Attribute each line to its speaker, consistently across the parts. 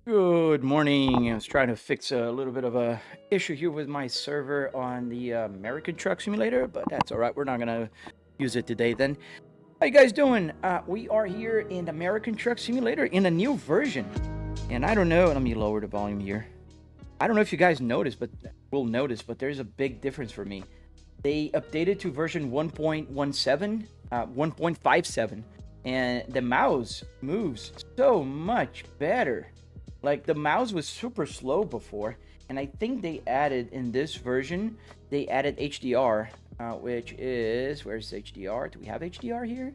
Speaker 1: Good morning. I was trying to fix a little bit of a issue here with my server on the American Truck Simulator, but that's all right. We're not gonna use it today then. How you guys doing? We are here in American Truck Simulator in a new version. And I don't know, let me lower the volume here. I don't know if you guys noticed, but will notice, but there's a big difference for me. They updated to version 1.17, 1.57, and the mouse moves so much better. Like, the mouse was super slow before, and I think they added in this version, they added HDR, which is, where's HDR? Do we have HDR here?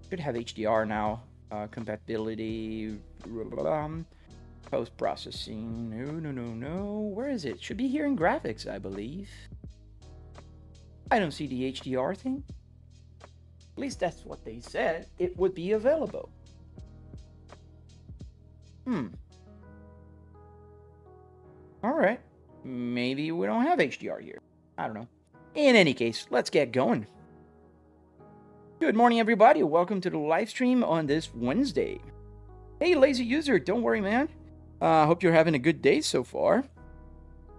Speaker 1: Should have HDR now. Compatibility, post-processing, no. Where is it? Should be here in graphics, I believe. I don't see the HDR thing. At least that's what they said. It would be available. Alright, maybe we don't have HDR here. I don't know. In any case, let's get going. Good morning, everybody. Welcome to the live stream on this Wednesday. Hey, lazy user, don't worry, man. Hope you're having a good day so far.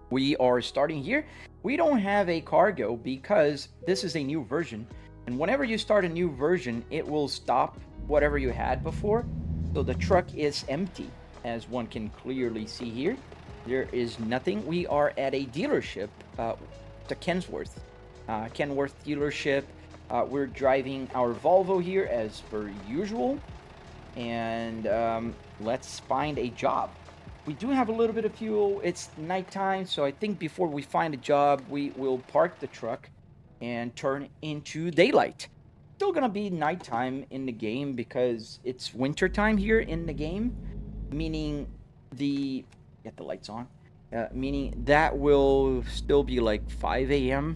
Speaker 1: We are starting here. We don't have a cargo because this is a new version. And whenever you start a new version, it will stop whatever you had before. So the truck is empty, as one can clearly see here. There is nothing. We are at a dealership, the Kenworth dealership. We're driving our Volvo here as per usual. And let's find a job. We do have a little bit of fuel. It's nighttime, so I think before we find a job, we will park the truck and turn into daylight. Still gonna be nighttime in the game because it's winter time here in the game, meaning get the lights on, meaning that will still be like 5 a.m.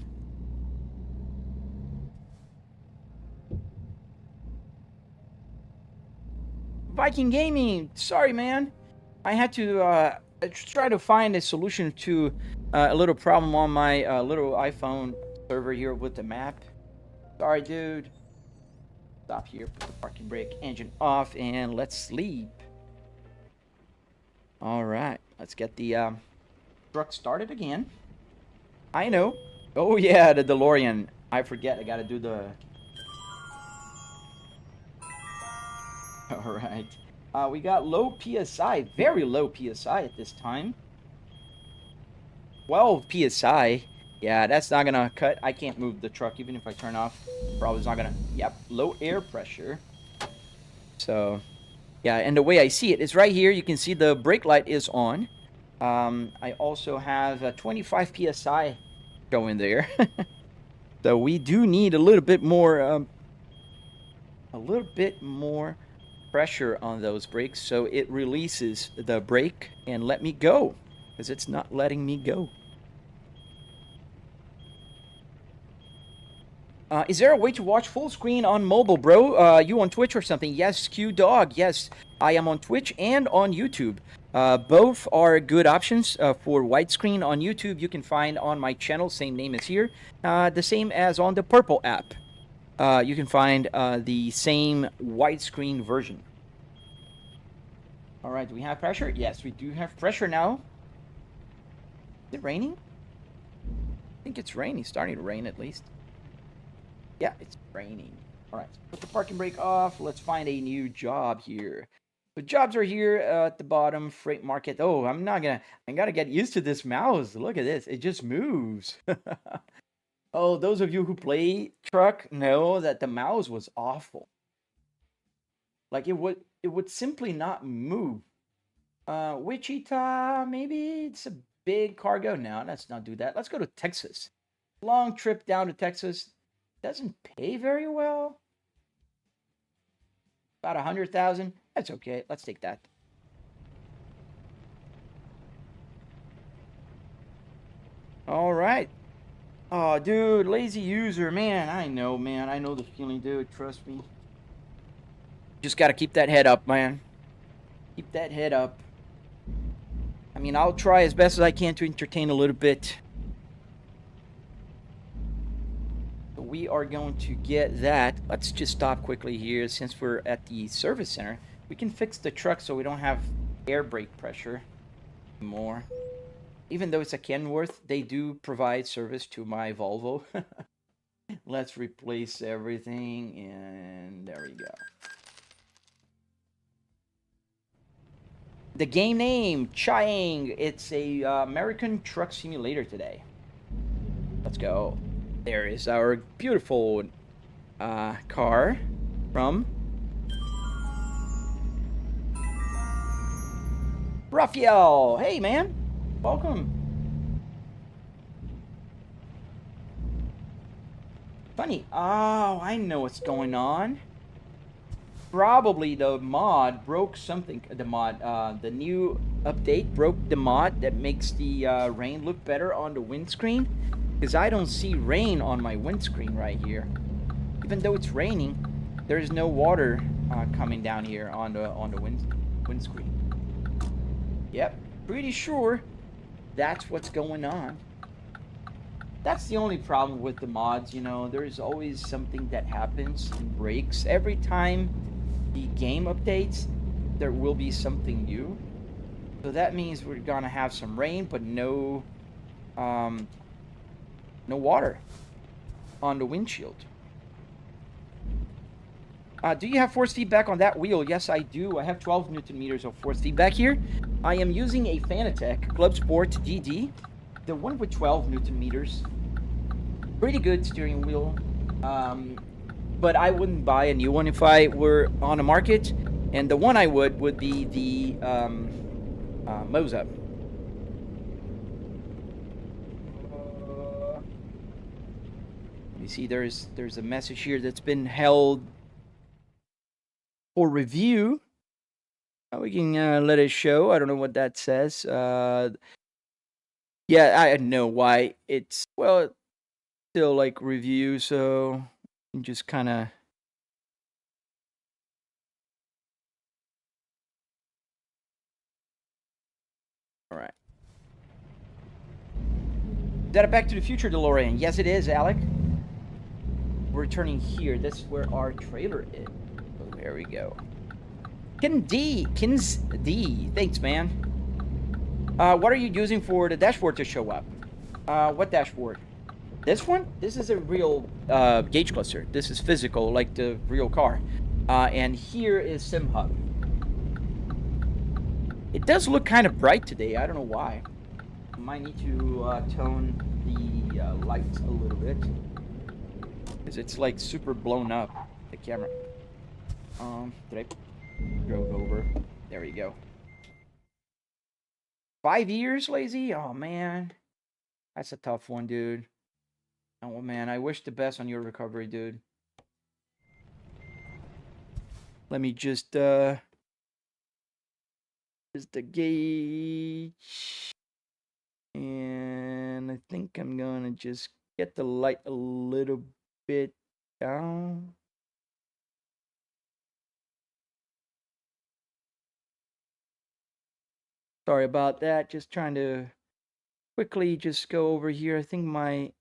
Speaker 1: Viking Gaming, sorry man, I had to try to find a solution to a little problem on my little iPhone server here with the map. Sorry, dude. Stop here, put the parking brake, engine off, and let's sleep. All right, let's get the truck started again. I know. Oh yeah, the DeLorean. I forget, I gotta do the... All right. We got low PSI, very low PSI at this time. 12 PSI. Yeah, that's not gonna cut. I can't move the truck even if I turn off. Probably not gonna... Yep, low air pressure. So... yeah, and the way I see it is right here. You can see the brake light is on. I also have 25 PSI going there. So we do need a little bit more pressure on those brakes so it releases the brake and let me go, because it's not letting me go. Is there a way to watch full screen on mobile, bro? You on Twitch or something? Yes, Q-Dog. Yes, I am on Twitch and on YouTube. Both are good options for widescreen. On YouTube, you can find on my channel, same name as here, the same as on the Purple app. You can find the same widescreen version. All right, do we have pressure? Yes, we do have pressure now. Is it raining? I think it's raining. Starting to rain at least. Yeah, it's raining. All right, put the parking brake off. Let's find a new job here. The jobs are here at the bottom. Freight market. Oh, I gotta get used to this mouse. Look at this. It just moves. Oh, those of you who play truck know that the mouse was awful. Like it would simply not move. Wichita, maybe it's a big cargo. No, let's not do that. Let's go to Texas. Long trip down to Texas. Doesn't pay very well. About 100,000. That's okay. Let's take that. All right. Oh, dude, lazy user, man. I know, man. I know the feeling, dude. Trust me. Just gotta keep that head up, man. Keep that head up. I mean, I'll try as best as I can to entertain a little bit. We are going to get that. Let's just stop quickly here since we're at the service center. We can fix the truck so we don't have air brake pressure more. Even though it's a Kenworth, they do provide service to my Volvo. Let's replace everything, and there we go. The game name, Chiang. It's a American truck simulator today. Let's go. There is our beautiful car from Raphael. Hey, man. Welcome. Funny. Oh, I know what's going on. Probably the mod broke something. The new update broke the mod that makes the rain look better on the windscreen. Because I don't see rain on my windscreen right here. Even though it's raining, there's no water coming down here on the windscreen. Yep, pretty sure that's what's going on. That's the only problem with the mods, you know. There's always something that happens and breaks. Every time the game updates, there will be something new. So that means we're gonna have some rain, but no water on the windshield. Do you have force feedback on that wheel? Yes, I do. I have 12 Newton meters of force feedback here. I am using a Fanatec Club Sport DD, the one with 12 Newton meters. Pretty good steering wheel, but I wouldn't buy a new one if I were on the market. And the one I would be the Moza. You see, there's a message here that's been held for review. We can let it show. I don't know what that says. Yeah, I know why it's, well, still like review, so you just kind of all right. Is that a Back to the Future DeLorean? Yes, it is, Alec. We're returning here. That's where our trailer is. Oh, there we go. Kins D, thanks, man. What are you using for the dashboard to show up? What dashboard? This one? This is a real gauge cluster. This is physical, like the real car. And here is SimHub. It does look kind of bright today. I don't know why. I might need to tone the lights a little bit. Because it's like super blown up, the camera. Did I drove over? There we go. 5 years, Lazy? Oh, man. That's a tough one, dude. Oh, man. I wish the best on your recovery, dude. Let me just the gauge. And I think I'm going to just get the light a little bit down. Sorry about that. Just trying to quickly just go over here. I think my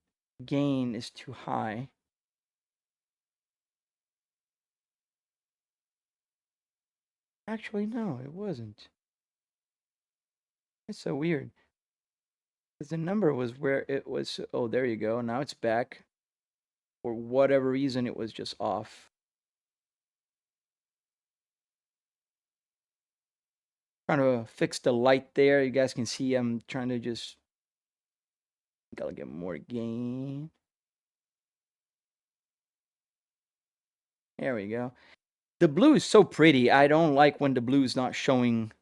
Speaker 1: gain is too high. Actually, no, it wasn't. It's so weird. Because the number was where it was. Oh, there you go. Now it's back. For whatever reason, it was just off. Trying to fix the light there. You guys can see I'm trying to just gotta get more gain. There we go. The blue is so pretty. I don't like when the blue is not showing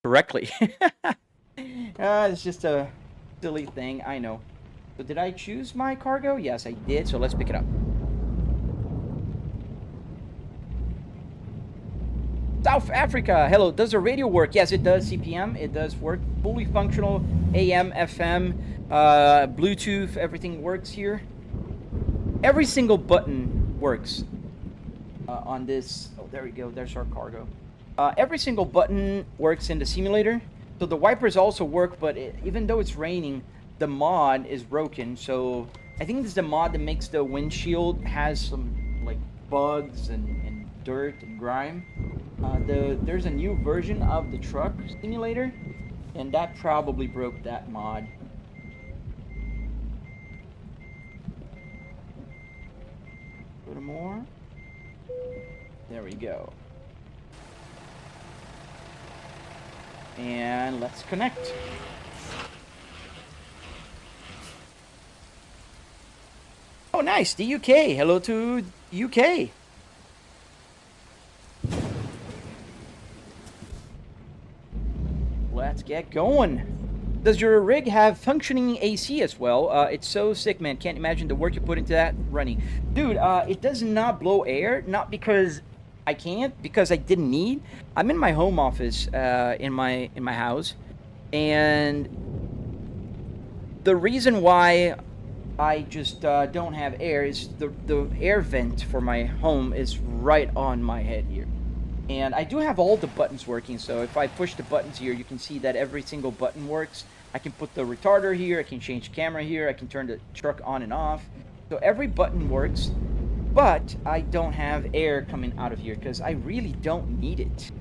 Speaker 1: correctly. It's just a silly thing, I know. So did I choose my cargo? Yes, I did. So let's pick it up. South Africa. Hello. Does the radio work? Yes, it does. CPM. It does work. Fully functional. AM, FM, Bluetooth. Everything works here. Every single button works on this. Oh, there we go. There's our cargo. Every single button works in the simulator. So the wipers also work, but even though it's raining, the mod is broken. So I think this is the mod that makes the windshield has some like bugs and dirt and grime. There's a new version of the truck simulator, and that probably broke that mod. A little more. There we go. And let's connect. Oh, nice. The UK. Hello to UK. Let's get going. Does your rig have functioning AC as well? It's so sick, man. Can't imagine the work you put into that running. Dude, it does not blow air. Not because I can't, because I didn't need. I'm in my home office in my house. And the reason why I just don't have air is the air vent for my home is right on my head here. And I do have all the buttons working, so if I push the buttons here, you can see that every single button works. I can put the retarder here, I can change camera here, I can turn the truck on and off. So every button works, but I don't have air coming out of here because I really don't need it.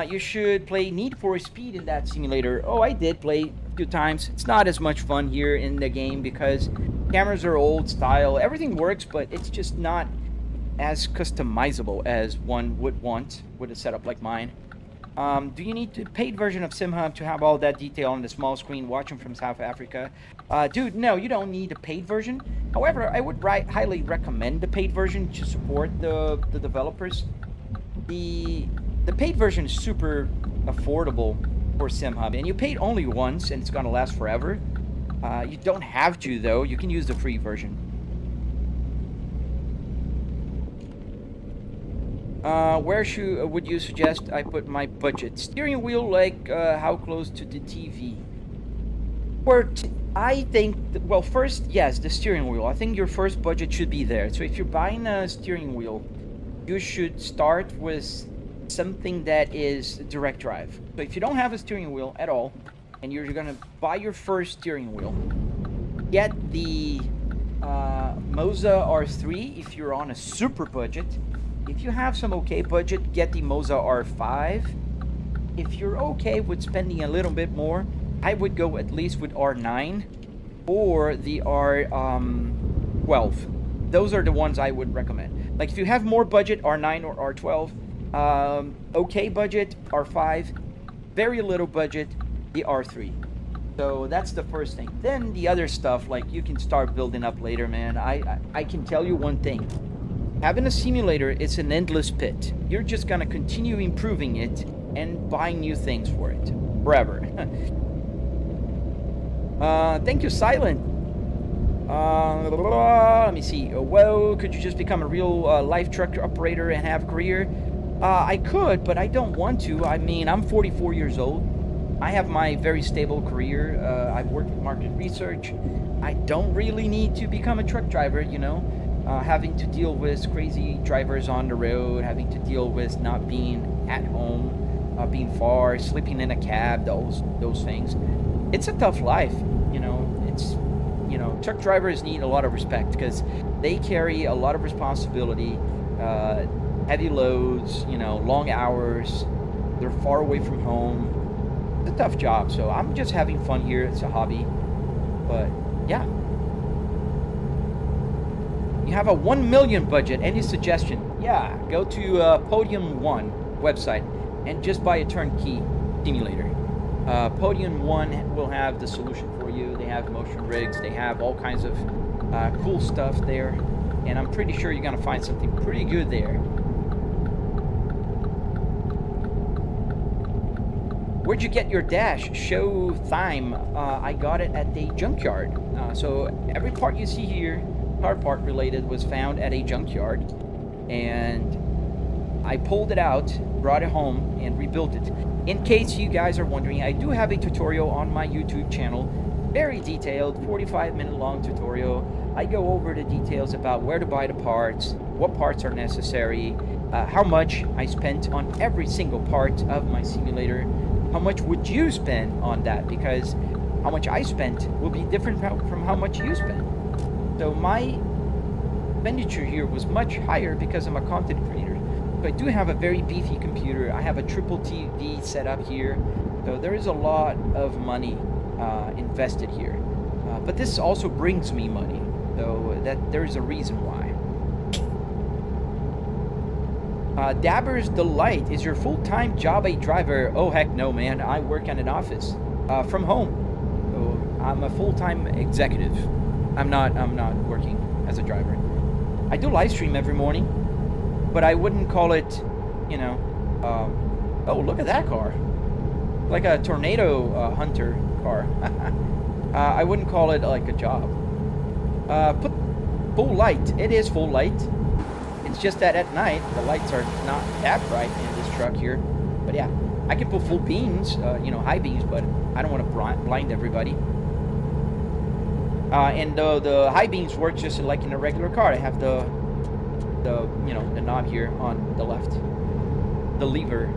Speaker 1: You should play Need for Speed in that simulator. Oh, I did play a few times. It's not as much fun here in the game because cameras are old style. Everything works, but it's just not as customizable as one would want with a setup like mine. Do you need the paid version of SimHub to have all that detail on the small screen watching from South Africa? Dude, no, you don't need a paid version. However, I would highly recommend the paid version to support the developers. The paid version is super affordable for SimHub, and you paid only once, and it's gonna last forever. You don't have to, though. You can use the free version. Where would you suggest I put my budget? Steering wheel, like how close to the TV? I think, well, first, yes, the steering wheel. I think your first budget should be there. So if you're buying a steering wheel, you should start with something that is direct drive. So if you don't have a steering wheel at all, and you're gonna buy your first steering wheel, get the Moza R3 if you're on a super budget. If you have some okay budget, get the Moza R5. If you're okay with spending a little bit more, I would go at least with R9 or the R12. Those are the ones I would recommend. Like if you have more budget, R9 or R12. Okay budget, R5. Very little budget, the R3. So that's the first thing. Then the other stuff, like you can start building up later, man. I can tell you one thing. Having a simulator, it's an endless pit. You're just gonna continue improving it and buying new things for it. Forever. Thank you, Silent. Let me see. Well, could you just become a real life truck operator and have a career? I could, but I don't want to. I mean, I'm 44 years old. I have my very stable career. I've worked with market research. I don't really need to become a truck driver, you know. Having to deal with crazy drivers on the road, having to deal with not being at home, being far, sleeping in a cab, those things. It's a tough life, you know. Truck drivers need a lot of respect because they carry a lot of responsibility, heavy loads, you know, long hours. They're far away from home. It's a tough job, so I'm just having fun here. It's a hobby, but yeah. You have a 1 million budget. Any suggestion? Yeah, go to Podium 1 website and just buy a turnkey simulator. Podium 1 will have the solution for you. They have motion rigs. They have all kinds of cool stuff there. And I'm pretty sure you're going to find something pretty good there. Where'd you get your dash? Show time. I got it at the Junkyard. So every part you see here, car part related, was found at a junkyard, and I pulled it out, brought it home, and rebuilt it. In case you guys are wondering, I do have a tutorial on my YouTube channel, very detailed, 45-minute long tutorial. I go over the details about where to buy the parts, what parts are necessary, how much I spent on every single part of my simulator. How much would you spend on that? Because how much I spent will be different from how much you spent. So my expenditure here was much higher because I'm a content creator. So I do have a very beefy computer. I have a triple TV set up here. So there is a lot of money invested here. But this also brings me money. So that there's a reason why. Dabber's Delight, is your full-time job a driver? Oh, heck no, man. I work in an office from home. So I'm a full-time executive. I'm not working as a driver. I do live stream every morning, but I wouldn't call it, you know, oh, look at that car. Like a tornado hunter car. I wouldn't call it like a job. Put full light. It is full light. It's just that at night, the lights are not that bright in this truck here. But yeah, I can put full beams, you know, high beams, but I don't want to blind everybody. And the high beams work just like in a regular car. I have the you know, the knob here on the left, the lever.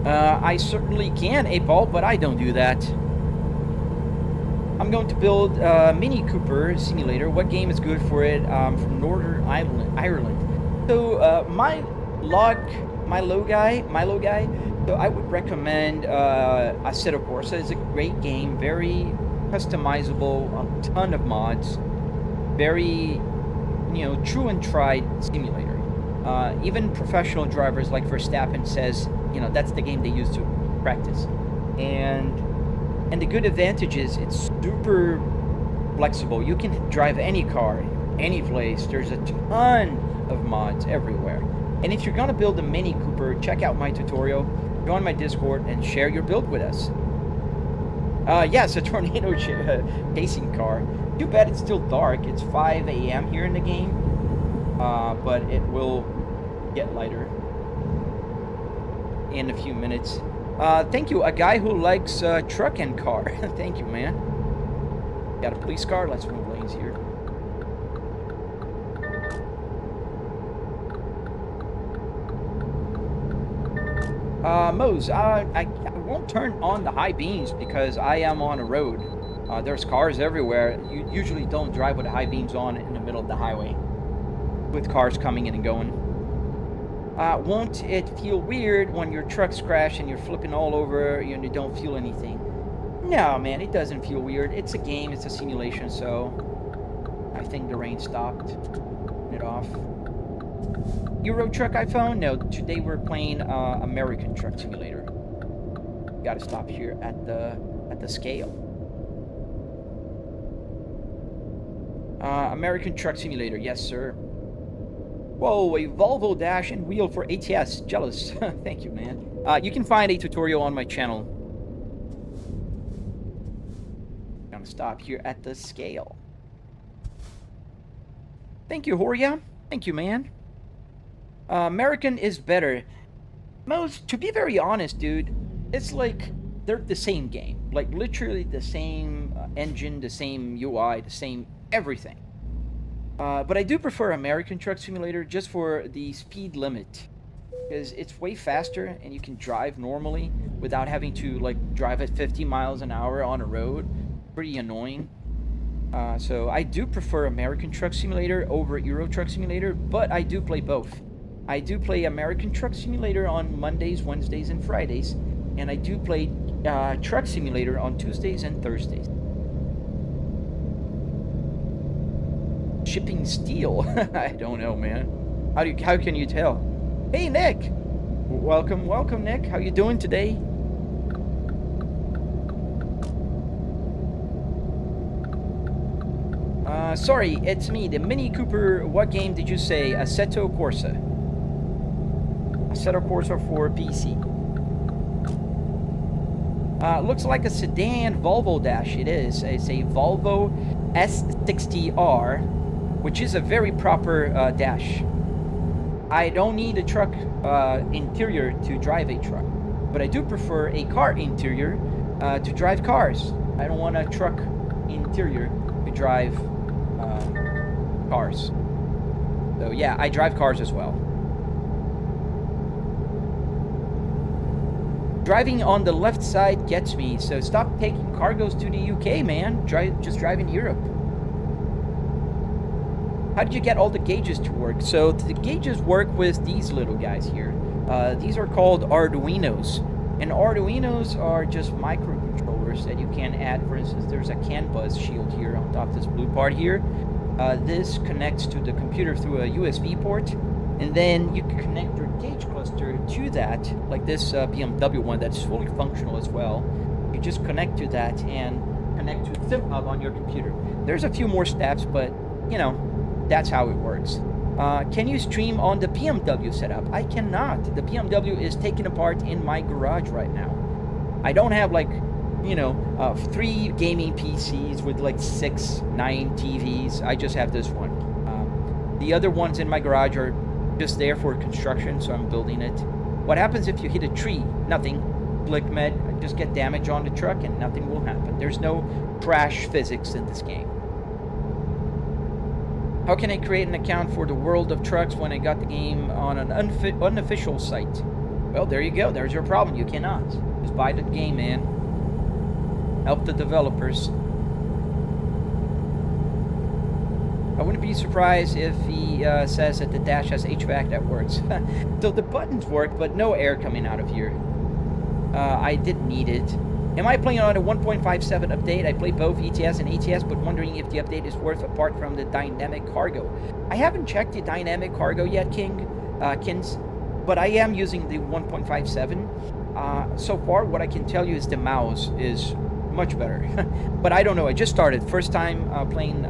Speaker 1: I certainly can, 8-ball, but I don't do that. I'm going to build Mini Cooper Simulator. What game is good for it? From Northern Ireland. So Milo guy. So I would recommend Assetto Corsa. It's a great game, very customizable, a ton of mods, very, you know, true and tried simulator. Even professional drivers like Verstappen says, you know, that's the game they use to practice. And the good advantage is it's super flexible. You can drive any car, any place. There's a ton of mods everywhere. And if you're gonna build a Mini Cooper, check out my tutorial, join my Discord, and share your build with us. Yes, a tornado chasing car. Too bad it's still dark. It's 5 a.m. here in the game, but it will get lighter in a few minutes. Thank you, a guy who likes truck and car. Thank you, man. Got a police car. Let's move lanes here. Mose, I won't turn on the high beams because I am on a road. There's cars everywhere. You usually don't drive with the high beams on in the middle of the highway with cars coming in and going. Won't it feel weird when your trucks crash and you're flipping all over and you don't feel anything? No, man, it doesn't feel weird. It's a game, it's a simulation, so I think the rain stopped. Turn it off. Euro Truck I found? No, today we're playing American Truck Simulator. Gotta stop here at the scale. American Truck Simulator, yes sir. Whoa, a Volvo dash and wheel for ATS. Jealous. Thank you, man. You can find a tutorial on my channel. Gonna stop here at the scale. Thank you, Horia. Thank you, man. American is better. Most, to be very honest, dude, it's like they're the same game. Like literally the same engine, the same UI, the same everything. But I do prefer American Truck Simulator just for the speed limit, because it's way faster and you can drive normally without having to like drive at 50 miles an hour on a road. Pretty annoying. So I do prefer American Truck Simulator over Euro Truck Simulator, but I do play both. I do play American Truck Simulator on Mondays, Wednesdays, and Fridays, and I do play Truck Simulator on Tuesdays and Thursdays. Shipping steel? I don't know, man. How can you tell? Hey, Nick! Welcome, Nick. How you doing today? Sorry, it's me, the Mini Cooper. What game did you say? Assetto Corsa. Assetto Corsa for PC. Looks like a sedan Volvo dash. It is. It's a Volvo S60R, which is a very proper dash. I don't need a truck interior to drive a truck, but I do prefer a car interior to drive cars. I don't want a truck interior to drive cars. So yeah, I drive cars as well. Driving on the left side gets me, so stop taking cargoes to the UK, man. Just drive in Europe. How did you get all the gauges to work? So the gauges work with these little guys here. These are called Arduinos. And Arduinos are just microcontrollers that you can add. For instance, there's a CAN bus shield here on top of this blue part here. This connects to the computer through a USB port. And then you can connect your gauge cluster to that, like this BMW one that's fully functional as well. You just connect to that and connect to SimHub on your computer. There's a few more steps, but, you know, that's how it works. Can you stream on the BMW setup? I cannot. The BMW is taken apart in my garage right now. I don't have, like, you know, 3 gaming PCs with like 6, 9 TVs. I just have this one. The other ones in my garage are just there for construction, so I'm building it. What happens if you hit a tree? Nothing. Blick med, just get damage on the truck and nothing will happen. There's no crash physics in this game. How can I create an account for the World of Trucks when I got the game on an unofficial site? Well, there you go. There's your problem. You cannot. Just buy the game, man. Help the developers. I wouldn't be surprised if he says that the dash has HVAC that works. So the buttons work, but no air coming out of here. I didn't need it. Am I playing on a 1.57 update? I play both ETS and ATS, but wondering if the update is worth apart from the dynamic cargo. I haven't checked the dynamic cargo yet, Kins, but I am using the 1.57. So far, what I can tell you is the mouse is much better. But I don't know. I just started. First time playing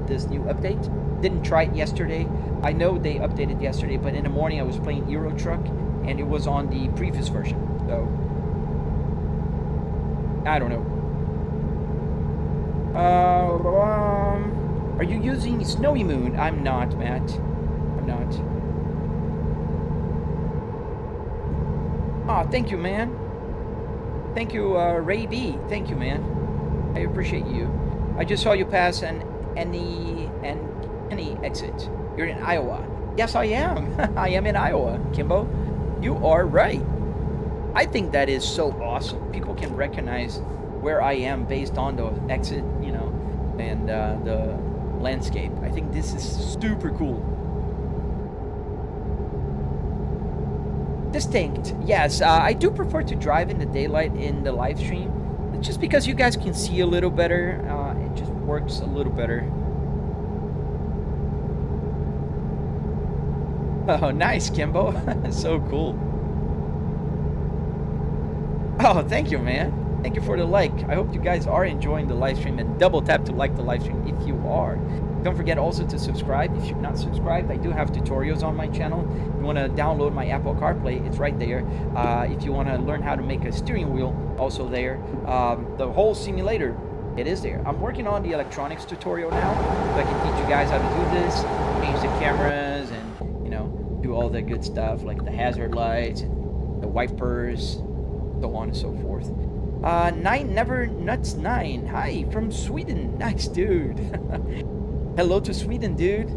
Speaker 1: this new update. Didn't try it yesterday. I know they updated yesterday, but in the morning I was playing Euro Truck, and it was on the previous version. So I don't know. Are you using Snowy Moon? I'm not, Matt. I'm not. Ah, thank you, man. Thank you, Ray B. Thank you, man. I appreciate you. I just saw you pass any exit. You're in Iowa. Yes, I am. I am in Iowa, Kimbo. You are right. I think that is so awesome. People can recognize where I am based on the exit, you know, and the landscape. I think this is super cool. Distinct. Yes, I do prefer to drive in the daylight in the live stream, just because you guys can see a little better. It just works a little better. Oh, nice, Kimbo. So cool. Oh, thank you, man. Thank you for the like. I hope you guys are enjoying the live stream, and double tap to like the live stream if you are. Don't forget also to subscribe. If you're not subscribed, I do have tutorials on my channel. If you want to download my Apple CarPlay, it's right there. If you want to learn how to make a steering wheel, also there. The whole simulator, it is there. I'm working on the electronics tutorial now, so I can teach you guys how to do this, change the cameras, and, you know, do all the good stuff like the hazard lights, and the wipers, so on and so forth. 9 Never Nuts 9. Hi, from Sweden. Nice, dude. Hello to Sweden, dude.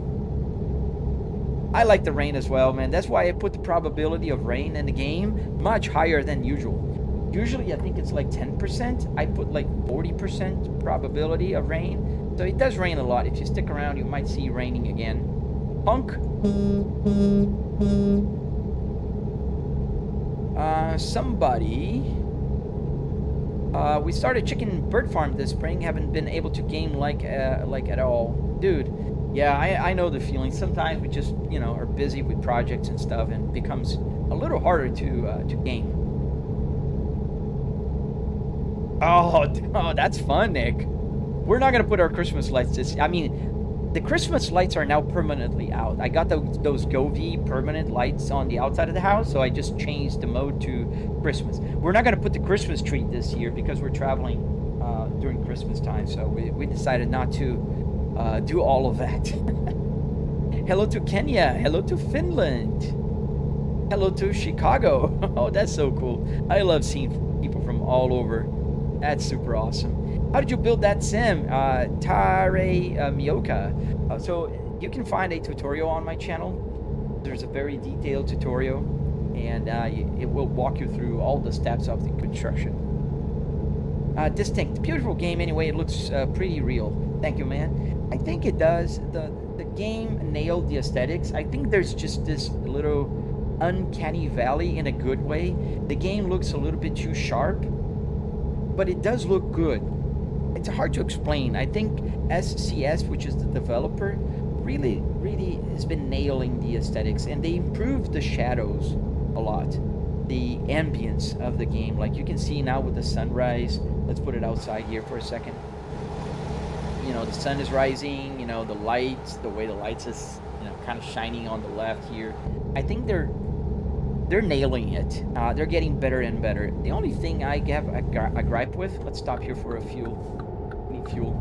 Speaker 1: I like the rain as well, man. That's why I put the probability of rain in the game much higher than usual. Usually, I think it's like 10%. I put like 40% probability of rain. So it does rain a lot. If you stick around, you might see raining again. Punk. Somebody... we started chicken bird farm this spring. Haven't been able to game like at all, dude. Yeah, I know the feeling. Sometimes we just, you know, are busy with projects and stuff, and it becomes a little harder to game. Oh, that's fun, Nick. We're not gonna put our Christmas lights this. I mean, the Christmas lights are now permanently out. I got those Govee permanent lights on the outside of the house, so I just changed the mode to Christmas. We're not going to put the Christmas tree this year because we're traveling during Christmas time, so we decided not to do all of that. Hello to Kenya. Hello to Finland. Hello to Chicago. Oh, that's so cool. I love seeing people from all over. That's super awesome. How did you build that sim? Tare Mioka. So you can find a tutorial on my channel. There's a very detailed tutorial, and it will walk you through all the steps of the construction. Distinct. Beautiful game anyway. It looks pretty real. Thank you, man. I think it does. the game nailed the aesthetics. I think there's just this little uncanny valley in a good way. The game looks a little bit too sharp, but it does look good. It's hard to explain. I think SCS, which is the developer, really has been nailing the aesthetics, and they improved the shadows a lot, the ambience of the game. Like you can see now with the sunrise. Let's put it outside here for a second. You know, the sun is rising, you know, the lights, the way the lights is, you know, kind of shining on the left here. I think they're nailing it. They're getting better and better. The only thing I have a gripe with, let's stop here for a fuel. We need fuel.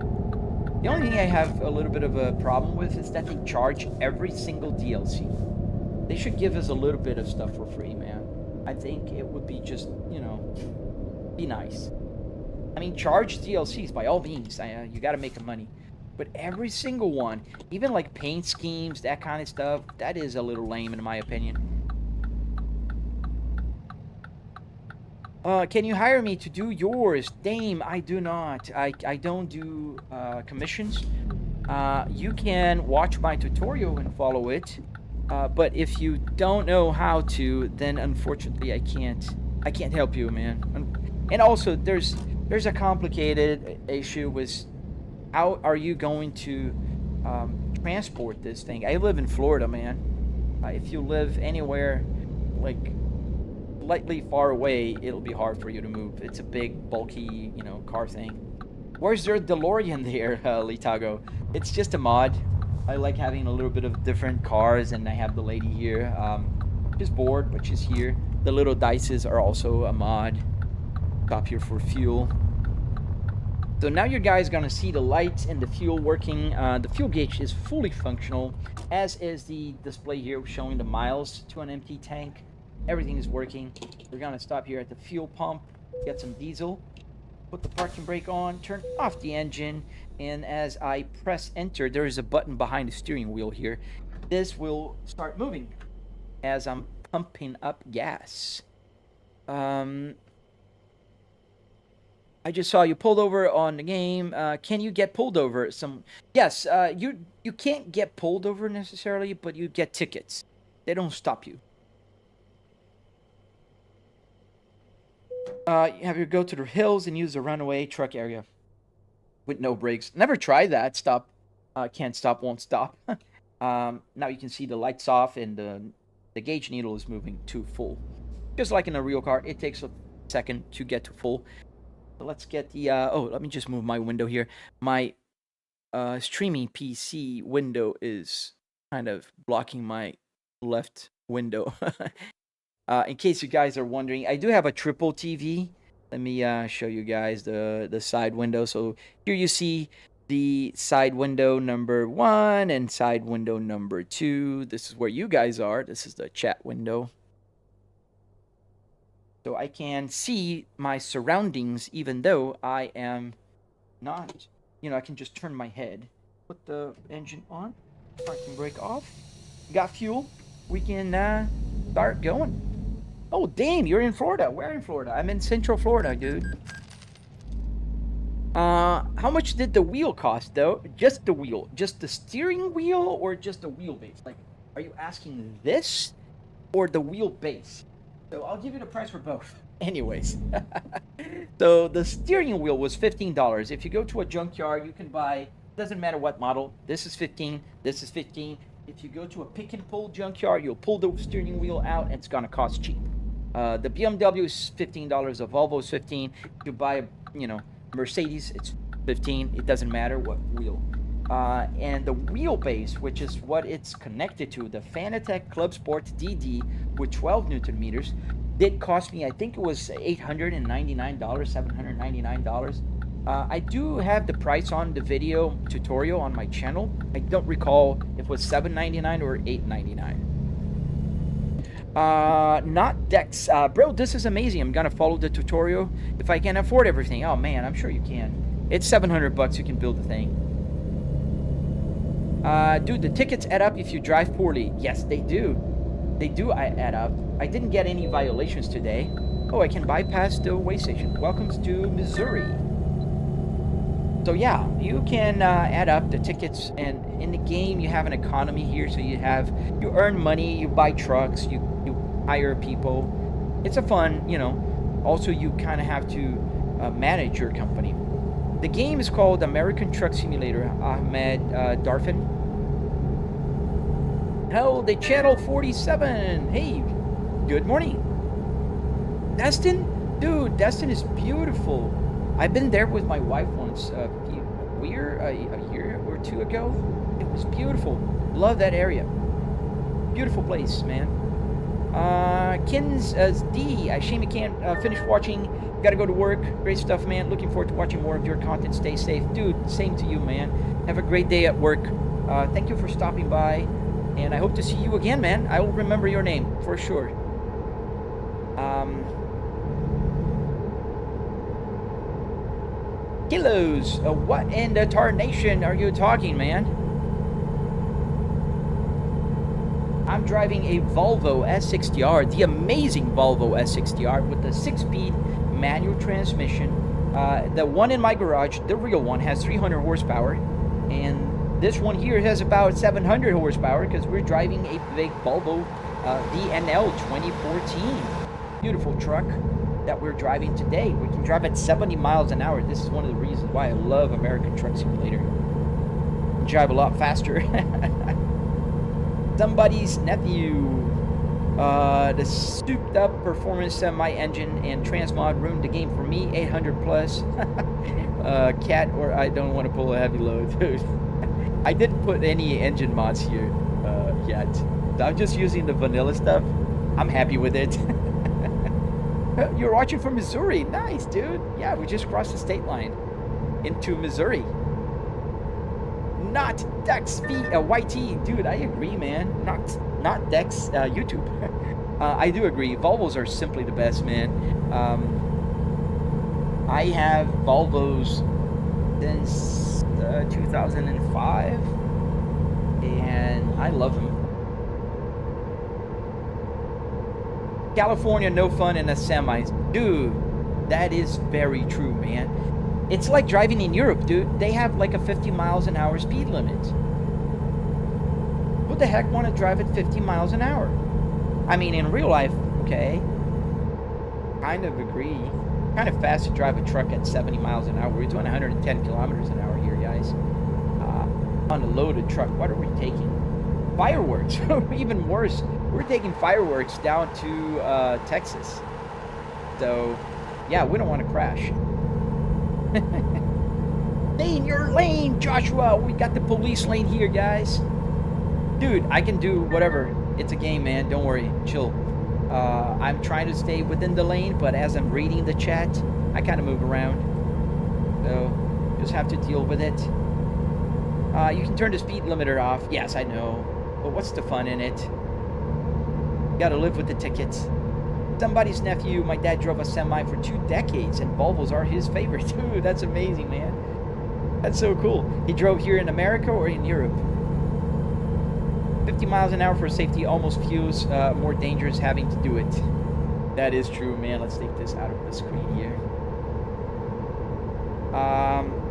Speaker 1: The only thing I have a little bit of a problem with is that they charge every single DLC. They should give us a little bit of stuff for free, man. I think it would be just, you know, be nice. I mean, charge DLCs by all means. You got to make the money. But every single one, even like paint schemes, that kind of stuff, that is a little lame in my opinion. Can you hire me to do yours? Dame, I do not. I don't do commissions. You can watch my tutorial and follow it. But if you don't know how to, then unfortunately I can't help you, man. And also there's a complicated issue with how are you going to transport this thing. I live in Florida, man. If you live anywhere like slightly far away, it'll be hard for you to move. It's a big, bulky, you know, car thing. Where's their DeLorean there, Litago? It's just a mod. I like having a little bit of different cars, and I have the lady here. She's bored, but she's here. The little dices are also a mod. Stop here for fuel. So now you guys gonna see the lights and the fuel working. The fuel gauge is fully functional, as is the display here showing the miles to an empty tank. Everything is working. We're gonna stop here at the fuel pump, get some diesel, put the parking brake on, turn off the engine, and as I press enter, there is a button behind the steering wheel here. This will start moving as I'm pumping up gas. I just saw you pulled over on the game. Can you get pulled over? Yes, you can't get pulled over necessarily, but you get tickets. They don't stop you. You have to go to the hills and use the runaway truck area with no brakes. Never tried that. Stop. Can't stop, won't stop. Now you can see the lights off and the gauge needle is moving to full. Just like in a real car, it takes a second to get to full. So let's get the, let me just move my window here. My streaming PC window is kind of blocking my left window. In case you guys are wondering, I do have a triple TV. Let me show you guys the side window. So here you see the side window number 1 and side window number 2. This is where you guys are. This is the chat window. So I can see my surroundings even though I am not, you know, I can just turn my head, put the engine on, parking brake off, got fuel, we can start going. Oh, damn, you're in Florida. Where in Florida? I'm in Central Florida, dude. How much did the wheel cost, though? Just the wheel. Just the steering wheel or just the wheelbase? Like, are you asking this or the wheelbase? So I'll give you the price for both. Anyways. So the steering wheel was $15. If you go to a junkyard, you can buy, doesn't matter what model. This is 15. This is 15. If you go to a pick and pull junkyard, you'll pull the steering wheel out and it's going to cost cheap. The BMW is $15. The Volvo is $15. If you buy, you know, Mercedes, it's $15. It doesn't matter what wheel. And the wheelbase, which is what it's connected to, the Fanatec Club Sport DD with 12 Newton meters, did cost me, I think it was $899, $799. I do have the price on the video tutorial on my channel. I don't recall if it was $799 or $899. Not Dex. Bro, this is amazing. I'm gonna follow the tutorial if I can afford everything. Oh man, I'm sure you can. It's $700. You can build the thing. Dude, the tickets add up if you drive poorly. Yes, they do. They do add up. I didn't get any violations today. Oh, I can bypass the way station. Welcome to Missouri. So yeah, you can add up the tickets, and in the game you have an economy here. So you earn money, you buy trucks, you hire people. It's a fun, you know. Also, you kind of have to manage your company. The game is called American Truck Simulator. Ahmed Darfin. Hello, the channel 47. Hey, good morning. Destin? Dude, Destin is beautiful. I've been there with my wife once a year or two ago. It was beautiful. Love that area. Beautiful place, man. Kins D. Shame you can't finish watching. Gotta go to work. Great stuff, man. Looking forward to watching more of your content. Stay safe. Dude, same to you, man. Have a great day at work. Thank you for stopping by. And I hope to see you again, man. I will remember your name, for sure. Kilos, what in the tarnation are you talking, man? I'm driving a Volvo S60R, the amazing Volvo S60R with the 6-speed manual transmission. The one in my garage, the real one, has 300 horsepower, and this one here has about 700 horsepower because we're driving a big Volvo VNL 2014. Beautiful truck that we're driving today. We can drive at 70 miles an hour. This is one of the reasons why I love American Truck Simulator. You can drive a lot faster. Somebody's nephew. The souped up performance semi-engine and transmod ruined the game for me. 800 plus. Cat, or I don't want to pull a heavy load, dude. I didn't put any engine mods here yet. So I'm just using the vanilla stuff. I'm happy with it. You're watching from Missouri. Nice, dude. Yeah, we just crossed the state line into Missouri. Not Dex YT. Dude, I agree, man. Not Dex YouTube. I do agree. Volvos are simply the best, man. I have Volvos since 2005, and I love them. California, no fun in a semis. Dude, that is very true, man. It's like driving in Europe, dude. They have like a 50 miles an hour speed limit. Who the heck want to drive at 50 miles an hour? I mean, in real life, okay, kind of agree. Kind of fast to drive a truck at 70 miles an hour. We're doing 110 kilometers an hour here, guys. On a loaded truck, what are we taking? Fireworks. Even worse. We're taking fireworks down to Texas. So, yeah, we don't want to crash. Stay in your lane, Joshua. We got the police lane here, guys. Dude, I can do whatever. It's a game, man. Don't worry. Chill. I'm trying to stay within the lane, but as I'm reading the chat, I kind of move around. So, just have to deal with it. You can turn the speed limiter off. Yes, I know. But what's the fun in it? Gotta live with the tickets. Somebody's nephew, my dad drove a semi for 2 decades, and Volvos are his favorite. Dude, that's amazing, man. That's so cool. He drove here in America or in Europe. 50 miles an hour for safety almost feels more dangerous having to do it. That is true, man. Let's take this out of the screen here.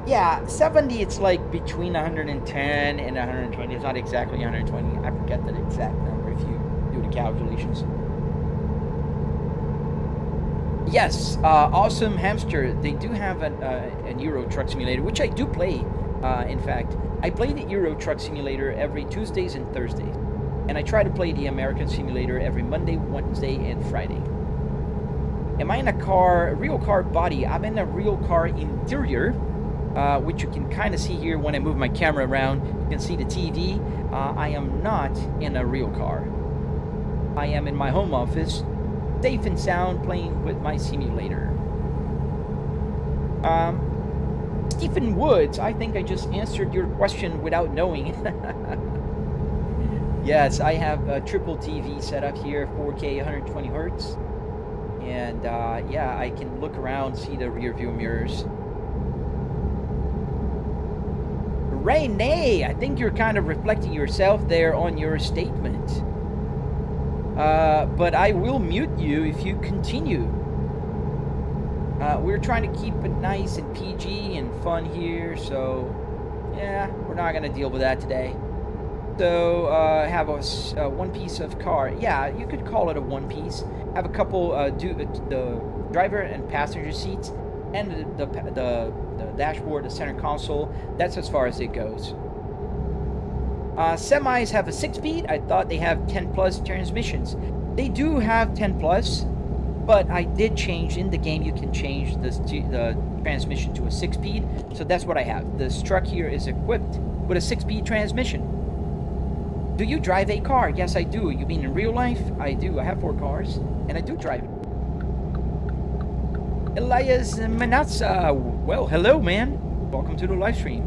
Speaker 1: Yeah, 70, it's like between 110 and 120. It's not exactly 120. I forget that exact number if you do the calculations. Yes, Awesome Hamster. They do have an Euro Truck Simulator, which I do play. In fact, I play the Euro Truck Simulator every Tuesdays and Thursdays. And I try to play the American Simulator every Monday, Wednesday, and Friday. Am I in a real car body? I'm in a real car interior, which you can kind of see here when I move my camera around. You can see the TV. I am not in a real car. I am in my home office, safe and sound, playing with my simulator. Stephen Woods, I think I just answered your question without knowing. Yes, I have a triple TV set up here, 4K 120 hertz. And yeah, I can look around, see the rear view mirrors. Renee, I think you're kind of reflecting yourself there on your statement. But I will mute you if you continue. We're trying to keep it nice and PG and fun here, so yeah, we're not going to deal with that today. So, have a one piece of car. Yeah, you could call it a one piece. Have a couple, the driver and passenger seats, and the dashboard, the center console. That's as far as it goes. Semis have a 6-speed. I thought they have 10-plus transmissions. They do have 10-plus, but I did change in the game. You can change the transmission to a 6-speed, so that's what I have. This truck here is equipped with a 6-speed transmission. Do you drive a car? Yes, I do. You mean in real life? I do. I have 4 cars, and I do drive it. Elias Manatsa. Well, hello, man. Welcome to the live stream.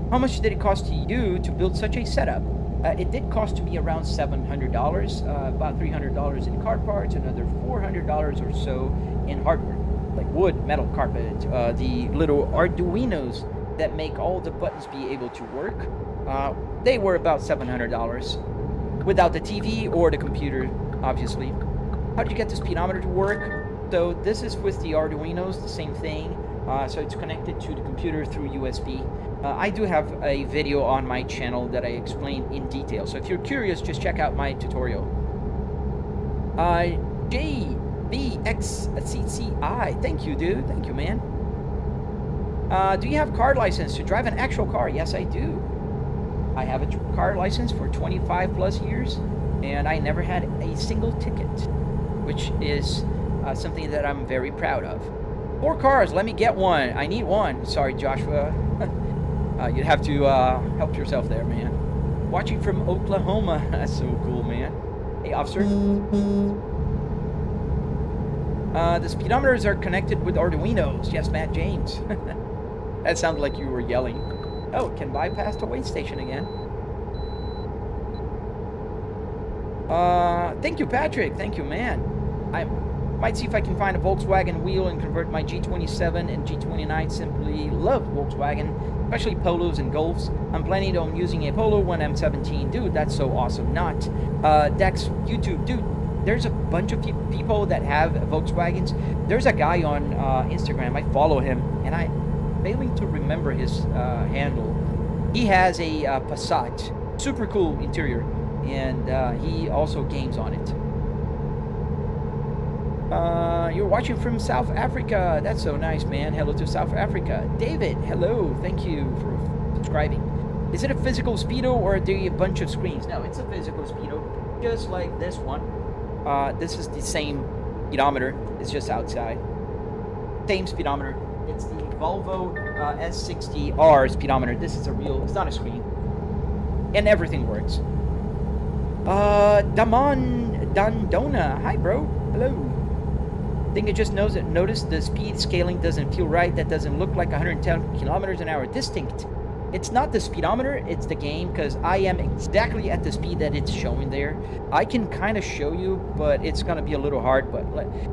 Speaker 1: How much did it cost to you to build such a setup? It did cost me around $700, about $300 in car parts, another $400 or so in hardware, like wood, metal, carpet, the little Arduinos that make all the buttons be able to work. They were about $700 without the TV or the computer, obviously. How did you get the speedometer to work? So this is with the Arduinos, the same thing. So it's connected to the computer through USB. I do have a video on my channel that I explain in detail. So if you're curious, just check out my tutorial. JBXCCI, thank you, dude. Thank you, man. Do you have car license to drive an actual car? Yes, I do. I have a car license for 25 plus years, and I never had a single ticket, which is something that I'm very proud of. 4 cars, let me get one. I need one. Sorry, Joshua. You'd have to help yourself there, man. Watching from Oklahoma. That's so cool, man. Hey, officer. The speedometers are connected with Arduinos. Yes, Matt James. That sounded like you were yelling. Oh, it can bypass the weigh station again. Thank you, Patrick. Thank you, man. I might see if I can find a Volkswagen wheel and convert my G27 and G29. Simply love Volkswagen, especially Polos and Golfs. I'm planning on using a Polo when I'm 17. Dude, that's so awesome. Not. Dex, YouTube. Dude, there's a bunch of people that have Volkswagens. There's a guy on Instagram. I follow him, and I'm failing to remember his handle. He has a Passat. Super cool interior, and he also games on it. You're watching from South Africa. That's so nice, man. Hello to South Africa. David, hello. Thank you for subscribing. Is it a physical speedo or do you a bunch of screens? No, it's a physical speedo, just like this one. This is the same speedometer. It's just outside. Same speedometer. It's the Volvo S60R speedometer. This is a real, it's not a screen. And everything works. Damon Dandona. Hi, bro. Hello. I think it just noticed the speed scaling doesn't feel right. That doesn't look like 110 kilometers an hour distinct. It's not the speedometer, it's the game, because I am exactly at the speed that it's showing there. I can kind of show you, but it's going to be a little hard, but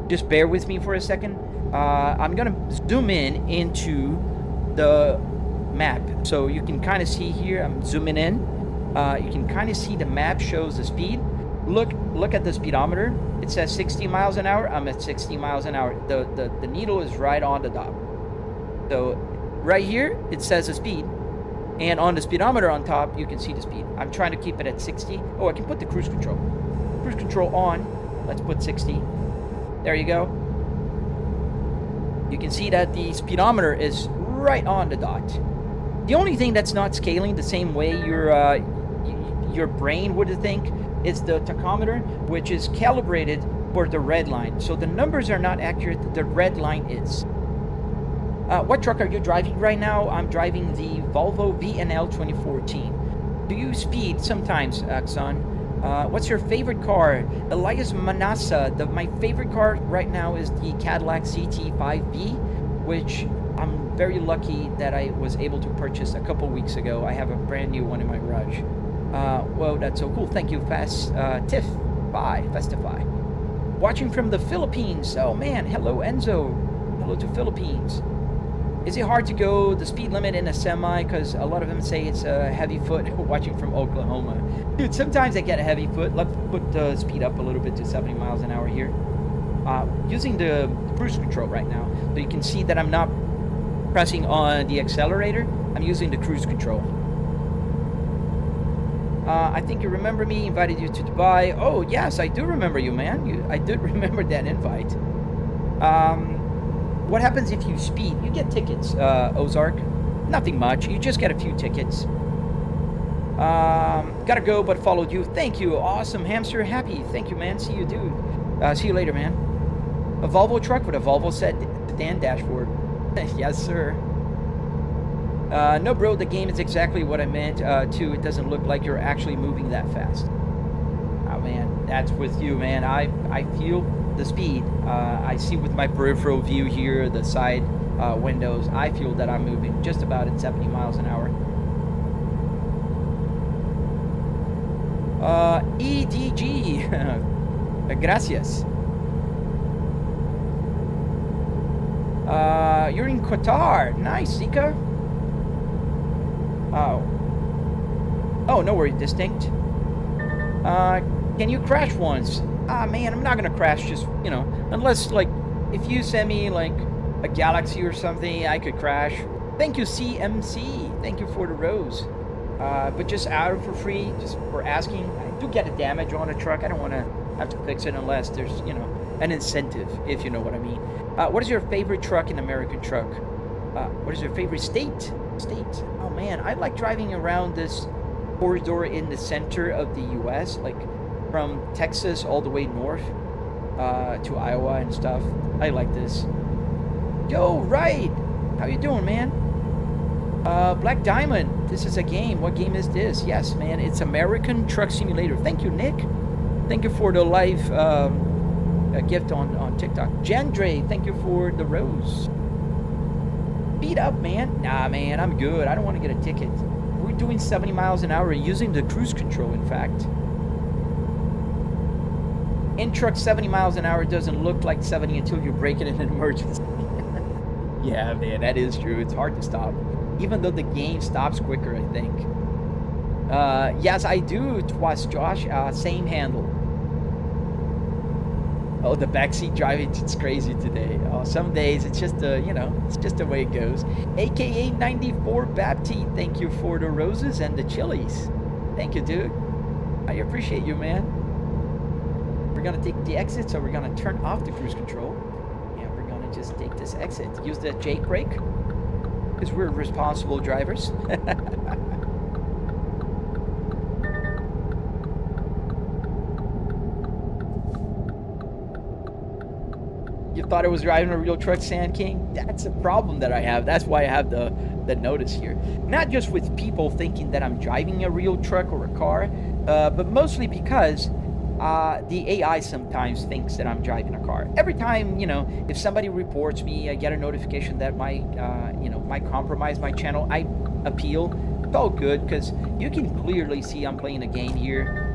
Speaker 1: just bear with me for a second. I'm going to zoom in into the map. So you can kind of see here, I'm zooming in. You can kind of see the map shows the speed. Look at the speedometer. It says 60 miles an hour. I'm at 60 miles an hour. The needle is right on the dot. So right here, it says the speed. And on the speedometer on top, you can see the speed. I'm trying to keep it at 60. Oh, I can put the cruise control. Cruise control on. Let's put 60. There you go. You can see that the speedometer is right on the dot. The only thing that's not scaling the same way your brain would think is the tachometer, which is calibrated for the red line. So the numbers are not accurate. The red line is. What truck are you driving right now? I'm driving the Volvo VNL 2014. Do you speed? Sometimes, Axon. What's your favorite car? Elias Manassa. My favorite car right now is the Cadillac CT5V, which I'm very lucky that I was able to purchase a couple weeks ago. I have a brand new one in my garage. Well, that's so cool. Thank you, Festify. Watching from the Philippines. Oh, man. Hello, Enzo. Hello to Philippines. Is it hard to go the speed limit in a semi? Because a lot of them say it's a heavy foot. Watching from Oklahoma. Dude, sometimes I get a heavy foot. Let's put the speed up a little bit to 70 miles an hour here. using the cruise control right now. So you can see that I'm not pressing on the accelerator. I'm using the cruise control. I think you remember me, invited you to Dubai. Oh, yes, I do remember you, man. I did remember that invite. What happens if you speed? You get tickets, Ozark. Nothing much. You just get a few tickets. Gotta go, but followed you. Thank you. Awesome. Hamster happy. Thank you, man. See you, dude. See you later, man. A Volvo truck with a Volvo sedan dashboard. Yes, sir. No, bro, the game is exactly what I meant, too. It doesn't look like you're actually moving that fast. Oh, man, that's with you, man. I feel the speed. I see with my peripheral view here, the side windows. I feel that I'm moving just about at 70 miles an hour. EDG. Gracias. You're in Qatar. Nice, Zika. Oh, no worries, distinct. Can you crash once? Man, I'm not gonna crash just, you know, unless, like, if you send me, like, a Galaxy or something, I could crash. Thank you, CMC. Thank you for the rose. But just out for free, just for asking. I do get a damage on a truck. I don't want to have to fix it unless there's, you know, an incentive, if you know what I mean. What is your favorite truck in American truck? What is your favorite state? Oh man, I like driving around this corridor in the center of the U.S., like from Texas all the way north to Iowa and stuff. I like this. Yo, right. How you doing, man? Black Diamond, this is a game. What game is this? Yes, man, it's American Truck Simulator. Thank you, Nick. Thank you for the live gift on TikTok. Jandre, thank you for the rose. Beat up, man. Nah, man, I'm good. I don't want to get a ticket. We're doing 70 miles an hour using the cruise control, in fact. In truck, 70 miles an hour doesn't look like 70 until you brake it in an emergency. Yeah, man, that is true. It's hard to stop. Even though the game stops quicker, I think. Yes, I do, Twas Josh. Same handle. Oh, the backseat driving, it's crazy today. Oh, some days it's just, you know, it's just the way it goes. AKA 94 Bapti, thank you for the roses and the chilies. Thank you, dude. I appreciate you, man. We're going to take the exit, so we're going to turn off the cruise control. And we're going to just take this exit. Use the Jake brake, because we're responsible drivers. You thought I was driving a real truck, Sand King? That's a problem that I have. That's why I have the notice here. Not just with people thinking that I'm driving a real truck or a car, but mostly because the AI sometimes thinks that I'm driving a car. Every time, you know, if somebody reports me, I get a notification that might compromise my channel. I appeal. It's all good because you can clearly see I'm playing a game here.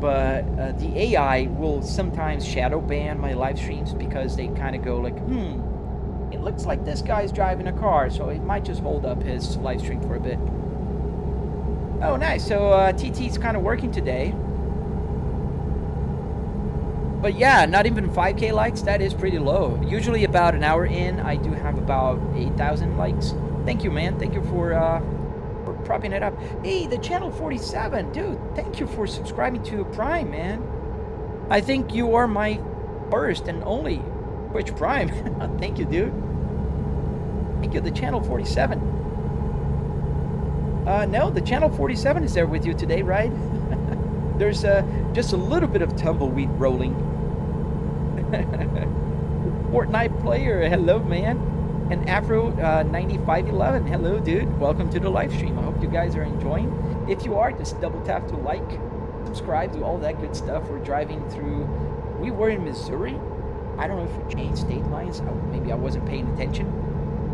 Speaker 1: But the AI will sometimes shadow ban my live streams because they kind of go like, it looks like this guy's driving a car, so it might just hold up his live stream for a bit. Oh, nice. So TT's kind of working today. But yeah, not even 5K likes. That is pretty low. Usually about an hour in, I do have about 8,000 likes. Thank you, man. Thank you for propping it up. Hey, the channel 47, dude, thank you for subscribing to Prime, man. I think you are my first and only Twitch Prime. Thank you, dude. Thank you, the channel 47. No, the channel 47 is there with you today, right? There's just a little bit of tumbleweed rolling. Fortnite player, hello, man. And Afro 9511, hello, dude. Welcome to the live stream. I hope you guys are enjoying. If you are, just double tap to like, subscribe, do all that good stuff. We're driving through. We were in Missouri. I don't know if we changed state lines. Maybe I wasn't paying attention.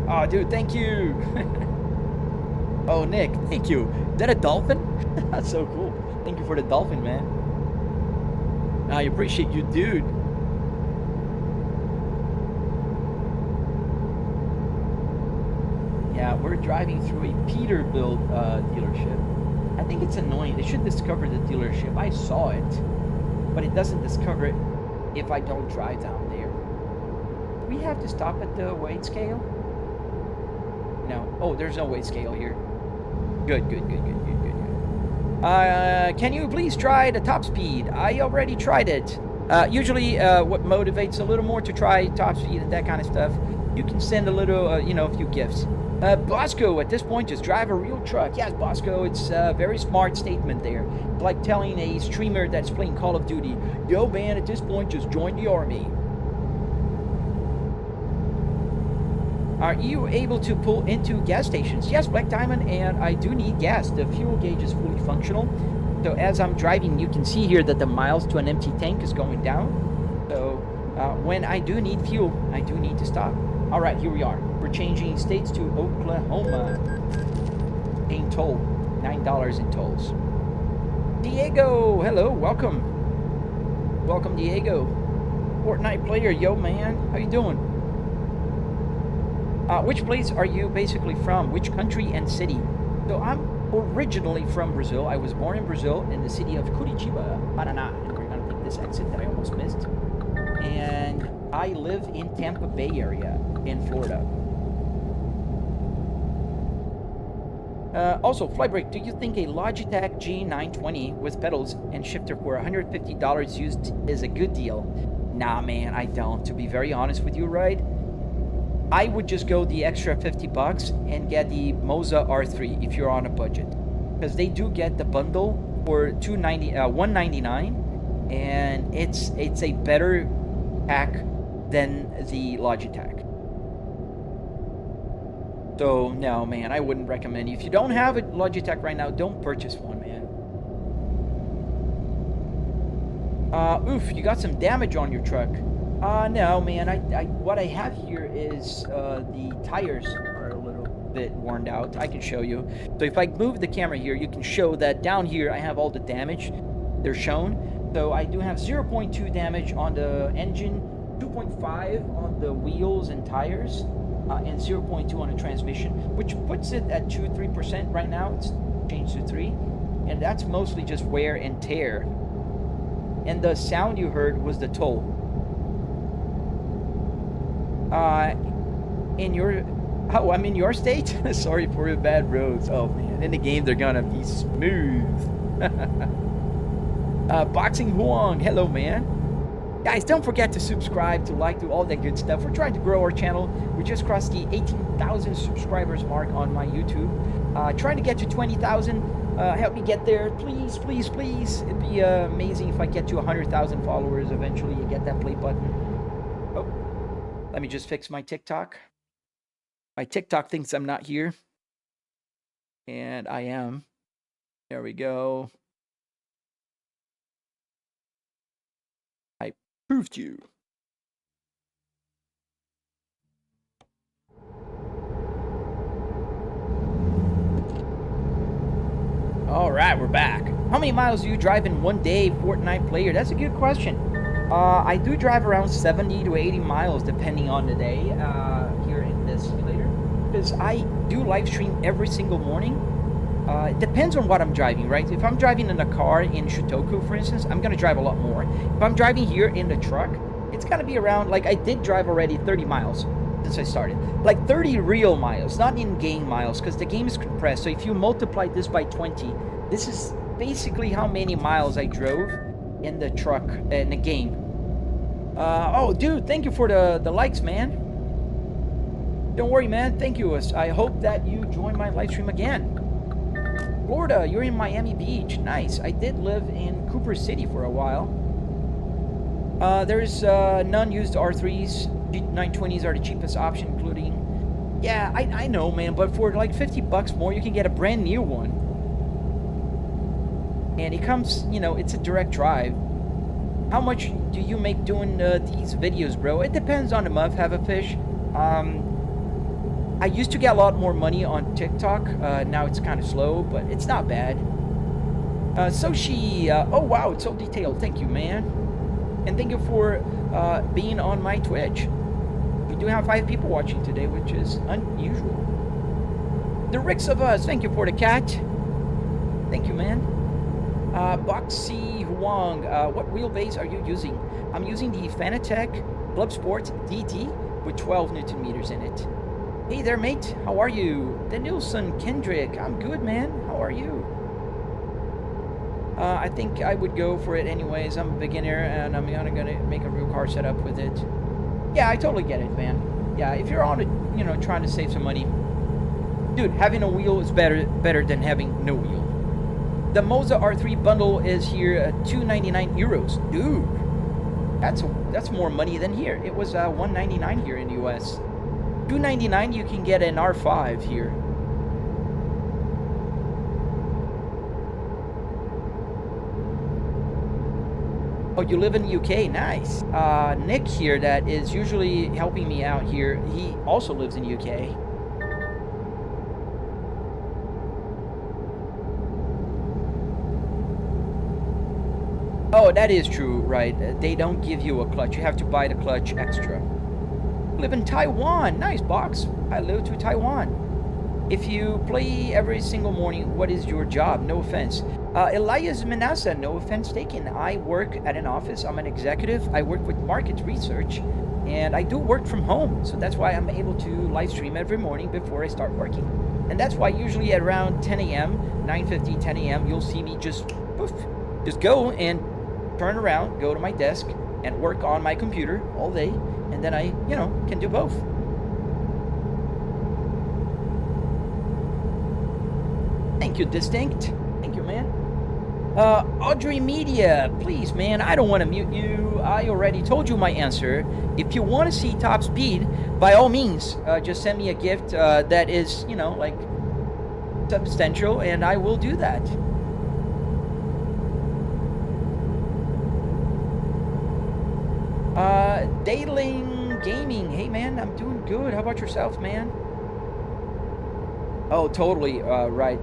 Speaker 1: Oh, dude, thank you. Oh, Nick, thank you. Is that a dolphin? That's so cool. Thank you for the dolphin, man. I appreciate you, dude. Yeah, we're driving through a Peterbilt dealership. I think it's annoying. It should discover the dealership. I saw it, but it doesn't discover it if I don't drive down there. we have to stop at the weight scale? No. Oh, there's no weight scale here. Good. Can you please try the top speed? I already tried it. Usually, what motivates a little more to try top speed and that kind of stuff, you can send a little, you know, a few gifts. Bosco, at this point, just drive a real truck. Yes, Bosco, it's a very smart statement there. It's like telling a streamer that's playing Call of Duty, yo, man, at this point, just join the army. Are you able to pull into gas stations? Yes, Black Diamond, and I do need gas. The fuel gauge is fully functional. So as I'm driving, you can see here that the miles to an empty tank is going down. So when I do need fuel, I do need to stop. All right, here we are. We're changing states to Oklahoma. Paying toll, $9 in tolls. Diego, hello, welcome. Welcome, Diego. Fortnite player, yo, man. How you doing? Which place are you basically from? Which country and city? So I'm originally from Brazil. I was born in Brazil in the city of Curitiba, Paraná. We're gonna take this exit that I almost missed. And I live in Tampa Bay area in Florida. Also, Flybreak, do you think a Logitech G920 with pedals and shifter for $150 used is a good deal? Nah, man, I don't. To be very honest with you, right? I would just go the extra $50 and get the Moza R3 if you're on a budget, because they do get the bundle for $199, and it's a better pack than the Logitech. So no, man, I wouldn't recommend you. If you don't have a Logitech right now, don't purchase one, man. Oof, you got some damage on your truck. No, man, what I have here is, the tires are a little bit worn out. I can show you. So if I move the camera here, you can show that down here I have all the damage. They're shown. So I do have 0.2 damage on the engine, 2.5 on the wheels and tires, and 0.2 on the transmission, which puts it at 2-3% right now. It's changed to 3, and that's mostly just wear and tear. And the sound you heard was the toll. I'm in your state? Sorry for the bad roads. Oh man, in the game they're gonna be smooth. Boxing Huang, hello man. Guys, don't forget to subscribe, to like, do all that good stuff. We're trying to grow our channel. We just crossed the 18,000 subscribers mark on my YouTube. Trying to get to 20,000. Help me get there, please, please, please. It'd be amazing if I get to 100,000 followers eventually. You get that play button. Oh. Let me just fix my TikTok. My TikTok thinks I'm not here. And I am. There we go. I proved you. All right, we're back. How many miles do you drive in one day, Fortnite player? That's a good question. I do drive around 70 to 80 miles depending on the day here in this simulator, because I do live stream every single morning. It depends on what I'm driving, right? If I'm driving in a car in Shotoku, for instance, I'm going to drive a lot more. If I'm driving here in the truck, it's going to be around, like I did drive already 30 miles since I started. Like 30 real miles, not in-game miles, because the game is compressed. So if you multiply this by 20, this is basically how many miles I drove in the truck in the game. Oh dude, thank you for the likes, man. Don't worry, man, thank you. I hope that you join my live stream again. Florida, you're in Miami Beach. Nice. I did live in Cooper City for a while. There's none used R3s. G920s are the cheapest option, including, yeah, I know, man, but for like $50 more you can get a brand new one. And it comes, you know, it's a direct drive. How much do you make doing these videos, bro? It depends on the month, have a fish. I used to get a lot more money on TikTok. Now it's kind of slow, but it's not bad. Soshi, oh wow, it's so detailed. Thank you, man. And thank you for being on my Twitch. We do have 5 people watching today, which is unusual. The Ricks of Us, thank you for the cat. Thank you, man. Boxy Huang, what wheelbase are you using? I'm using the Fanatec Club Sport DT with 12 Newton meters in it. Hey there, mate. How are you? Danielson Kendrick. I'm good, man. How are you? I think I would go for it anyways. I'm a beginner, and I'm gonna make a real car setup with it. Yeah, I totally get it, man. Yeah, if you're on it, you know, trying to save some money, dude, having a wheel is better than having no wheel. The Moza R3 bundle is here at 299 euros, dude. That's more money than here. It was 199 here in the US. 299, you can get an R5 here. Oh, you live in the UK? Nice. Nick here, that is usually helping me out here, he also lives in the UK. Oh, that is true, right? They don't give you a clutch. You have to buy the clutch extra. Live in Taiwan. Nice, Box. I live to Taiwan. If you play every single morning, what is your job? No offense. Elias Manassa, no offense taken. I work at an office. I'm an executive. I work with market research, and I do work from home. So that's why I'm able to live stream every morning before I start working. And that's why usually at around 10 a.m., 9:50, 10 a.m., you'll see me just go and turn around, go to my desk, and work on my computer all day. And then I, you know, can do both. Thank you, Distinct. Thank you, man. Audrey Media, please, man, I don't want to mute you. I already told you my answer. If you want to see top speed, by all means, just send me a gift that is, you know, like, substantial, and I will do that. Dayling Gaming, hey, man, I'm doing good. How about yourself, man? Oh, totally, right.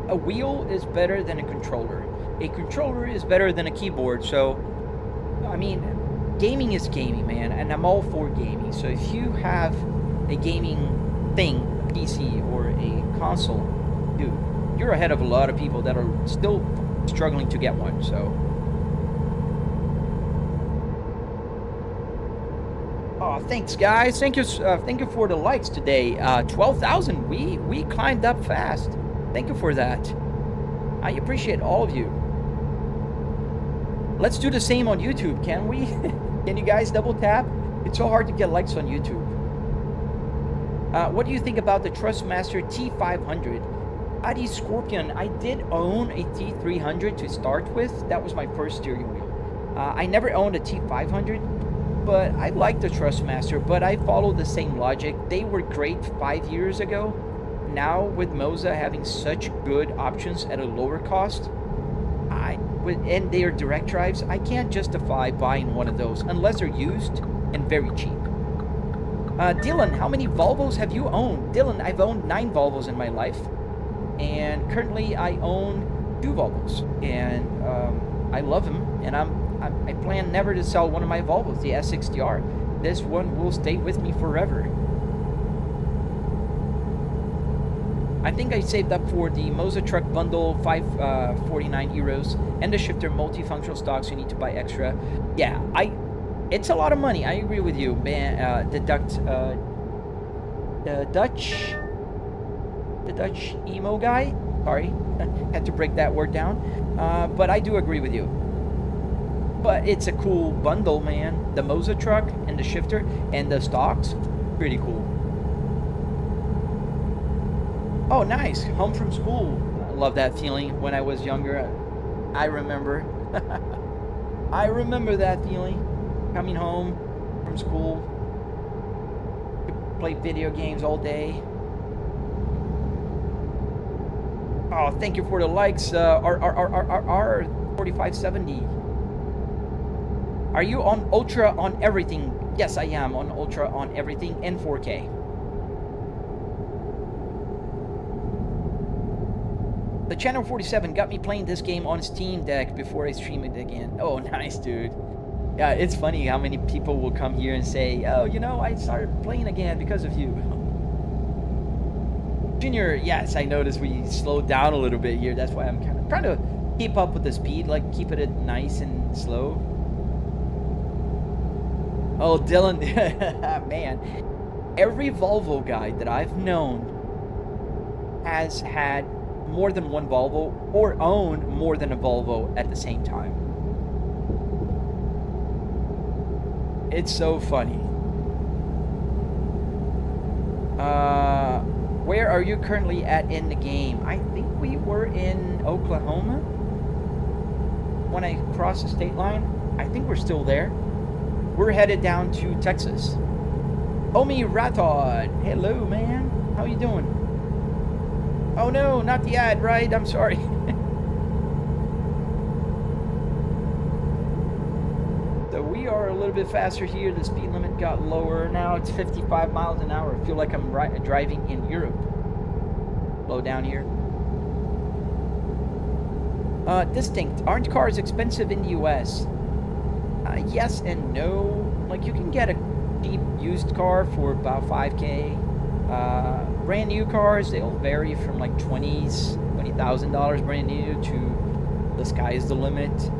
Speaker 1: A wheel is better than a controller. A controller is better than a keyboard. So, I mean, gaming is gaming, man, and I'm all for gaming. So if you have a gaming thing, a PC or a console, dude, you're ahead of a lot of people that are still struggling to get one. So, oh, thanks, guys. Thank you for the likes today. 12,000. We climbed up fast. Thank you for that. I appreciate all of you. Let's do the same on YouTube, can we? Can you guys double tap? It's so hard to get likes on YouTube. What do you think about the Trustmaster T500? Adi Scorpion, I did own a T300 to start with. That was my first steering wheel. I never owned a T500, but I like the Trustmaster, but I follow the same logic. They were great 5 years ago. Now with Moza having such good options at a lower cost, and their direct drives, I can't justify buying one of those unless they're used and very cheap. Dylan, how many Volvos have you owned? Dylan, I've owned 9 Volvos in my life, and currently I own 2 Volvos, and I love them, and I plan never to sell one of my Volvos, the S60R. This one will stay with me forever. I think I saved up for the Moza truck bundle, 549 euros, and the shifter multifunctional stocks you need to buy extra. Yeah, it's a lot of money. I agree with you, man. The Dutch emo guy. Sorry, had to break that word down. But I do agree with you. But it's a cool bundle, man. The Moza truck and the shifter and the stocks, pretty cool. Oh, nice. Home from school. I love that feeling. When I was younger, I remember. I remember that feeling. Coming home from school. Play video games all day. Oh, thank you for the likes. R4570. Are you on Ultra on everything? Yes, I am on Ultra on everything and 4K. The Channel 47 got me playing this game on Steam Deck before I stream it again. Oh, nice, dude. Yeah, it's funny how many people will come here and say, oh, you know, I started playing again because of you. Junior, yes, I noticed we slowed down a little bit here. That's why I'm kind of trying to keep up with the speed, like keep it nice and slow. Oh, Dylan, man. Every Volvo guy that I've known has had more than one Volvo or owned more than a Volvo at the same time. It's so funny. Where are you currently at in the game? I think we were in Oklahoma when I crossed the state line. I think we're still there. We're headed down to Texas. Omi Ratod, hello man, how you doing? Oh no, not the ad, right? I'm sorry. So we are a little bit faster here. The speed limit got lower. Now it's 55 miles an hour. I feel like I'm driving in Europe. Slow down here. Distinct. Aren't cars expensive in the US? Yes and no. Like, you can get a cheap used car for about 5K. Brand new cars, they'll vary from like $20,000 brand new to the sky's the limit.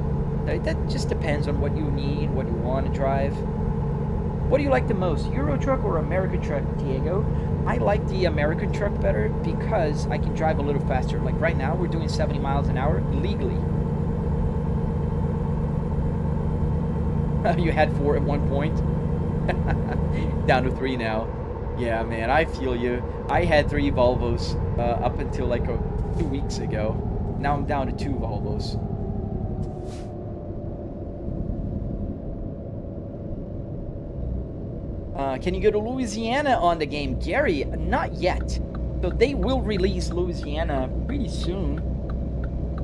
Speaker 1: That just depends on what you need, what you want to drive. What do you like the most, Euro truck or American truck, Diego? I like the American truck better because I can drive a little faster. Like right now, we're doing 70 miles an hour legally. You had 4 at one point. Down to 3 now. Yeah, man, I feel you. I had 3 Volvos up until like 2 weeks ago. Now I'm down to 2 Volvos. Can you go to Louisiana on the game? Gary, not yet. So they will release Louisiana pretty soon.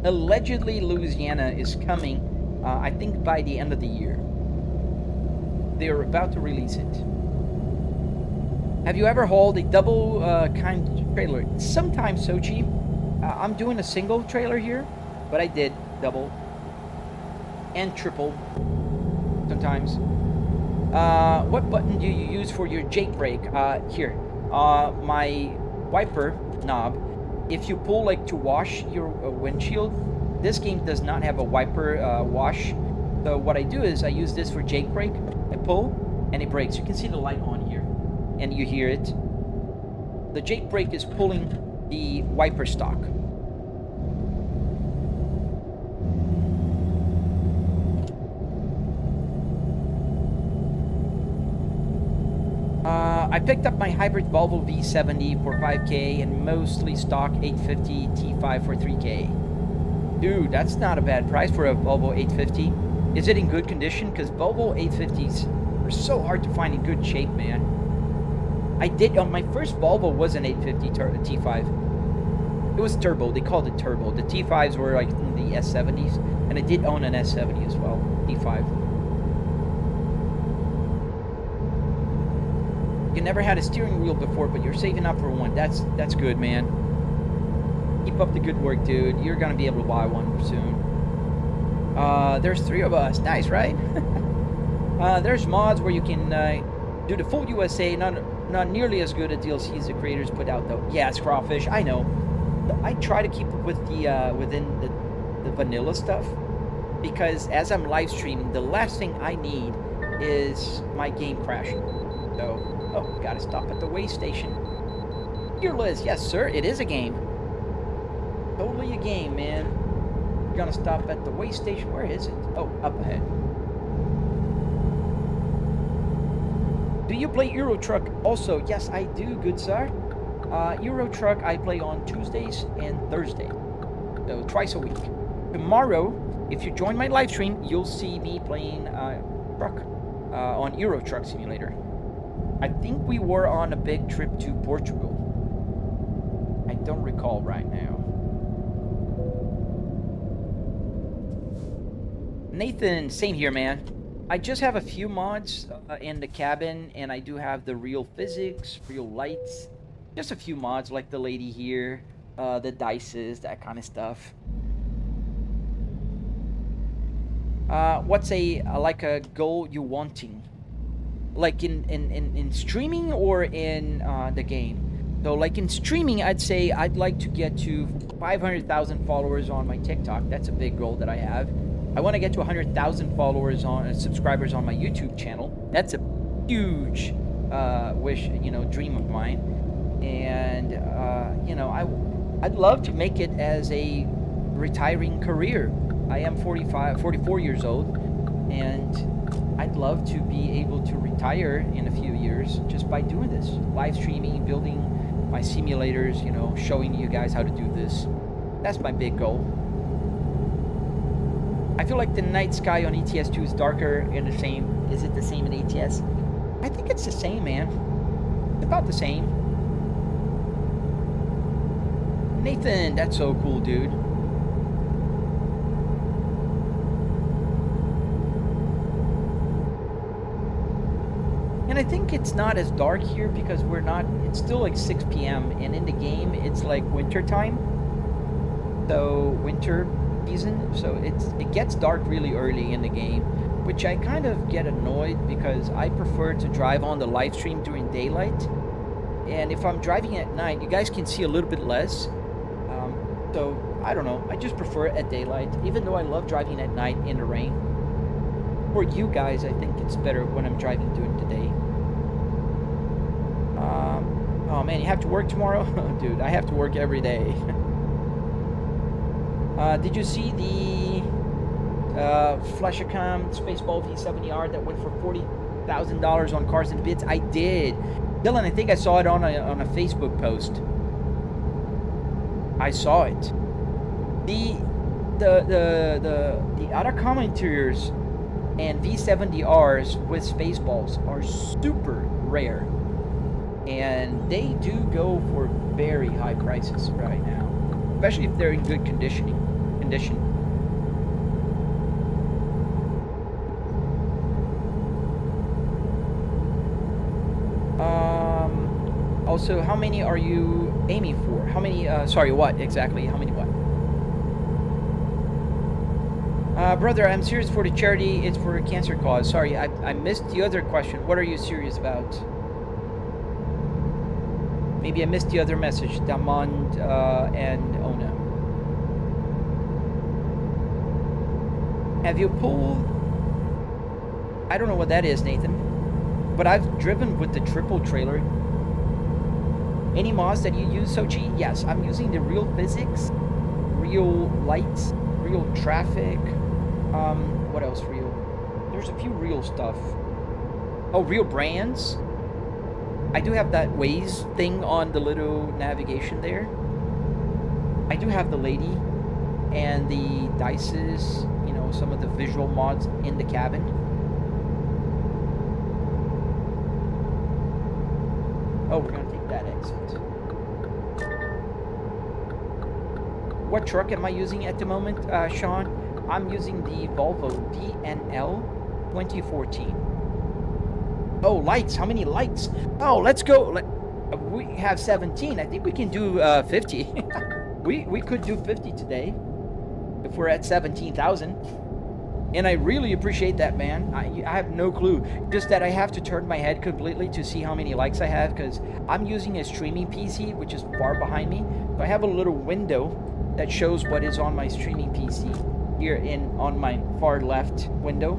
Speaker 1: Allegedly, Louisiana is coming, I think, by the end of the year. They're about to release it. Have you ever hauled a double kind trailer? Sometimes, Sochi. I'm doing a single trailer here, but I did double and triple sometimes. What button do you use for your Jake brake? Here, my wiper knob. If you pull like to wash your windshield, this game does not have a wiper wash. So what I do is I use this for Jake brake. I pull and it brakes. You can see the light on here and you hear it. The Jake brake is pulling the wiper stock. I picked up my hybrid Volvo V70 for 5K and mostly stock 850 T5 for 3K. Dude, that's not a bad price for a Volvo 850. Is it in good condition? Because Volvo 850s are so hard to find in good shape, man. I did, my first Volvo was an 850 T5. It was turbo, they called it turbo. The T5s were like in the S70s, and I did own an S70 as well, T5. You never had a steering wheel before, but you're saving up for one. That's good, man. Keep up the good work, dude. You're gonna be able to buy one soon. There's 3 of us. Nice, right? There's mods where you can do the full USA. Not nearly as good a DLCs the creators put out, though. Yeah, it's crawfish. I know. I try to keep it with the within the vanilla stuff, because as I'm live streaming, the last thing I need is my game crashing. So, oh, gotta stop at the way station. Here, Liz. Yes, sir. It is a game. Totally a game, man. We're gonna stop at the way station. Where is it? Oh, up ahead. Do you play Euro Truck also? Yes, I do, good sir. Euro Truck I play on Tuesdays and Thursdays. So twice a week. Tomorrow, if you join my live stream, you'll see me playing truck on Euro Truck Simulator. I think we were on a big trip to Portugal. I don't recall right now. Nathan, same here, man. I just have a few mods in the cabin, and I do have the real physics, real lights. Just a few mods like the lady here, the dices, that kind of stuff. What's like a goal you wanting? Like in streaming or in the game? So like in streaming, I'd say I'd like to get to 500,000 followers on my TikTok. That's a big goal that I have. I want to get to 100,000 followers on subscribers on my YouTube channel. That's a huge wish, dream of mine. And I'd love to make it as a retiring career. I am 44 years old, and I'd love to be able to retire in a few years just by doing this, live streaming, building my simulators, showing you guys how to do this. That's my big goal. I feel like the night sky on ETS2 is darker and the same. Is it the same in ATS? I think it's the same, man. It's about the same. Nathan, that's so cool, dude. And I think it's not as dark here because it's still like 6 p.m. and in the game it's like winter time. So winter season, so it gets dark really early in the game, which I kind of get annoyed because I prefer to drive on the live stream during daylight. And if I'm driving at night, you guys can see a little bit less. So I don't know, I just prefer it at daylight, even though I love driving at night in the rain. For you guys, I think it's better when I'm driving during the day. Oh man, you have to work tomorrow? Dude, I have to work every day. Did you see the Flashicam Spaceball V70R that went for $40,000 on Cars and Bits? I did. Dylan, I think I saw it on a Facebook post. I saw it. The Atacama interiors and V70Rs with Spaceballs are super rare, and they do go for very high prices right now, especially if they're in good condition. Also, how many are you aiming for? How many, sorry, what exactly? How many what? Brother, I'm serious for the charity. It's for a cancer cause. Sorry, I missed the other question. What are you serious about? Maybe I missed the other message. Damond and Ona. Have you pulled... I don't know what that is, Nathan. But I've driven with the triple trailer. Any mods that you use, Sochi? Yes, I'm using the Real Physics, Real Lights, Real Traffic. What else real? There's a few real stuff. Oh, Real Brands. I do have that Waze thing on the little navigation there. I do have the Lady and the Dices, some of the visual mods in the cabin. Oh, we're gonna take that exit. What truck am I using at the moment, Sean? I'm using the Volvo VNL 2014. Oh, lights. How many lights? Oh, let's go. We have 17. I think we can do 50. we could do 50 today if we're at 17,000. And I really appreciate that, man. I have no clue. Just that I have to turn my head completely to see how many likes I have, because I'm using a streaming PC, which is far behind me. So I have a little window that shows what is on my streaming PC here on my far left window.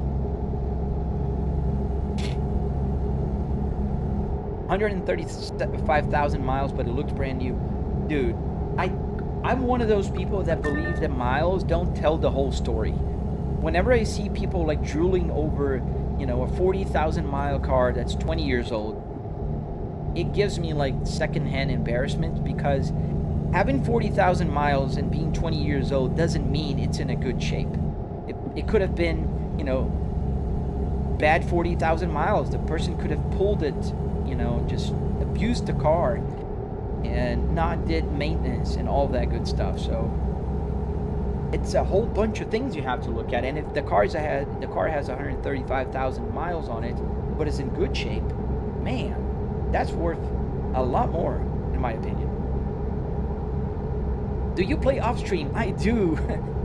Speaker 1: 135,000 miles, but it looks brand new. Dude, I'm one of those people that believe that miles don't tell the whole story. Whenever I see people like drooling over, a 40,000 mile car that's 20 years old, it gives me like secondhand embarrassment, because having 40,000 miles and being 20 years old doesn't mean it's in a good shape. It could have been, bad 40,000 miles. The person could have pulled it, just abused the car and not did maintenance and all that good stuff. So it's a whole bunch of things you have to look at. And if the car has 135,000 miles on it, but is in good shape, man, that's worth a lot more, in my opinion. Do you play off stream? I do.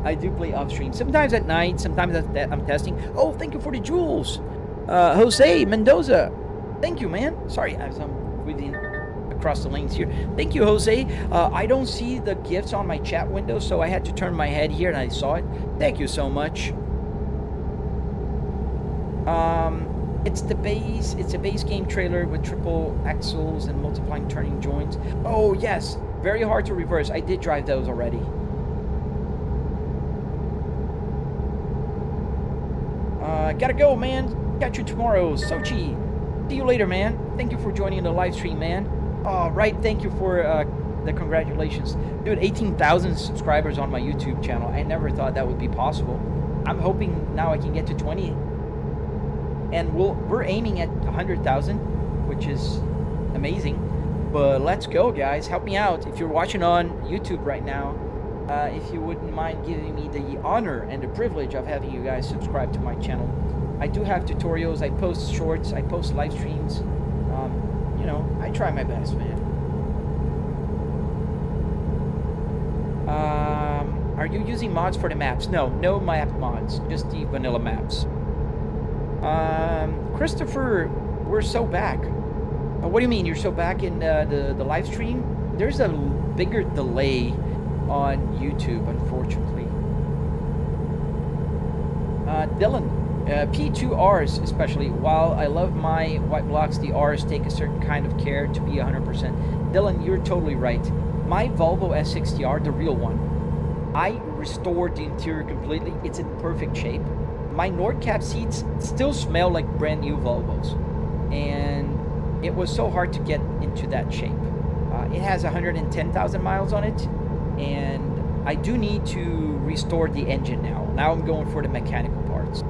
Speaker 1: I do play off stream. Sometimes at night, sometimes I'm testing. Oh, thank you for the jewels. Jose Mendoza. Thank you, man. Sorry, I'm weaving across the lanes here. Thank you, Jose. I don't see the gifts on my chat window, so I had to turn my head here and I saw it. Thank you so much. It's the base. It's a base game trailer with triple axles and multiplying turning joints. Oh yes, very hard to reverse. I did drive those already. Gotta go, man. Catch you tomorrow, Sochi. See you later, man. Thank you for joining the live stream, man. Oh, right. Thank you for the congratulations, dude. 18,000 subscribers on my YouTube channel. I never thought that would be possible. I'm hoping now I can get to 20. And we're aiming at 100,000, which is amazing. But let's go, guys. Help me out. If you're watching on YouTube right now, if you wouldn't mind giving me the honor and the privilege of having you guys subscribe to my channel. I do have tutorials. I post shorts. I post live streams. You know, I try my best, man. Are you using mods for the maps? No map mods. Just the vanilla maps. Christopher, we're so back. What do you mean you're so back in the live stream? There's a bigger delay on YouTube, unfortunately. Dylan, P2Rs especially. While I love my white blocks, the Rs take a certain kind of care to be 100%. Dylan, you're totally right. My Volvo S60R, the real one, I restored the interior completely. It's in perfect shape. My Nordcap seats still smell like brand new Volvos, and it was so hard to get into that shape. It has 110,000 miles on it, and I do need to restore the engine now. Now I'm going for the mechanical parts.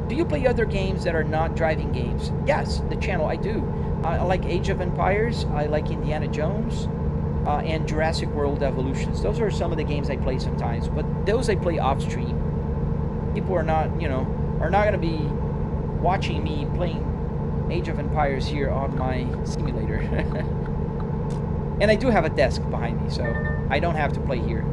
Speaker 1: Do you play other games that are not driving games? Yes, the channel, I do. I like Age of Empires, I like Indiana Jones, and Jurassic World Evolutions. Those are some of the games I play sometimes, but those I play off stream. People are not, you know, are not going to be watching me playing Age of Empires here on my simulator. And I do have a desk behind me, so I don't have to play here.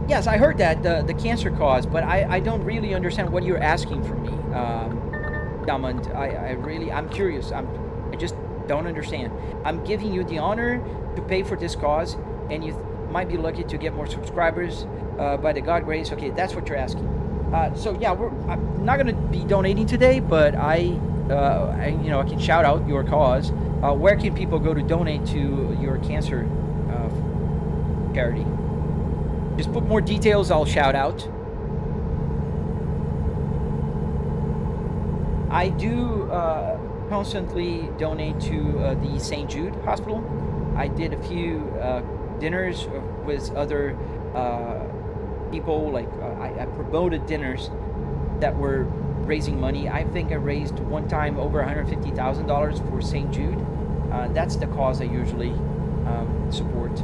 Speaker 1: Yes, I heard that, the cancer cause, but I don't really understand what you're asking from me, Diamond. I'm curious. I just don't understand. I'm giving you the honor to pay for this cause, and you might be lucky to get more subscribers by the God grace. Okay, that's what you're asking. So yeah, I'm not gonna be donating today, but I can shout out your cause. Where can people go to donate to your cancer charity? Just put more details. I'll shout out. I do constantly donate to the St. Jude Hospital. I did a few dinners with other people. Like I promoted dinners that were raising money. I think I raised one time over $150,000 for St. Jude. That's the cause I usually support.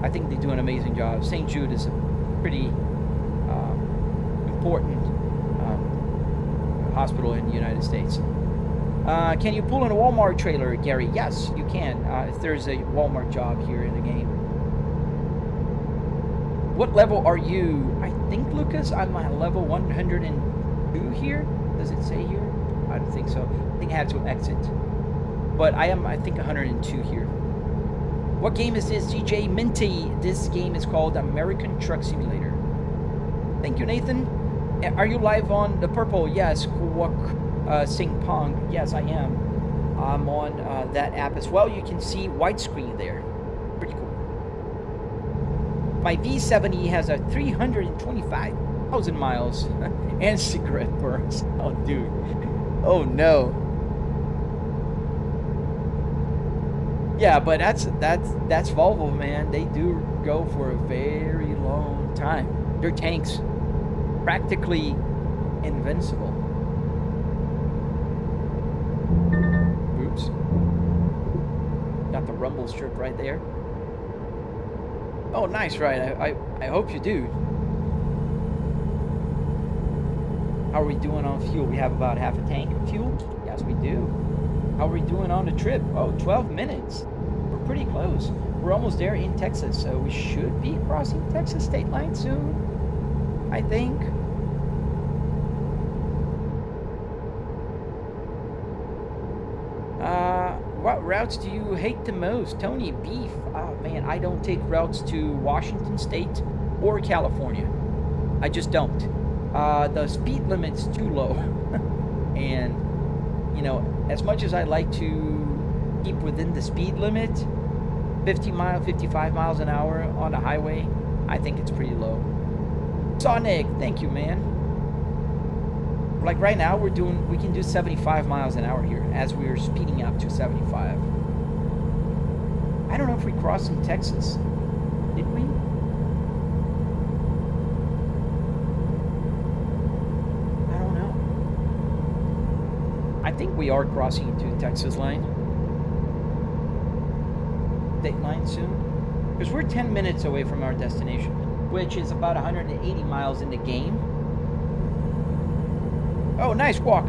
Speaker 1: I think they do an amazing job. St. Jude is a pretty important hospital in the United States. Can you pull in a Walmart trailer, Gary? Yes, you can, if there's a Walmart job here in the game. What level are you? I think, Lucas, I'm at level 102 here. Does it say here? I don't think so. I think I have to exit. But I am, I think, 102 here. What game is this, DJ Minty? This game is called American Truck Simulator. Thank you, Nathan. Are you live on the Purple? Yes. Kwok Sing Pong. Yes, I am. I'm on that app as well. You can see widescreen there. Pretty cool. My V70 has a 325,000 miles and cigarette burns. Oh, dude. Oh, no. Yeah, but that's Volvo, man. They do go for a very long time. Their tanks practically invincible. Oops. Got the rumble strip right there. Oh, nice, right? I hope you do. How are we doing on fuel? We have about half a tank of fuel. Yes, we do. How are we doing on the trip? Oh, 12 minutes. We're pretty close. We're almost there in Texas, so we should be crossing Texas state line soon, I think. What routes do you hate the most? Tony, beef. Oh, man, I don't take routes to Washington State or California. I just don't. The speed limit's too low. And, you know, as much as I like to keep within the speed limit, 55 miles an hour on a highway, I think it's pretty low. Sonic, thank you, man. Like right now, we can do 75 miles an hour here as we are speeding up to 75. I don't know if we crossed in Texas. Did we? I don't know. I think we are crossing into Texas line. State line soon. Because we're 10 minutes away from our destination, which is about 180 miles in the game. Oh, nice walk.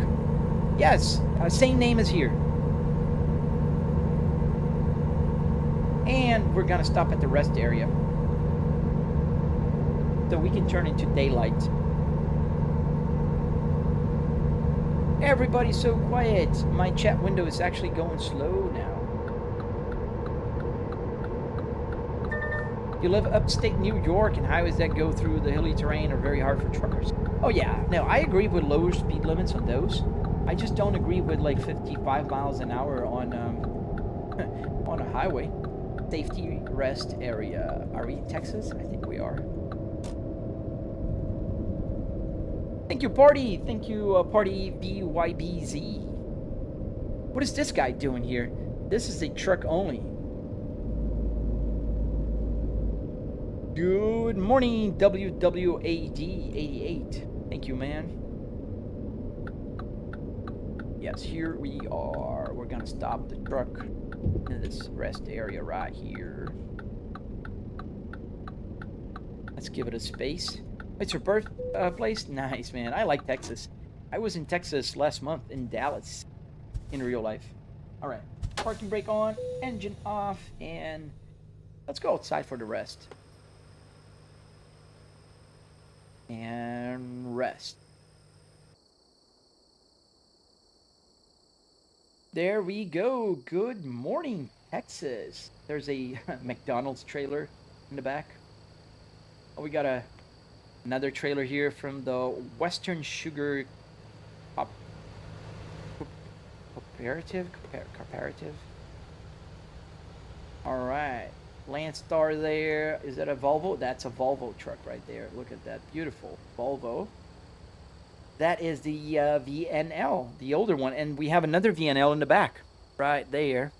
Speaker 1: Yes, same name as here. And we're gonna stop at the rest area, so we can turn into daylight. Everybody's so quiet. My chat window is actually going slow now. You live upstate New York, and highways that go through the hilly terrain are very hard for truckers. Oh yeah, no, I agree with lower speed limits on those. I just don't agree with like 55 miles an hour on on a highway. Safety rest area. Are we in Texas? I think we are. Thank you, Party. Thank you, Party BYBZ. What is this guy doing here? This is a truck only. Good morning, WWAD88. Thank you, man. Yes, here we are. We're gonna stop the truck in this rest area right here. Let's give it a space. It's your birthplace? Nice, man. I like Texas. I was in Texas last month in Dallas in real life. All right, parking brake on, engine off, and let's go outside for the rest. And rest. There we go. Good morning, Texas. There's a McDonald's trailer in the back. Oh, we got another trailer here from the Western Sugar Cooperative. All right. Landstar there. Is that a Volvo? That's a Volvo truck right there. Look at that. Beautiful Volvo. That is the VNL, the older one. And we have another VNL in the back right there.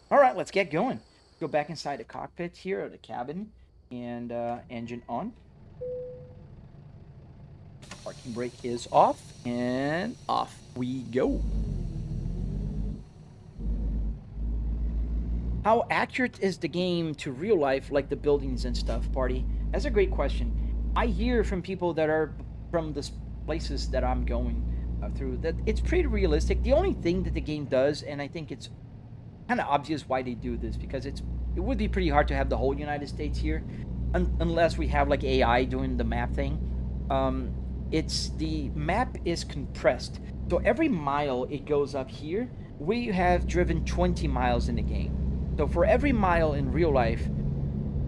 Speaker 1: All right, let's get going. Go back inside the cockpit here, or the cabin, and engine on. Parking brake is off, and off we go. How accurate is the game to real life, like the buildings and stuff, Party? That's a great question. I hear from people that are from the places that I'm going through that it's pretty realistic. The only thing that the game does, and I think it's kind of obvious why they do this, because it would be pretty hard to have the whole United States here, unless we have like AI doing the map thing. The map is compressed, so every mile it goes up here, we have driven 20 miles in the game. So for every mile in real life,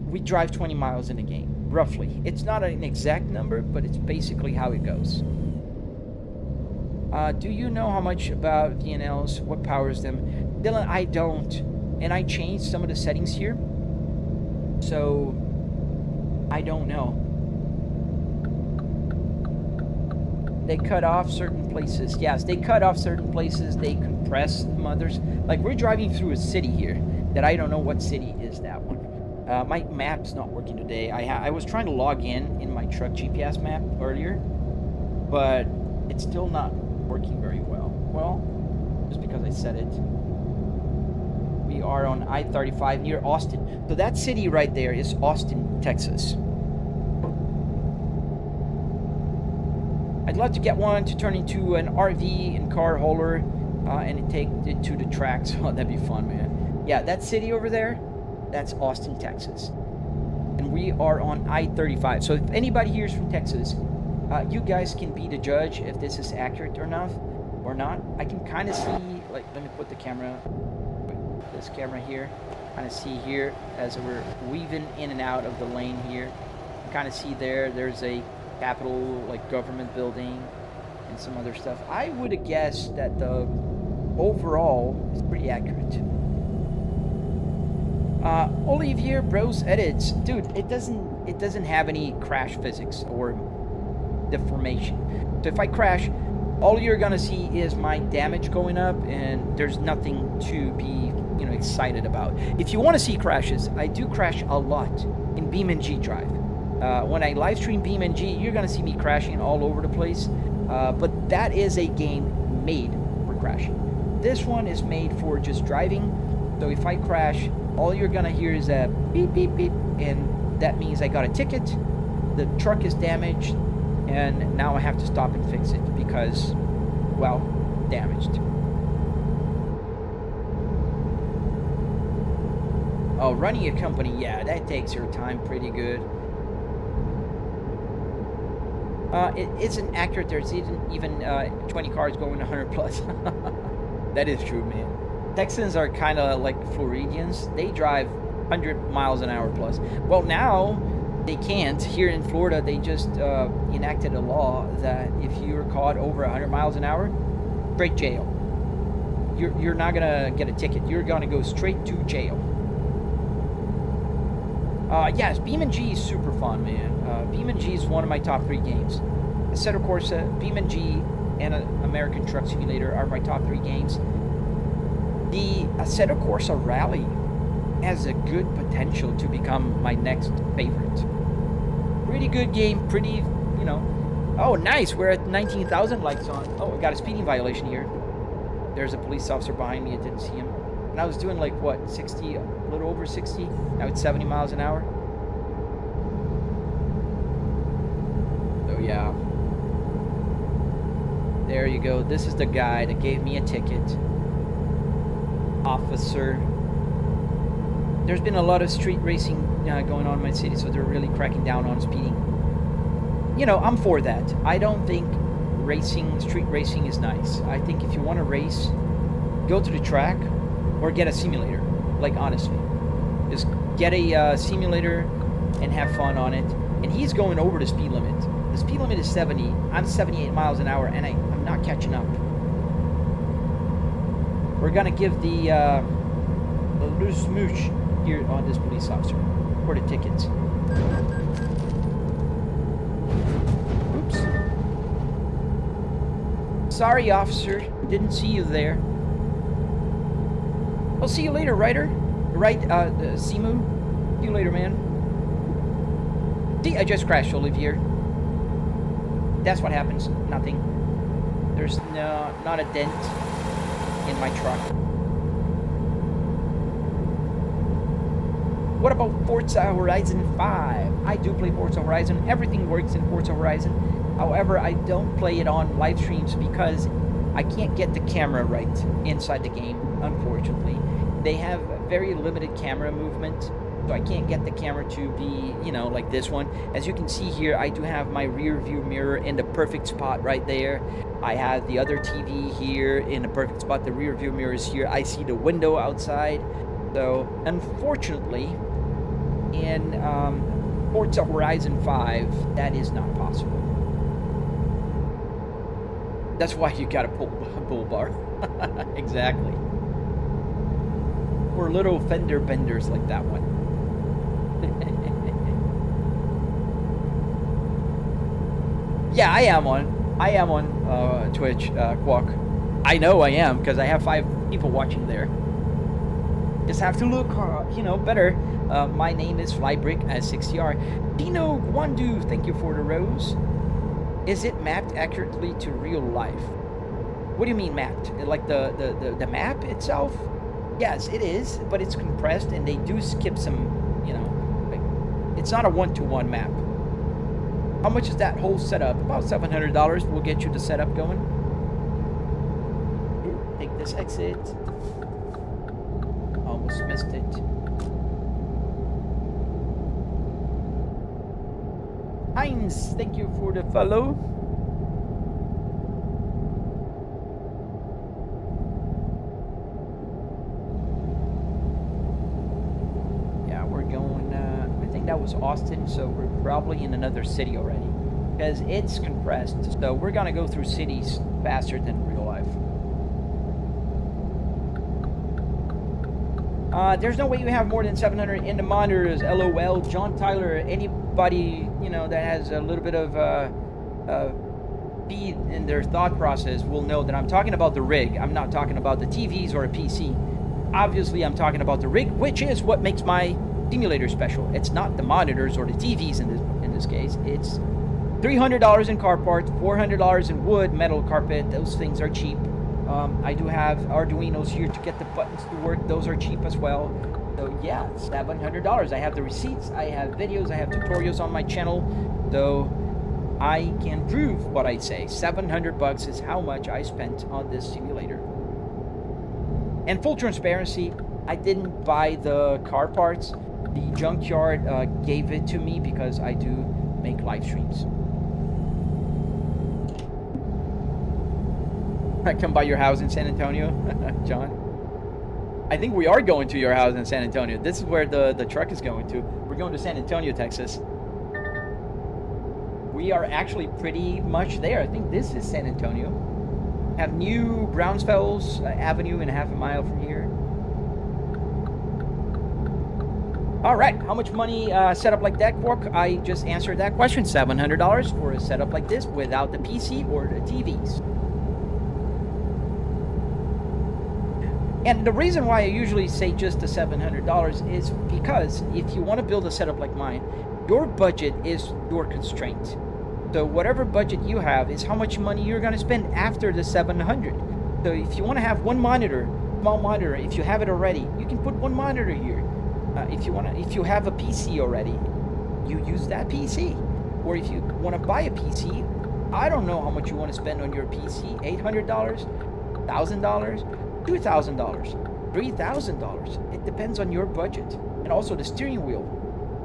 Speaker 1: we drive 20 miles in a game, roughly. It's not an exact number, but it's basically how it goes. Do you know how much about VNLs? What powers them? Dylan, I don't. And I changed some of the settings here. So, I don't know. They cut off certain places. Yes, they cut off certain places. They compress others. Like, we're driving through a city here that I don't know what city is that one. My map's not working today. I was trying to log in my truck GPS map earlier, but it's still not working very well. Well, just because I said it. We are on I-35 near Austin. So that city right there is Austin, Texas. I'd love to get one to turn into an RV and car hauler and take it to the tracks. Oh, that'd be fun, man. Yeah, that city over there, that's Austin, Texas. And we are on I-35. So if anybody here is from Texas, you guys can be the judge if this is accurate or not. or not. I can kind of see, like, let me put the camera, this camera here, kind of see here as we're weaving in and out of the lane here. You kind of see there's a Capitol, like, government building and some other stuff. I would have guessed that the overall is pretty accurate. Olivier Bros edits, dude. It doesn't have any crash physics or deformation. So if I crash, all you're gonna see is my damage going up, and there's nothing to be, you know, excited about. If you want to see crashes, I do crash a lot in BeamNG Drive. When I live stream BeamNG, you're gonna see me crashing all over the place. But that is a game made for crashing. This one is made for just driving. So if I crash, all you're gonna hear is a beep, beep, beep, and that means I got a ticket, the truck is damaged, and now I have to stop and fix it because, well, damaged. Oh, running a company, yeah, that takes your time pretty good. It isn't accurate. There's even 20 cars going 100 plus. That is true, man. Texans are kind of like Floridians. They drive 100 miles an hour plus. Well, now they can't. Here in Florida, they just enacted a law that if you're caught over 100 miles an hour, straight jail. You're not gonna get a ticket. You're gonna go straight to jail. Yes, BeamNG is super fun, man. BeamNG is one of my top 3 games. Assetto Corsa, BeamNG, and American Truck Simulator are my top 3 games. The Assetto Corsa Rally has a good potential to become my next favorite. Pretty good game, pretty, you know. Oh, nice, we're at 19,000 likes on. Oh, I got a speeding violation here. There's a police officer behind me, I didn't see him. And I was doing like, what, 60, a little over 60? Now it's 70 miles an hour. So, yeah. There you go. This is the guy that gave me a ticket. Officer. There's been a lot of street racing going on in my city, so they're really cracking down on speeding. You know, I'm for that. I don't think street racing is nice. I think if you want to race, go to the track or get a simulator. Like, honestly. Just get a simulator and have fun on it. And he's going over the speed limit. The speed limit is 70. I'm 78 miles an hour, and I'm not catching up. We're gonna give the loose mooch here on this police officer for the tickets. Oops. Sorry, officer. Didn't see you there. I'll see you later, Ryder. Right, Simu. See you later, man. See, I just crashed, Olivier. That's what happens. Nothing. There's not a dent in my truck. What about Forza Horizon 5? I do play Forza Horizon. Everything works in Forza Horizon. However, I don't play it on live streams because I can't get the camera right inside the game, unfortunately. They have very limited camera movement, so I can't get the camera to be, you know, like this one. As you can see here, I do have my rear view mirror in the perfect spot right there. I have the other TV here in the perfect spot. The rear view mirror is here. I see the window outside. So, unfortunately, in Forza Horizon 5, that is not possible. That's why you gotta pull bar. Exactly. Or little fender benders like that one. Yeah, I am on Twitch, Quack. I know I am, because I have 5 people watching there. Just have to look, you know, better. My name is Flybrick S60R. Dino Gwandu, thank you for the rose. Is it mapped accurately to real life? What do you mean mapped? Like the map itself? Yes, it is, but it's compressed, and they do skip some, you know, like, it's not a one-to-one map. How much is that whole setup? About $700 will get you the setup going. Take this exit. Almost missed it. Heinz, thank you for the follow. that was Austin, so we're probably in another city already. Because it's compressed, so we're gonna go through cities faster than real life. There's no way you have more than 700 in the monitors, LOL. John Tyler, anybody, you know, that has a little bit of speed in their thought process will know that I'm talking about the rig. I'm not talking about the TVs or a PC. Obviously, I'm talking about the rig, which is what makes my simulator special. It's not the monitors or the TVs in this case. It's $300 in car parts, $400 in wood, metal, carpet. Those things are cheap. I do have Arduinos here to get the buttons to work. Those are cheap as well. So yeah, $700. I have the receipts, I have videos, I have tutorials on my channel. So I can prove what I say. $700 is how much I spent on this simulator. And full transparency, I didn't buy the car parts. The Junkyard gave it to me because I do make live streams. I come by your house in San Antonio, John. I think we are going to your house in San Antonio. This is where the truck is going to. We're going to San Antonio, Texas. We are actually pretty much there. I think this is San Antonio. Have New Brownsfells Avenue and half a mile from here. All right, how much money set up like that, Quark? I just answered that question. $700 for a setup like this without the PC or the TVs. And the reason why I usually say just the $700 is because if you want to build a setup like mine, your budget is your constraint. So whatever budget you have is how much money you're going to spend after the $700. So if you want to have one monitor, small monitor, if you have it already, you can put one monitor here. If you have a PC already, you use that PC. Or if you want to buy a PC, I don't know how much you want to spend on your PC. $800, $1,000. $2,000, $3,000. It depends on your budget. And also the steering wheel.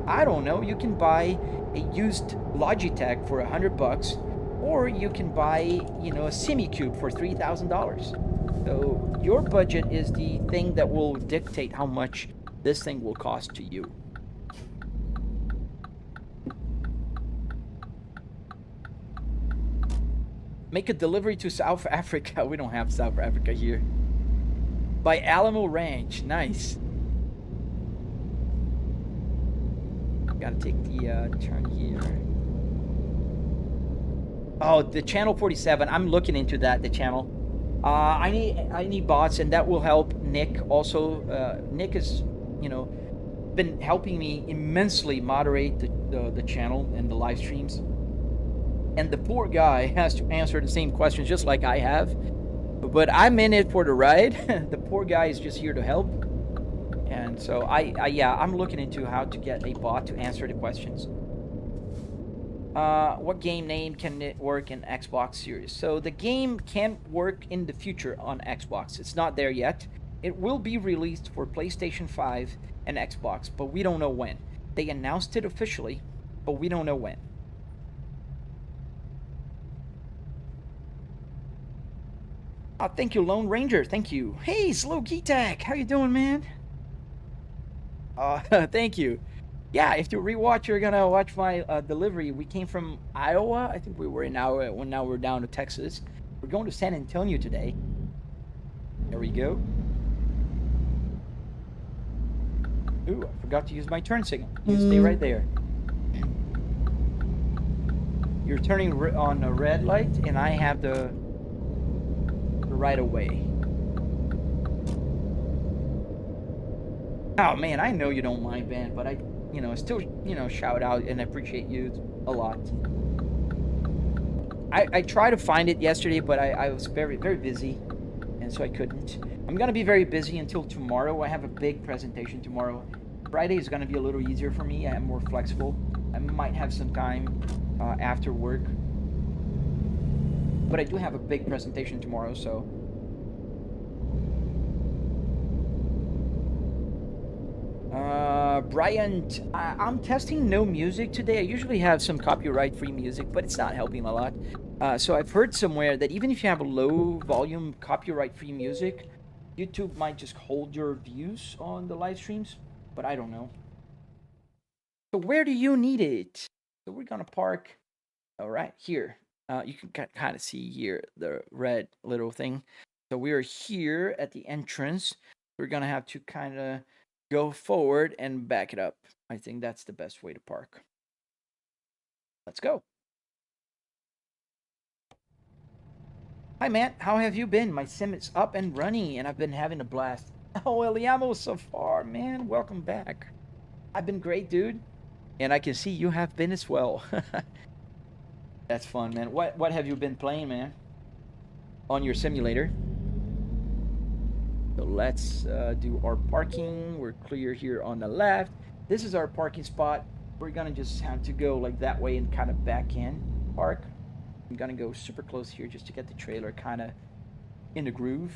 Speaker 1: I don't know, you can buy a used Logitech for $100, or you can buy, you know, a Semi-Cube for $3,000. So your budget is the thing that will dictate how much this thing will cost to you. Make a delivery to South Africa. We don't have South Africa here. By Alamo Ranch. Nice. Gotta take the turn here. Oh, the channel 47. I'm looking into that, the channel. I need bots, and that will help Nick also. Nick has, you know, been helping me immensely moderate the channel and the live streams. And the poor guy has to answer the same questions just like I have. But I'm in it for the ride. The poor guy is just here to help. And so yeah, I'm looking into how to get a bot to answer the questions. What game name can it work in Xbox Series? So the game can work in the future on Xbox. It's not there yet. It will be released for PlayStation 5 and Xbox, but we don't know when. They announced it officially, but we don't know when. Thank you, Lone Ranger. Thank you. Hey, Slow Keytech. How you doing, man? Thank you. Yeah, if you rewatch, you're gonna watch my delivery. We came from Iowa. I think we were in Iowa. Well, now we're down to Texas. We're going to San Antonio today. There we go. Ooh, I forgot to use my turn signal. You stay right there. You're turning on a red light, and I have the right away. Oh man, I know you don't mind, Van, but I, you know, still, you know, shout out and appreciate you a lot. I tried to find it yesterday, but I was very busy, and so I couldn't. I'm gonna be very busy until tomorrow. I have a big presentation tomorrow. Friday is gonna be a little easier for me. I am more flexible. I might have some time after work. But I do have a big presentation tomorrow, so. Bryant, I'm testing no music today. I usually have some copyright-free music, but it's not helping a lot. So I've heard somewhere that even if you have a low volume copyright-free music, YouTube might just hold your views on the live streams, but I don't know. So So where do you need it? So we're gonna park, all right, here. You can kind of see here the red little thing. So we are here at the entrance. We're gonna have to kind of go forward and back it up. I think that's the best way to park. Let's go. Hi, Matt. How have you been? My sim is up and running, and I've been having a blast. Oh, Eliamo so far, man. Welcome back. I've been great, dude. And I can see you have been as well. That's fun, man. What have you been playing, man? On your simulator? So let's do our parking. We're clear here on the left. This is our parking spot. We're gonna just have to go like that way and kind of back in, park. I'm gonna go super close here just to get the trailer kind of in the groove.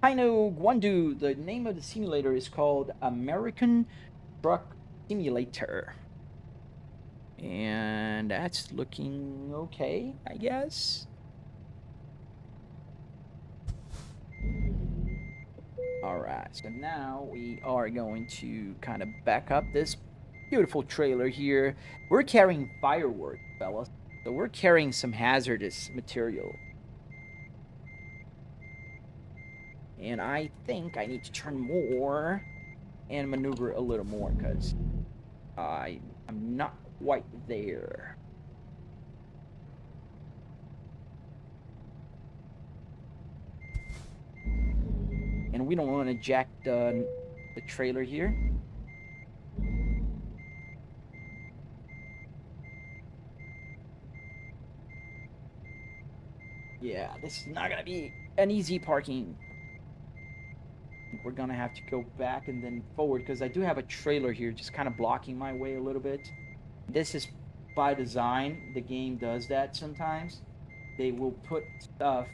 Speaker 1: I know Gwandu, the name of the simulator is called American Truck Simulator. And that's looking okay, I guess. Alright, so now we are going to kind of back up this beautiful trailer here. We're carrying fireworks, fellas. So we're carrying some hazardous material. And I think I need to turn more and maneuver a little more because I'm not quite there. And we don't want to jack the trailer here. Yeah, this is not going to be an easy parking. We're gonna have to go back and then forward because I do have a trailer here just kind of blocking my way a little bit. This is by design. The game does that sometimes. They will put stuff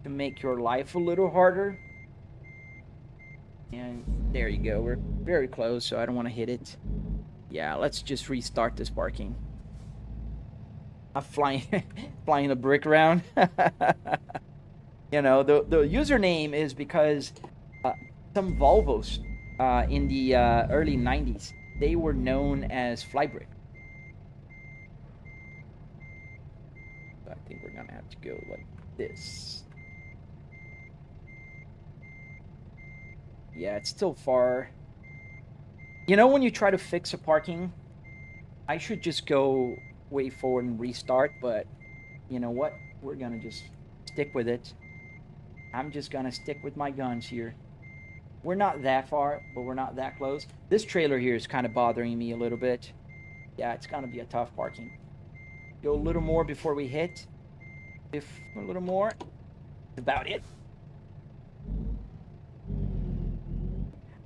Speaker 1: to make your life a little harder. And there you go. We're very close, so I don't want to hit it. Yeah, let's just restart this parking. I'm flying a brick around. You know, the username is because some Volvos in the early 90s, they were known as Flybrick. So I think we're gonna have to go like this. Yeah, it's still far. You know, when you try to fix a parking, I should just go way forward and restart, but you know what? We're gonna just stick with it. I'm just gonna stick with my guns here. We're not that far, but we're not that close. This trailer here is kind of bothering me a little bit. Yeah, it's gonna be a tough parking. Go a little more before we hit. If a little more, that's about it.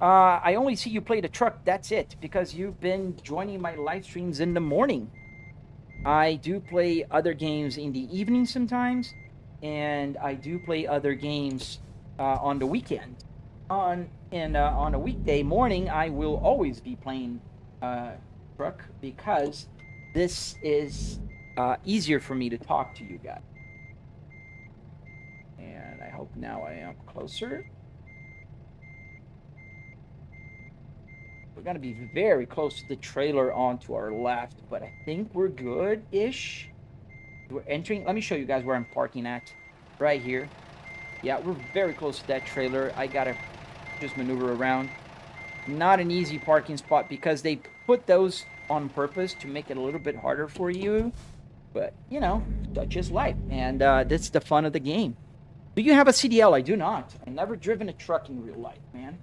Speaker 1: I only see you play the truck, that's it, because you've been joining my live streams in the morning. I do play other games in the evening sometimes, and I do play other games on the weekend. On a weekday morning, I will always be playing truck because this is easier for me to talk to you guys. And I hope now I am closer. We're gonna be very close to the trailer onto our left, but I think we're good-ish. We're entering. Let me show you guys where I'm parking at. Right here. Yeah, we're very close to that trailer. I gotta just maneuver around. Not an easy parking spot because they put those on purpose to make it a little bit harder for you. But, you know, such is life. And that's the fun of the game. Do you have a CDL? I do not. I've never driven a truck in real life, man.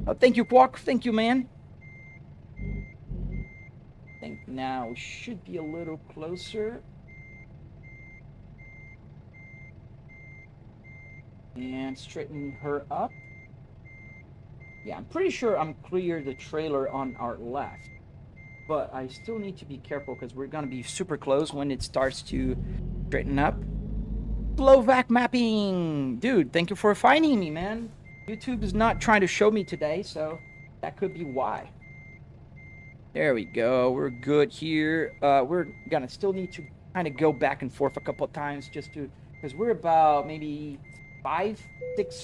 Speaker 1: Oh, thank you, Quack. Thank you, man. I think now we should be a little closer. And straighten her up. Yeah, I'm pretty sure I'm clear the trailer on our left. But I still need to be careful because we're going to be super close when it starts to straighten up. Slovak mapping! Dude, thank you for finding me, man. YouTube is not trying to show me today, so that could be why. There we go. We're good here. We're going to still need to kind of go back and forth a couple of times just to, because we're about maybe 5-6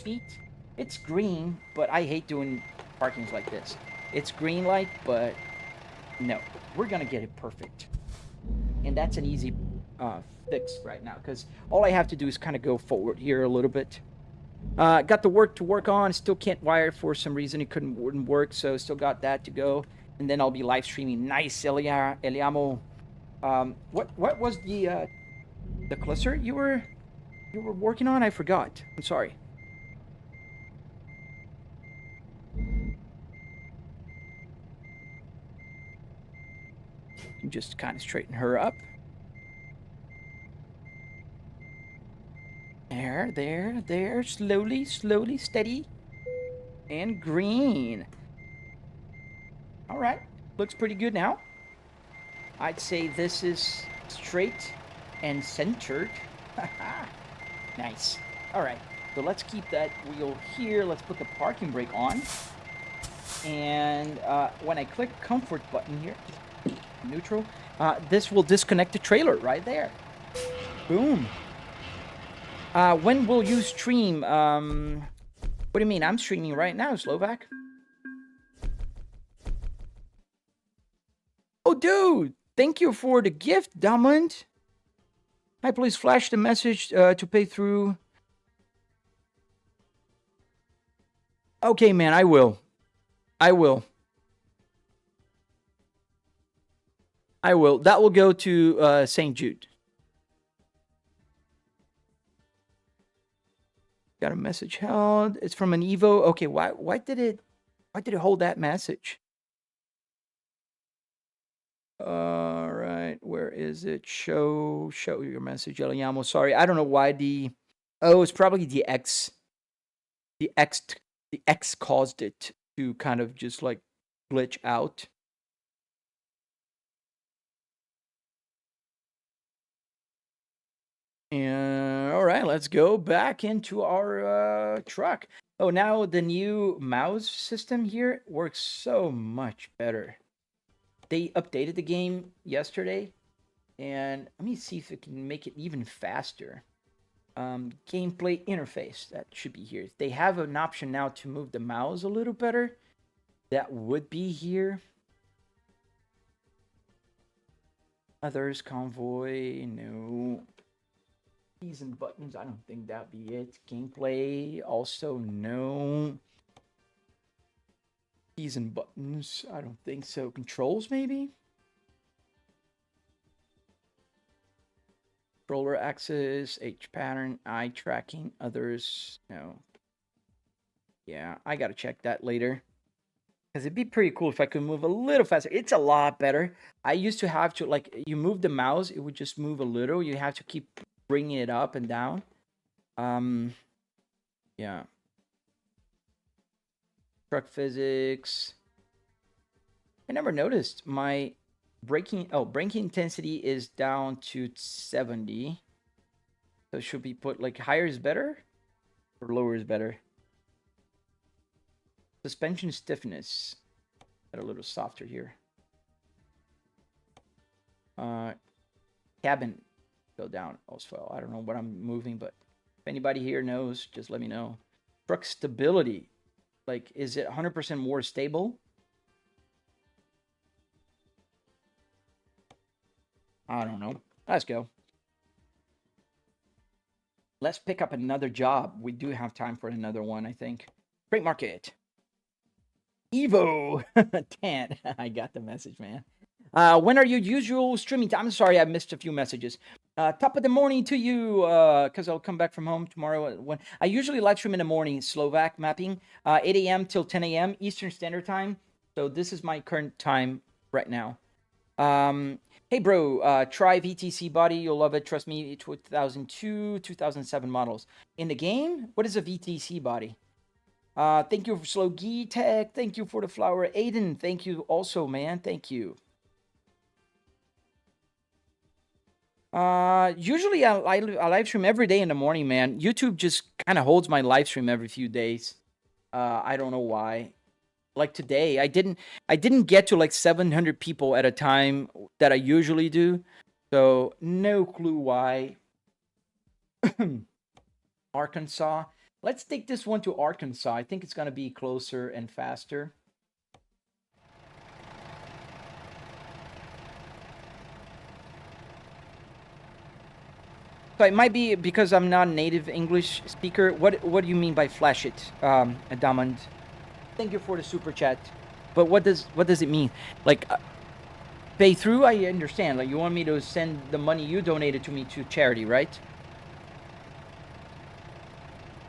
Speaker 1: feet. It's green, but I hate doing parkings like this. It's green light, but no, we're gonna get it perfect. And that's an easy fix right now, because all I have to do is kind of go forward here a little bit. Got the work to work on. Still can't wire for some reason. It wouldn't work, so still got that to go. And then I'll be live streaming. Nice, Eliamo. What was the cluster you were working on? I forgot. I'm sorry. Just kind of straighten her up. There. Slowly, steady. And green. All right. Looks pretty good now. I'd say this is straight and centered. Nice. All right. So let's keep that wheel here. Let's put the parking brake on. And when I click comfort button here, neutral, this will disconnect the trailer right there. Boom. When will you stream? What do you mean? I'm streaming right now, Slovak. Oh, dude. Thank you for the gift, Diamond. Hi, please flash the message to pay through. Okay, man, I will. That will go to St. Jude. Got a message held. It's from an Evo. Okay, why did it hold that message? All right, where is it? Show your message, Eliamo. Sorry, I don't know why it's probably the X. The X caused it to kind of just like glitch out. And all right, let's go back into our truck. Oh, now the new mouse system here works so much better. They updated the game yesterday, and let me see if it can make it even faster. Gameplay interface, that should be here. They have an option now to move the mouse a little better. That would be here. Others, convoy, no. Keys and buttons, I don't think that'd be it. Gameplay, also no. Keys and buttons, I don't think so. Controls, maybe? Controller axis, H pattern, eye tracking, others, no. Yeah, I gotta check that later. Because it'd be pretty cool if I could move a little faster. It's a lot better. I used to have to, like, you move the mouse, it would just move a little. You have to keep bringing it up and down. Yeah. Truck physics. I never noticed my braking intensity is down to 70. So should we put like higher is better or lower is better? Suspension stiffness. Got a little softer here. Cabin go down also. I don't know what I'm moving, but if anybody here knows, just let me know. Truck stability. Like, is it 100% more stable? I don't know. Let's go. Let's pick up another job. We do have time for another one, I think. Freight market. Evo. Tan. I got the message, man. When are your usual streaming time? I'm sorry, I missed a few messages. Top of the morning to you, because I'll come back from home tomorrow. When I usually live stream in the morning, Slovak mapping, 8 a.m. till 10 a.m. Eastern Standard Time. So this is my current time right now. Hey, bro, try VTC body. You'll love it. Trust me, 2002, 2007 models. In the game, what is a VTC body? Thank you for Slow Gee Tech. Thank you for the flower. Aiden, thank you also, man. Thank you. Usually I live stream every day in the morning, man. YouTube just kind of holds my live stream every few days. I don't know why. Like today, I didn't get to like 700 people at a time that I usually do. So no clue why. Arkansas. Let's take this one to Arkansas. I think it's going to be closer and faster. So it might be because I'm not a native English speaker. What do you mean by flash it, Damond? Thank you for the super chat. But what does it mean? Like pay through? I understand. Like you want me to send the money you donated to me to charity, right?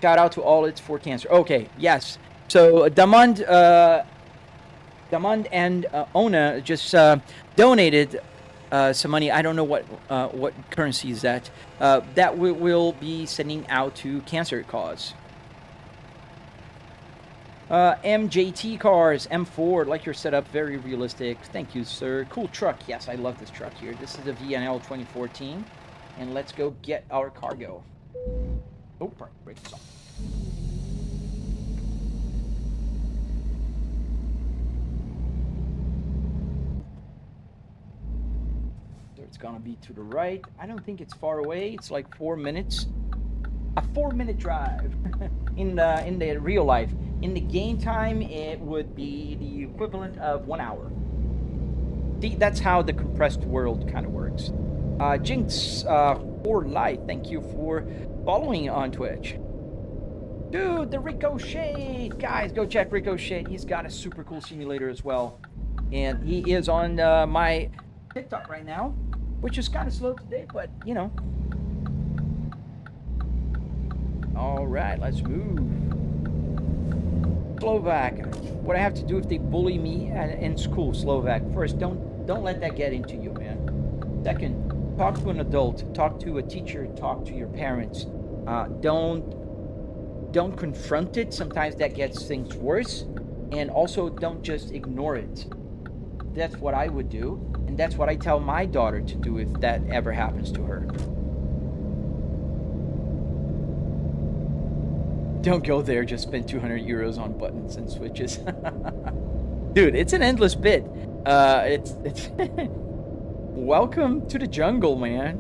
Speaker 1: Shout out to All It's for Cancer. Okay, yes. So Damond and Ona just donated some money. I don't know what currency is that. That we will be sending out to cancer cause. MJT cars, M4, like your setup, very realistic. Thank you, sir. Cool truck. Yes, I love this truck here. This is a VNL 2014. And let's go get our cargo. Oh, break this off. So it's gonna be to the right. I don't think it's far away. It's like 4 minutes. A 4-minute drive in the real life. In the game time, it would be the equivalent of 1 hour. See, that's how the compressed world kind of works. Jinx for life, thank you for following on Twitch. Dude, the Ricochet! Guys, go check Ricochet. He's got a super cool simulator as well. And he is on my TikTok right now, which is kind of slow today, but, you know. All right, let's move. Slovak. What I have to do if they bully me in school, Slovak. First, don't let that get into you, man. Second, talk to an adult, talk to a teacher, talk to your parents. Don't confront it. Sometimes that gets things worse. And also don't just ignore it. That's what I would do, and that's what I tell my daughter to do if that ever happens to her. Don't go there, just spend 200 euros on buttons and switches. Dude, it's an endless bit. It's welcome to the jungle, man.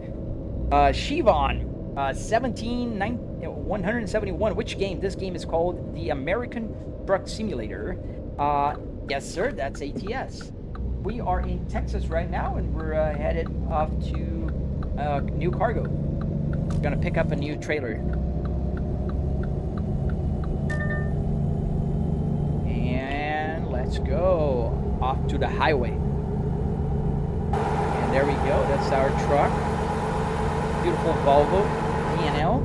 Speaker 1: Shivon, 171. Which game? This game is called the American Truck Simulator. Yes, sir, that's ATS. We are in Texas right now, and we're headed off to new cargo. We're gonna pick up a new trailer. Let's go off to the highway. And there we go. That's our truck. Beautiful Volvo VNL.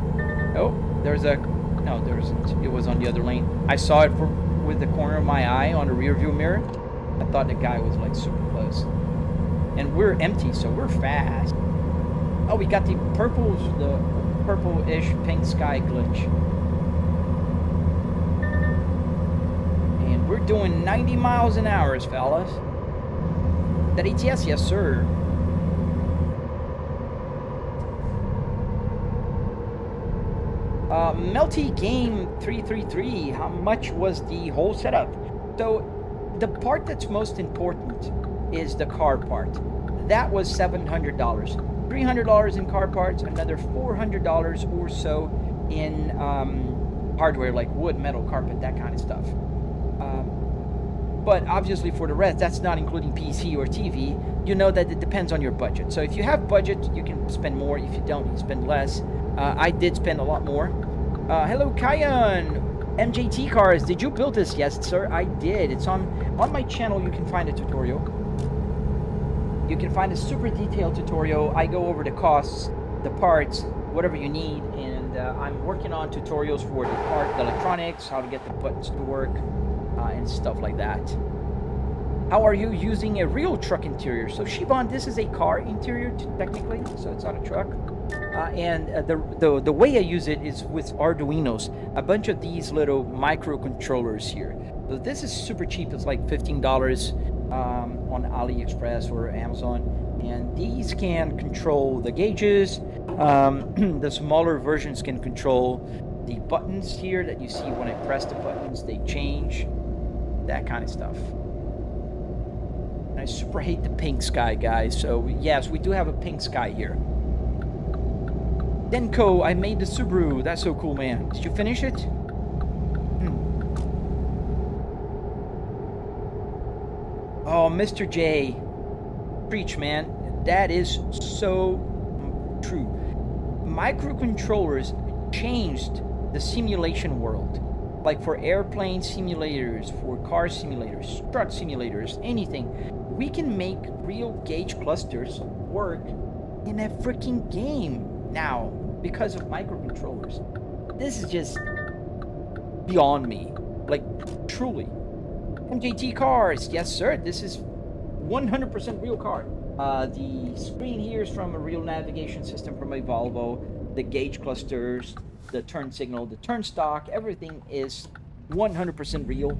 Speaker 1: Oh, there's a... No, there isn't. It was on the other lane. I saw it with the corner of my eye on the rear view mirror. I thought the guy was like super close. And we're empty, so we're fast. Oh, we got the purple-ish pink sky glitch. We're doing 90 miles an hour, fellas. That ATS, yes, sir. Melty Game 333. How much was the whole setup? So, the part that's most important is the car part. That was $700. $300 in car parts, another $400 or so in hardware like wood, metal, carpet, that kind of stuff. But obviously for the rest, that's not including PC or TV. You know that it depends on your budget. So if you have budget, you can spend more. If you don't, you spend less. I did spend a lot more. Hello, Kayan. MJT Cars, did you build this? Yes, sir, I did. It's on my channel. You can find a tutorial. You can find a super detailed tutorial. I go over the costs, the parts, whatever you need. And I'm working on tutorials for the electronics, how to get the buttons to work. And stuff like that. How are you using a real truck interior? So Shivon, this is a car interior technically, so it's not a truck. And the way I use it is with Arduinos, a bunch of these little microcontrollers here. So this is super cheap. It's like $15 on AliExpress or Amazon, and these can control the gauges. The smaller versions can control the buttons here that you see when I press the buttons, they change. That kind of stuff. I super hate the pink sky, guys. So, yes, we do have a pink sky here. Denko, I made the Subaru. That's so cool, man. Did you finish it? Oh, Mr. J. Preach, man. That is so true. Microcontrollers changed the simulation world. Like for airplane simulators, for car simulators, truck simulators, anything. We can make real gauge clusters work in a freaking game now because of microcontrollers. This is just beyond me. Like, truly. MJT cars, yes sir, this is 100% real car. The screen here is from a real navigation system from a Volvo. The gauge clusters, the turn signal, the turn stock, everything is 100% real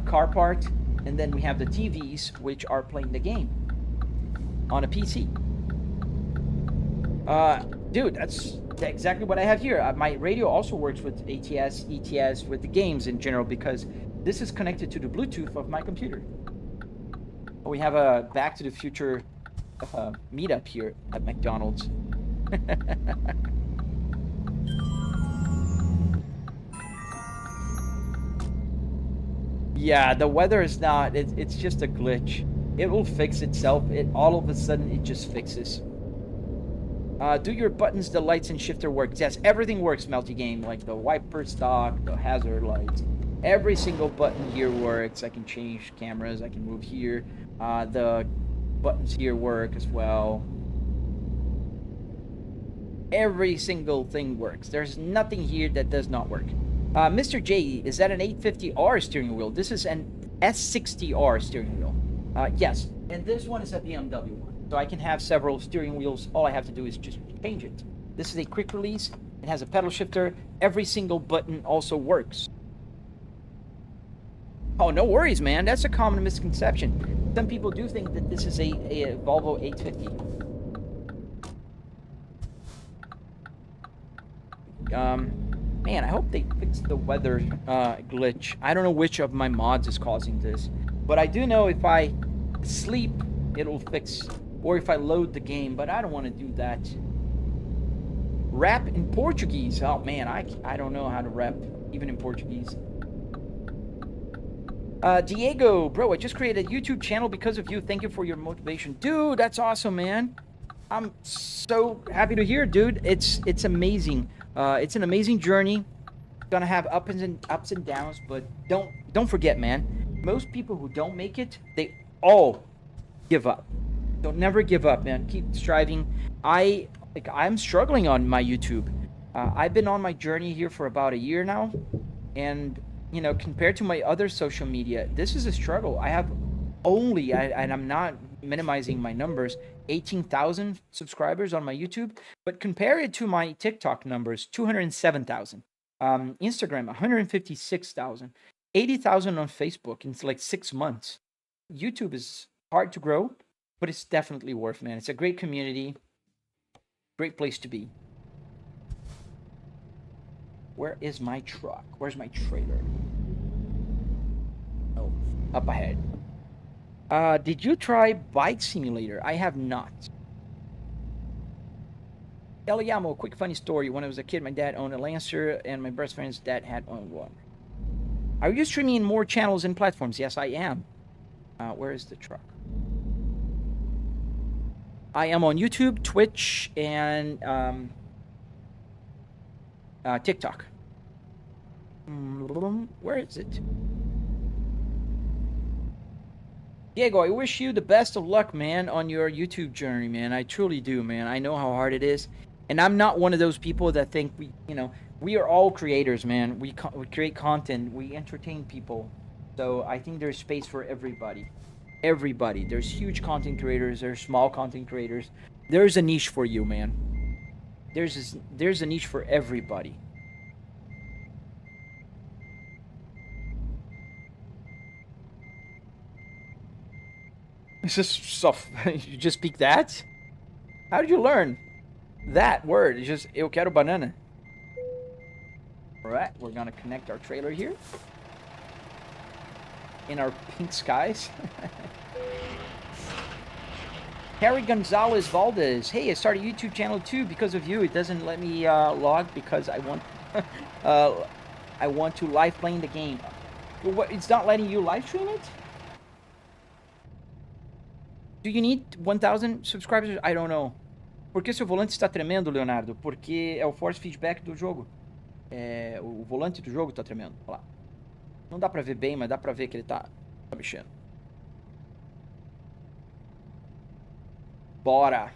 Speaker 1: car part. And then we have the TVs, which are playing the game on a PC. Dude, that's exactly what I have here. My radio also works with ATS, ETS, with the games in general, because this is connected to the Bluetooth of my computer. We have a Back to the Future meetup here at McDonald's. Yeah, the weather is not, it's just a glitch. It will fix itself. All of a sudden, it just fixes. Do your buttons, the lights and shifter work? Yes, everything works, Melty Game. Like the wiper stock, the hazard lights. Every single button here works. I can change cameras. I can move here. The buttons here work as well. Every single thing works. There's nothing here that does not work. Mr. J, is that an 850R steering wheel? This is an S60R steering wheel. Yes, and this one is a BMW one. So I can have several steering wheels. All I have to do is just change it. This is a quick release. It has a pedal shifter. Every single button also works. Oh, no worries, man. That's a common misconception. Some people do think that this is a Volvo 850. Man, I hope they fix the weather glitch. I don't know which of my mods is causing this. But I do know if I sleep, it'll fix. Or if I load the game, but I don't want to do that. Rap in Portuguese. Oh, man, I don't know how to rap, even in Portuguese. Diego, bro, I just created a YouTube channel because of you. Thank you for your motivation. Dude, that's awesome, man. I'm so happy to hear, dude. It's amazing. It's an amazing journey. Gonna have ups and downs, but don't forget, man. Most people who don't make it, they all give up. Don't never give up, man. Keep striving. I'm struggling on my YouTube. I've been on my journey here for about a year now, and you know, compared to my other social media, this is a struggle. I have only, and I'm not minimizing my numbers, 18,000 subscribers on my YouTube, but compare it to my TikTok numbers, 207,000. Instagram, 156,000. 80,000 on Facebook in like 6 months. YouTube is hard to grow, but it's definitely worth, man. It's a great community, great place to be. Where is my truck? Where's my trailer? Oh, up ahead. Did you try Bike Simulator? I have not. Eliamo, quick funny story. When I was a kid, my dad owned a Lancer, and my best friend's dad had owned one. Are you streaming in more channels and platforms? Yes, I am. Where is the truck? I am on YouTube, Twitch, and TikTok. Where is it? Diego, I wish you the best of luck, man, on your YouTube journey, man. I truly do, man. I know how hard it is. And I'm not one of those people that think we are all creators, man. We create content. We entertain people. So I think there's space for everybody. Everybody. There's huge content creators. There's small content creators. There's a niche for you, man. There's a niche for everybody. Is this stuff? You just speak that? How did you learn that word? It's just eu quero banana. All right, we're gonna connect our trailer here. in our pink skies. Harry Gonzalez Valdez. Hey, I started a YouTube channel too because of you. It doesn't let me log because I want I want to live playing the game. What? It's not letting you live stream it? Do you need 1,000 subscribers? I don't know. Por que seu volante está tremendo, Leonardo? Porque é o force feedback do jogo. É, o volante do jogo está tremendo. Olha lá. Não dá pra ver bem, mas dá pra ver que ele tá mexendo. Bora.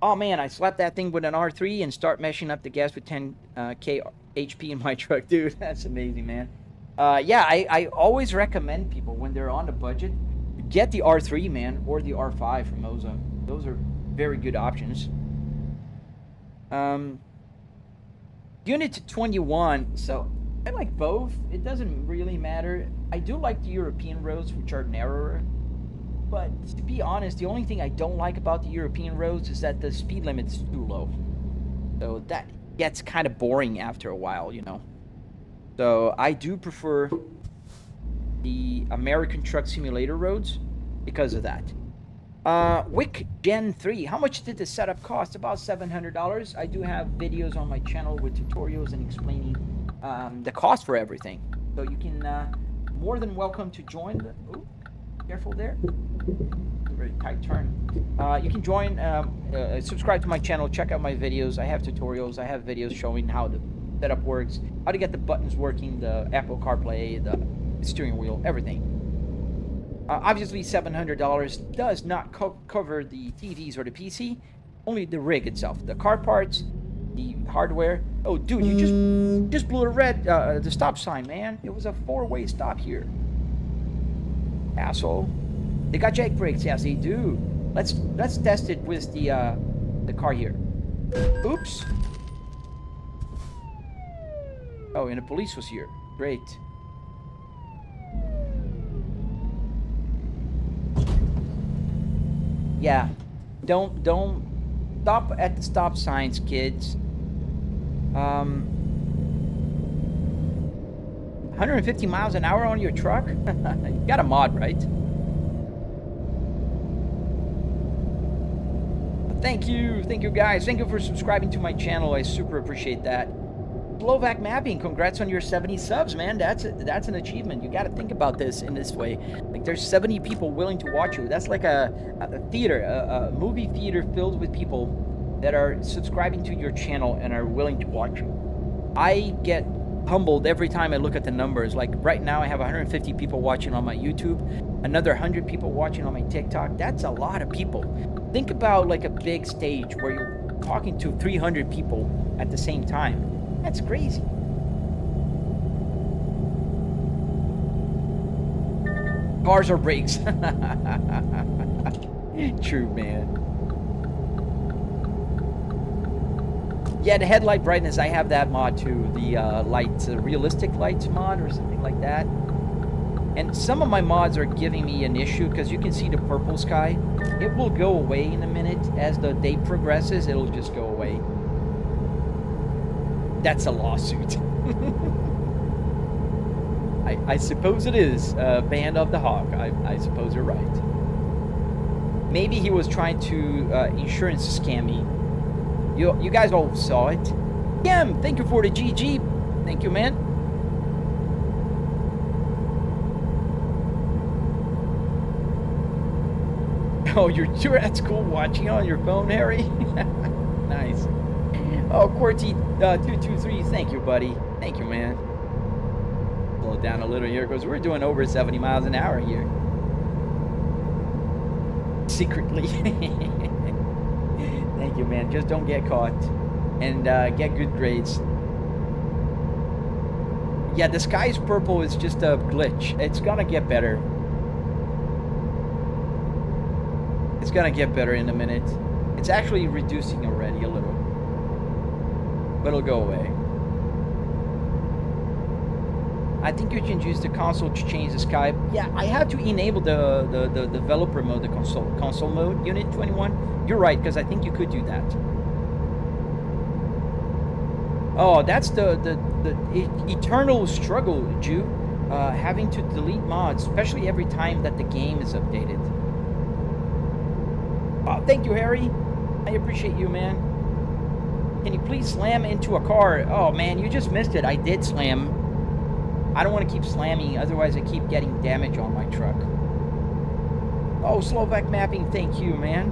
Speaker 1: Oh man, I slapped that thing with an R3 and start meshing up the gas with 10k HP in my truck. Dude, that's amazing, man. Yeah, I always recommend people when they're on a budget, get the R3, man, or the R5 from Moza. Those are very good options. Unit 21, so I like both. It doesn't really matter. I do like the European roads, which are narrower. But to be honest, the only thing I don't like about the European roads is that the speed limit's too low. So that gets kind of boring after a while, you know. So I do prefer the American Truck Simulator roads because of that. Wick Gen 3. How much did the setup cost? About $700. I do have videos on my channel with tutorials and explaining the cost for everything. So you can more than welcome to join the... Ooh, careful there. Very tight turn. You can join, subscribe to my channel, check out my videos. I have tutorials. I have videos showing how the setup works, how to get the buttons working, the Apple CarPlay, the steering wheel, everything. Obviously, $700 does not cover the TVs or the PC, only the rig itself, the car parts, the hardware. Oh, dude, you just blew the stop sign, man. It was a 4-way stop here. Asshole. They got Jake brakes, yes, they do. Let's test it with the car here. Oops. Oh, and the police was here. Great. Yeah, don't stop at the stop signs, kids. 150 miles an hour on your truck? You got a mod, right? Thank you guys. Thank you for subscribing to my channel. I super appreciate that. Slovak Mapping, congrats on your 70 subs, man. That's an achievement. You got to think about this in this way. Like, there's 70 people willing to watch you. That's like a theater, a movie theater filled with people that are subscribing to your channel and are willing to watch you. I get humbled every time I look at the numbers. Like right now I have 150 people watching on my YouTube, another 100 people watching on my TikTok. That's a lot of people. Think about like a big stage where you're talking to 300 people at the same time. That's crazy. Cars or brakes. True, man. Yeah, the headlight brightness, I have that mod too. The realistic lights mod or something like that. And some of my mods are giving me an issue because you can see the purple sky. It will go away in a minute. As the day progresses, it'll just go away. That's a lawsuit. I suppose it is. Band of the Hawk. I suppose you're right. Maybe he was trying to insurance scam me. You guys all saw it. Kim, thank you for the GG. Thank you, man. Oh, you're at school watching on your phone, Harry? Nice. Oh, Quarty223, thank you, buddy. Thank you, man. Slow it down a little here because we're doing over 70 miles an hour here. Secretly. Thank you, man. Just don't get caught and get good grades. Yeah, the sky's purple is just a glitch. It's gonna get better. It's gonna get better in a minute. It's actually reducing already a little, but it'll go away. I think you can use the console to change the sky. Yeah, I have to enable the developer mode, the console mode, Unit 21. You're right, because I think you could do that. Oh, that's the eternal struggle, Jew. Having to delete mods, especially every time that the game is updated. Oh, thank you, Harry. I appreciate you, man. Can you please slam into a car? Oh, man, you just missed it. I did slam. I don't want to keep slamming, otherwise I keep getting damage on my truck. Oh, Slovak mapping, thank you, man.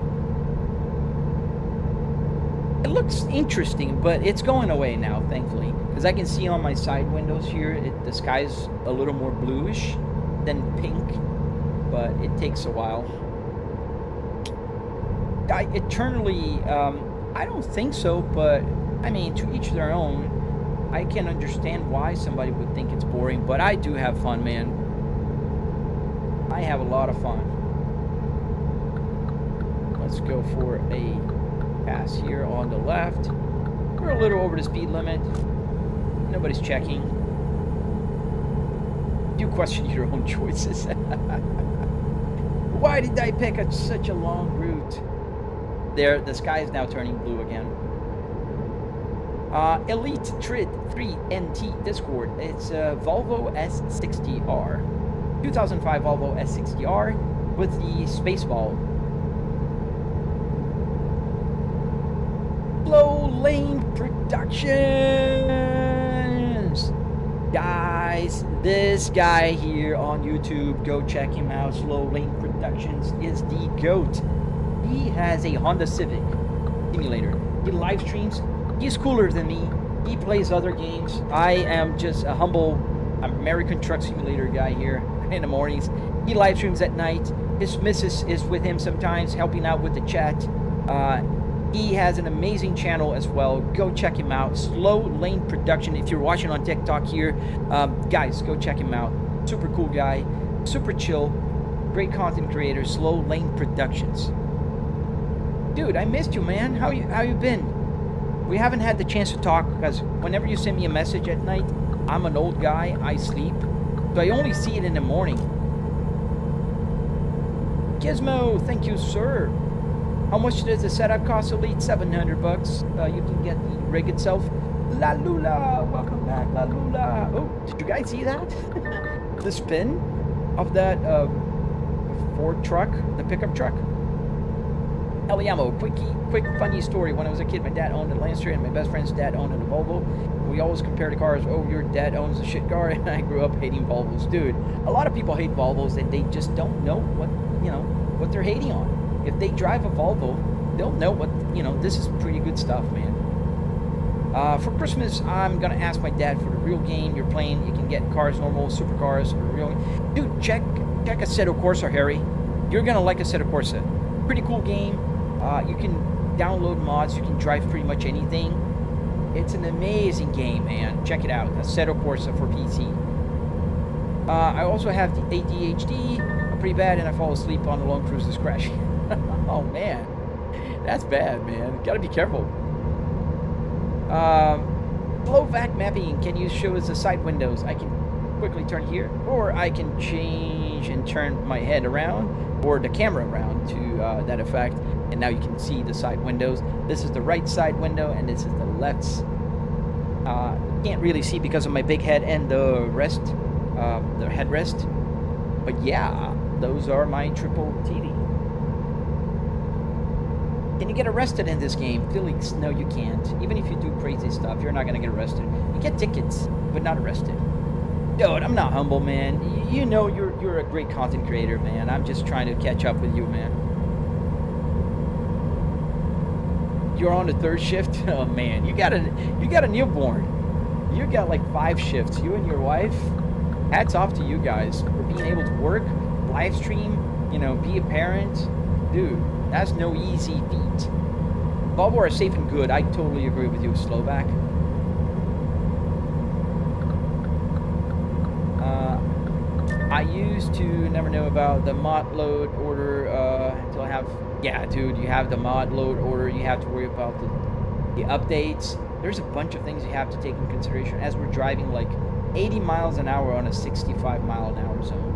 Speaker 1: It looks interesting, but it's going away now, thankfully. Because I can see on my side windows here, the sky's a little more bluish than pink. But it takes a while. Eternally, I don't think so, but I mean, to each their own. I can understand why somebody would think it's boring, but I do have fun, man. I have a lot of fun. Let's go for a pass here on the left. We're a little over the speed limit. Nobody's checking. You question your own choices. Why did I pick such a long route? There, the sky is now turning blue again. Elite Trid 3NT Discord. It's a Volvo S60R. 2005 Volvo S60R with the Spaceball. Slow Lane Productions! Guys, this guy here on YouTube, go check him out. Slow Lane Productions is the GOAT. He has a Honda Civic simulator. He live streams. He's cooler than me. He plays other games. I am just a humble American Truck Simulator guy here in the mornings. He live streams at night. His missus is with him sometimes, helping out with the chat. He has an amazing channel as well. Go check him out. Slow Lane Production. If you're watching on TikTok here, guys, go check him out. Super cool guy. Super chill. Great content creator. Slow Lane Productions. Dude, I missed you, man. How you been? We haven't had the chance to talk because whenever you send me a message at night, I'm an old guy. I sleep. So I only see it in the morning. Gizmo, thank you, sir. How much does the setup cost, Elite? $700. You can get the rig itself. La Lula, welcome back, La Lula. Oh, did you guys see that? The spin of that Ford truck, the pickup truck. Eliamo, quick funny story. When I was a kid, my dad owned a Lancer and my best friend's dad owned a Volvo. We always compared the cars. Oh, your dad owns a shit car, and I grew up hating Volvos. Dude, a lot of people hate Volvos and they just don't know what they're hating on. If they drive a Volvo, they'll know what, this is pretty good stuff, man. For Christmas, I'm gonna ask my dad for the real game you're playing. You can get cars, normal, supercars, or real. Dude, check Assetto Corsa, Harry. You're gonna like Assetto Corsa. Pretty cool game. You can download mods. You can drive pretty much anything. It's an amazing game, man. Check it out. Assetto Corsa for PC. I also have the ADHD. I'm pretty bad, and I fall asleep on the long cruises crashing. Oh, man. That's bad, man. Gotta be careful. Slovak mapping. Can you show us the side windows? I can quickly turn here, or I can change and turn my head around, or the camera around to that effect. And now you can see the side windows. This is the right side window, and this is the left. Can't really see because of my big head and the headrest. But yeah, those are my triple TV. Can you get arrested in this game? Felix, no, you can't. Even if you do crazy stuff, you're not gonna get arrested. You get tickets, but not arrested. Dude, I'm not humble, man. You know you're a great content creator, man. I'm just trying to catch up with you, man. You're on the third shift? Oh man, you got a newborn. You got like 5 shifts. You and your wife. Hats off to you guys for being able to work, live stream, be a parent. Dude, that's no easy feat. Volvo are safe and good. I totally agree with you, Slovak. I used to never know about the mod load order until I have... Yeah, dude, you have the mod load order. You have to worry about the updates. There's a bunch of things you have to take in consideration as we're driving like 80 miles an hour on a 65 mile an hour zone.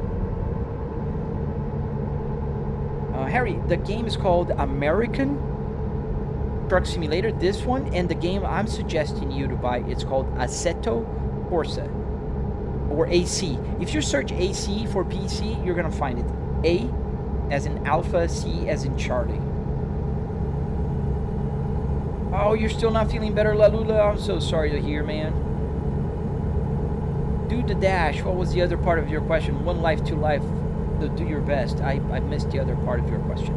Speaker 1: Harry, the game is called American. truck simulator. This one, and the game I'm suggesting you to buy, it's called Assetto Corsa, or AC. If you search AC for PC, you're gonna find it. A as in Alpha, C as in Charlie. Oh, you're still not feeling better, Lalula? I'm so sorry to hear, man. Do the dash. What was the other part of your question? One life, two life. So do your best. I missed the other part of your question.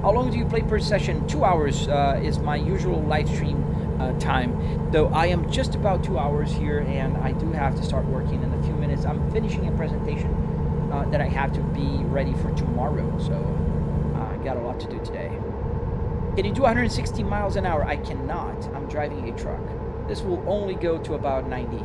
Speaker 1: How long do you play per session? 2 hours is my usual live stream time. Though I am just about 2 hours here, and I do have to start working in a few minutes. I'm finishing a presentation that I have to be ready for tomorrow. So I got a lot to do today. Can you do 160 miles an hour? I cannot. I'm driving a truck. This will only go to about 90.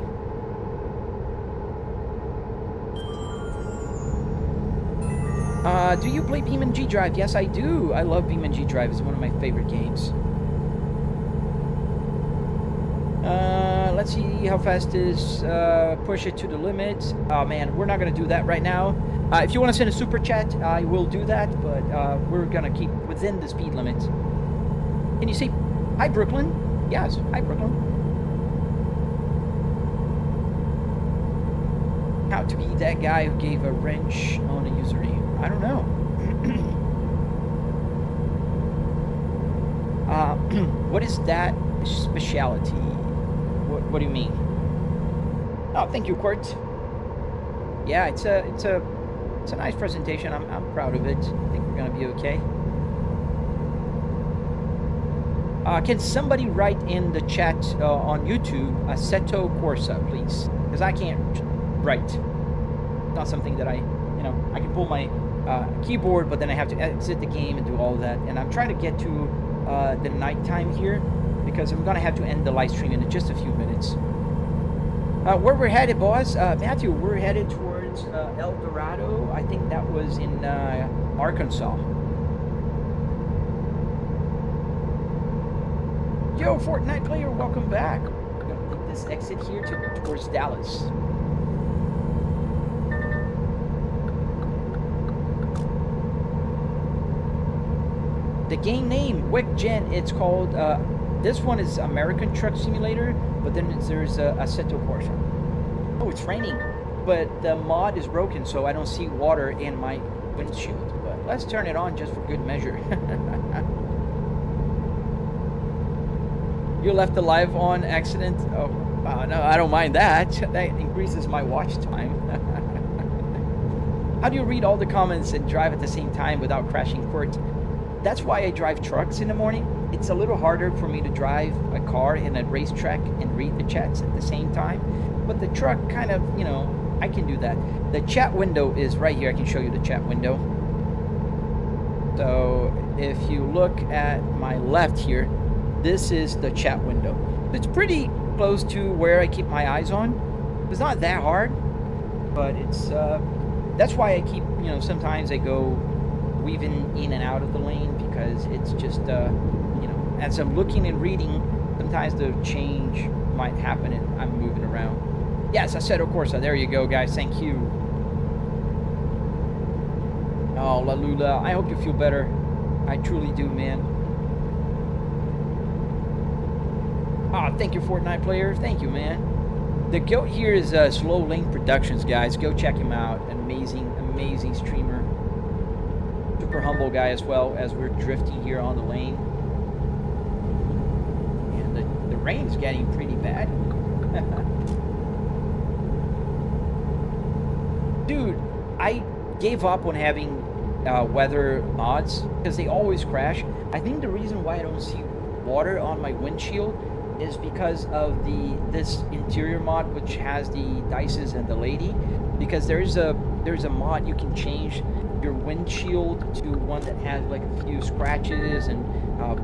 Speaker 1: Do you play BeamNG Drive? Yes, I do. I love BeamNG Drive. It's one of my favorite games. Let's see how fast is push it to the limit. Oh man, we're not gonna do that right now. If you want to send a super chat, I will do that, but we're gonna keep within the speed limit. Can you say hi, Brooklyn? Yes, hi, Brooklyn. How to be that guy who gave a wrench on a username? I don't know. What is that specialty? What do you mean? Oh, thank you, Kurt. Yeah, it's a nice presentation. I'm proud of it. I think we're gonna be okay. Can somebody write in the chat on YouTube Assetto Corsa, please? Because I can't write. It's not something that I can pull my keyboard, but then I have to exit the game and do all of that. And I'm trying to get to the nighttime here because I'm gonna have to end the live stream in just a few minutes. Where we're headed, boss? Matthew, we're headed towards El Dorado. I think that was in Arkansas. Yo, Fortnite player, welcome back. I'm gonna take this exit here towards Dallas. The game name, WickGen, it's called, this one is American Truck Simulator, but then there's Assetto Corsa. Oh, it's raining, but the mod is broken, so I don't see water in my windshield. But let's turn it on just for good measure. You left the live on accident? Oh, no, I don't mind that. That increases my watch time. How do you read all the comments and drive at the same time without crashing, Kurt? That's why I drive trucks in the morning. It's a little harder for me to drive a car in a racetrack and read the chats at the same time. But the truck kind of, I can do that. The chat window is right here. I can show you the chat window. So if you look at my left here, this is the chat window. It's pretty close to where I keep my eyes on. It's not that hard, but it's, that's why I keep, sometimes I go weaving in and out of the lane because it's just, as I'm looking and reading, sometimes the change might happen and I'm moving around. Yes, Assetto Corsa. There you go, guys. Thank you. Oh, Lalula, I hope you feel better. I truly do, man. Oh, thank you, Fortnite player. Thank you, man. The goat here is Slow Lane Productions, guys. Go check him out. Amazing, amazing streamer. Super humble guy as well, as we're drifting here on the lane. And the rain is getting pretty bad. Dude, I gave up on having weather mods because they always crash. I think the reason why I don't see water on my windshield is because of this interior mod which has the dices and the lady, because there's a mod you can change your windshield to one that has like a few scratches and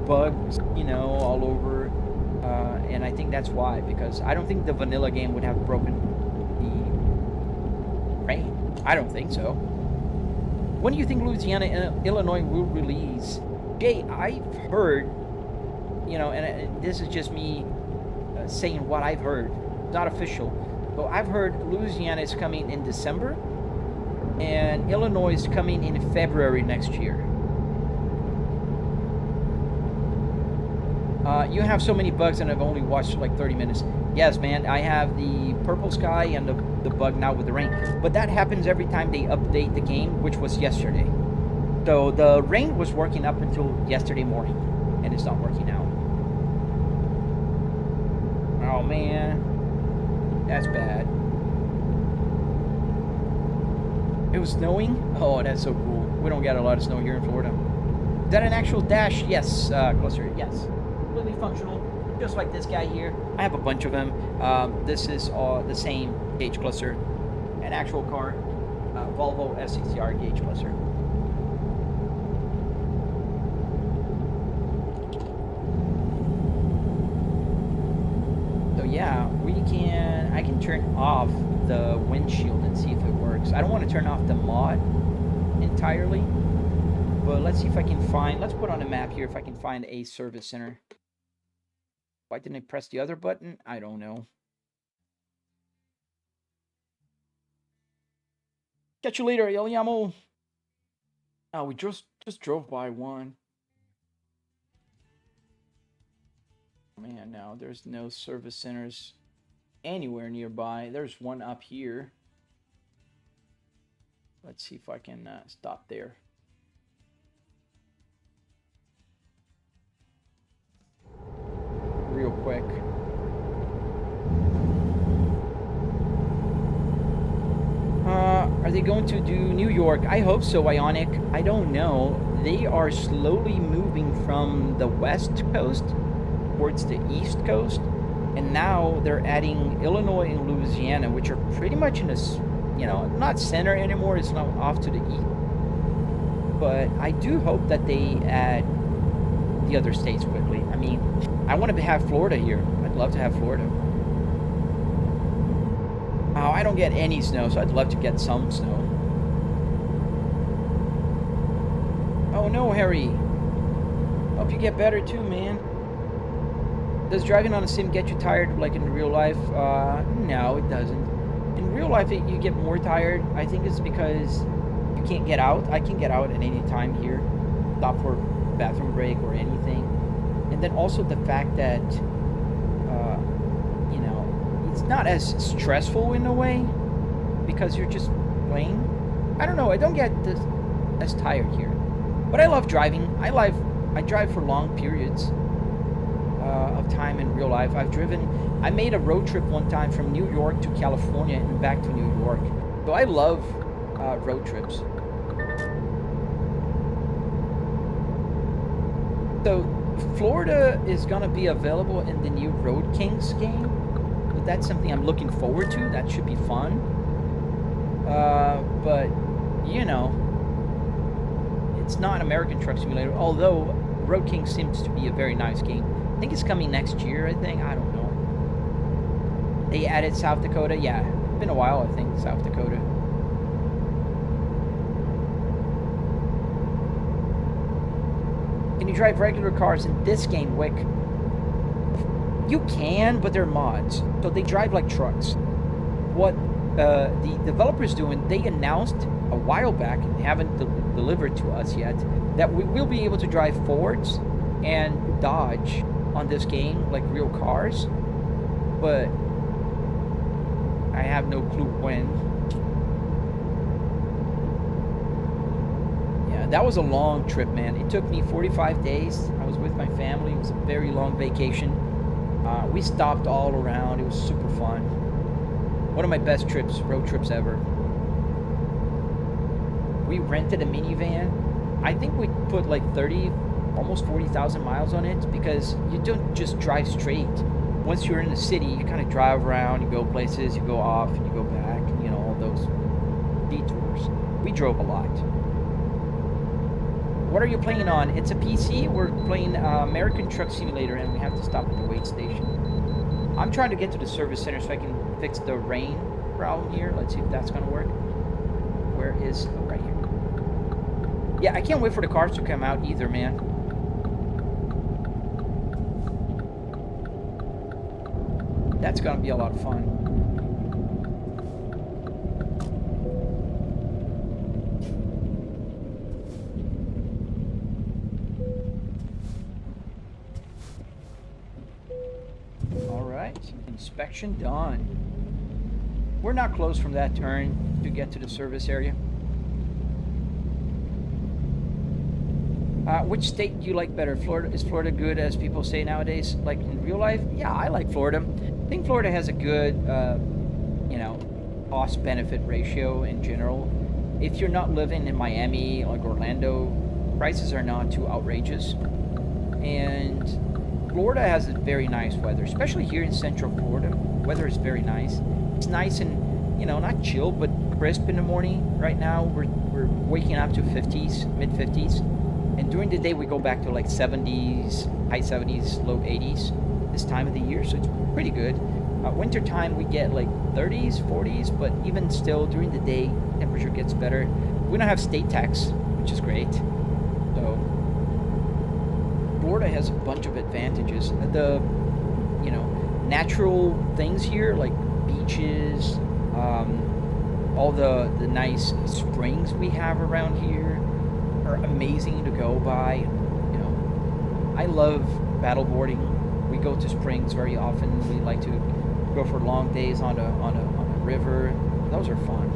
Speaker 1: bugs, all over, and I think that's why, because I don't think the vanilla game would have broken the rain. I don't think so. When do you think Louisiana and Illinois will release? Jay, I've heard, and this is just me saying what I've heard. It's not official, but I've heard Louisiana is coming in December and Illinois is coming in February next year. You have so many bugs and I've only watched like 30 minutes. Yes, man, I have the purple sky and the bug now with the rain. But that happens every time they update the game, which was yesterday. So the rain was working up until yesterday morning, and it's not working now. Oh, man. That's bad. It was snowing? Oh, that's so cool. We don't get a lot of snow here in Florida. Is that an actual dash? Yes, cluster, yes. Completely functional, just like this guy here. I have a bunch of them. This is the same gauge cluster. An actual car, Volvo S60R gauge cluster. So yeah, I can turn off the windshield and see if it works. I don't want to turn off the mod entirely, but let's see if I can find, let's put on a map here if I can find a service center. Why didn't I press the other button? I don't know. Catch you later, El Yamo. Oh, we just drove by one. Man, now there's no service centers anywhere nearby. There's one up here. Let's see if I can stop there. Real quick. Are they going to do New York? I hope so, Ionic. I don't know. They are slowly moving from the west coast towards the east coast, and now they're adding Illinois and Louisiana, which are pretty much in a, not center anymore. It's not off to the east. But I do hope that they add the other states quickly. I mean, I want to have Florida here. I'd love to have Florida. Oh, I don't get any snow, so I'd love to get some snow. Oh no, Harry. Hope you get better too, man. Does driving on a sim get you tired like in real life? No, it doesn't. In real life, you get more tired. I think it's because you can't get out. I can get out at any time here. Stop for a bathroom break or anything. And then also the fact that, it's not as stressful in a way because you're just playing. I don't know. I don't get as tired here. But I love driving. I drive for long periods of time in real life. I made a road trip one time from New York to California and back to New York. So I love road trips. So Florida is going to be available in the new Road Kings game. So that's something I'm looking forward to. That should be fun. But, it's not American Truck Simulator, although Road King seems to be a very nice game. I think it's coming next year, I think. I don't know. They added South Dakota. Yeah, it's been a while, I think, South Dakota. Can you drive regular cars in this game, Wick? You can, but they're mods. So they drive like trucks. What the developers doing, they announced a while back, and haven't delivered to us yet, that we will be able to drive Fords and Dodge on this game, like real cars. But I have no clue when. Yeah, that was a long trip, man. It took me 45 days. I was with my family. It was a very long vacation. We stopped all around. It was super fun. One of my best trips, road trips ever. We rented a minivan. I think we put like 30, almost 40,000 miles on it because you don't just drive straight. Once you're in the city, you kind of drive around, you go places, you go off, and you go back, all those detours. We drove a lot. What are you playing on? It's a PC. We're playing American Truck Simulator, and we have to stop at the wait station. I'm trying to get to the service center so I can fix the rain problem here. Let's see if that's going to work. Where is... Oh, right here. Yeah, I can't wait for the cars to come out either, man. That's going to be a lot of fun. All right, inspection done. We're not close from that turn to get to the service area. Which state do you like better? Florida? Is Florida good, as people say nowadays, like in real life? Yeah, I like Florida. I think Florida has a good, cost-benefit ratio in general. If you're not living in Miami, like Orlando, prices are not too outrageous. And Florida has a very nice weather, especially here in Central Florida. Weather is very nice. It's nice and, not chill, but crisp in the morning. Right now, we're waking up to 50s, mid-50s. And during the day, we go back to like 70s, high 70s, low 80s this time of the year. So it's pretty good. Winter time, we get like 30s, 40s, but even still, during the day, temperature gets better. We don't have state tax, which is great. So Florida has a bunch of advantages. The, natural things here, like beaches, all the nice springs we have around here are amazing to go by. I love paddleboarding. We go to springs very often. We like to go for long days on a river. Those are fun.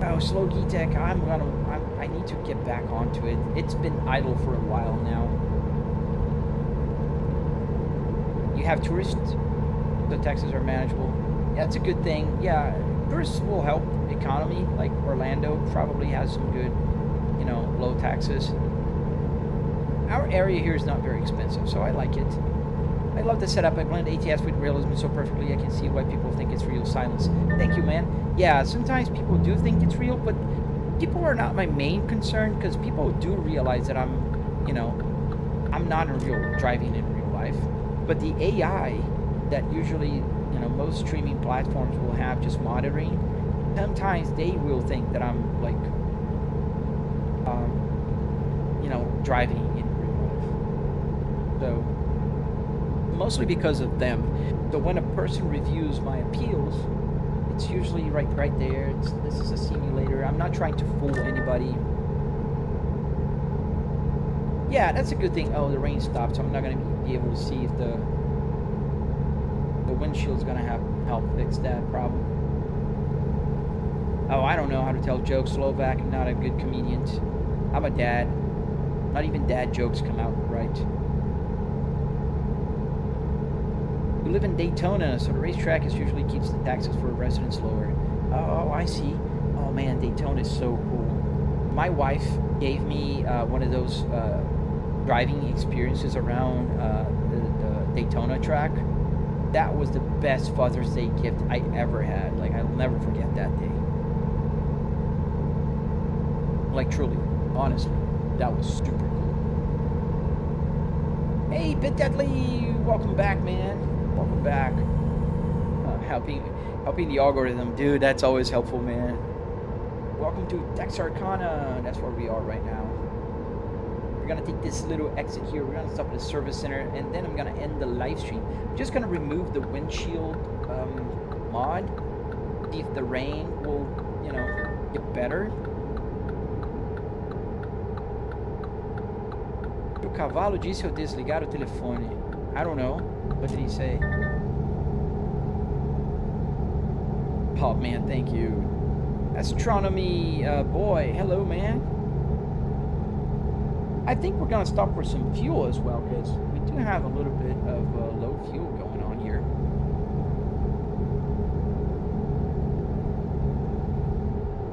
Speaker 1: Oh, Slow Tech, I need to get back onto it. It's been idle for a while now. You have tourists, the taxes are manageable. Yeah, that's a good thing. Yeah, tourists will help the economy. Like Orlando probably has some good, low taxes. Our area here is not very expensive, so I like it. I love the setup. I blend ATS with realism so perfectly. I can see why people think it's real silence. Thank you, man. Yeah, sometimes people do think it's real, but people are not my main concern, because people do realize that I'm not in real driving in real life. But the AI that usually, most streaming platforms will have just monitoring, sometimes they will think that I'm like, driving in real life. So mostly because of them. So when a person reviews my appeals, it's usually right there. This is a simulator. I'm not trying to fool anybody. Yeah, that's a good thing. Oh, the rain stopped, so I'm not going to be able to see if the windshield's going to help fix that problem. Oh, I don't know how to tell jokes. Slovak, I'm not a good comedian. I'm a dad. Not even dad jokes come out right. We live in Daytona, so the racetrack usually keeps the taxes for residents lower. Oh, I see. Oh man, Daytona is so cool. My wife gave me one of those driving experiences around the Daytona track. That was the best Father's Day gift I ever had. Like, I'll never forget that day. Like, truly, honestly, that was super cool. Hey, Bit Deadly, welcome back, man. Welcome back. Helping the algorithm, dude. That's always helpful, man. Welcome to Texarkana. That's where we are right now. We're gonna take this little exit here. We're gonna stop at the service center, and then I'm gonna end the live stream. I'm just gonna remove the windshield mod. See if the rain will, get better. O cavalo disse eu desligar o telefone. I don't know. What did he say? Oh man, thank you. Astronomy boy, hello man. I think we're gonna stop for some fuel as well, because we do have a little bit of low fuel going on here.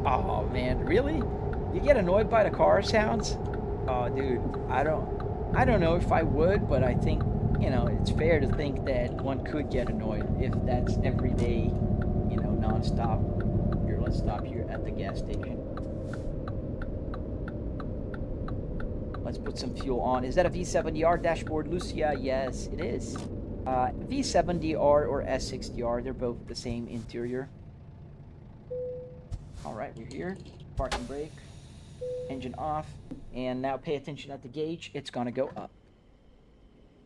Speaker 1: Oh man, really? You get annoyed by the car sounds? Oh dude, I don't know if I would, but I think, it's fair to think that one could get annoyed if that's every day, non-stop. Here, let's stop here at the gas station. Let's put some fuel on. Is that a V70R dashboard, Lucia? Yes, it is. V70R or S60R, they're both the same interior. All right, we're here. Park and brake. Engine off. And now pay attention at the gauge. It's going to go up.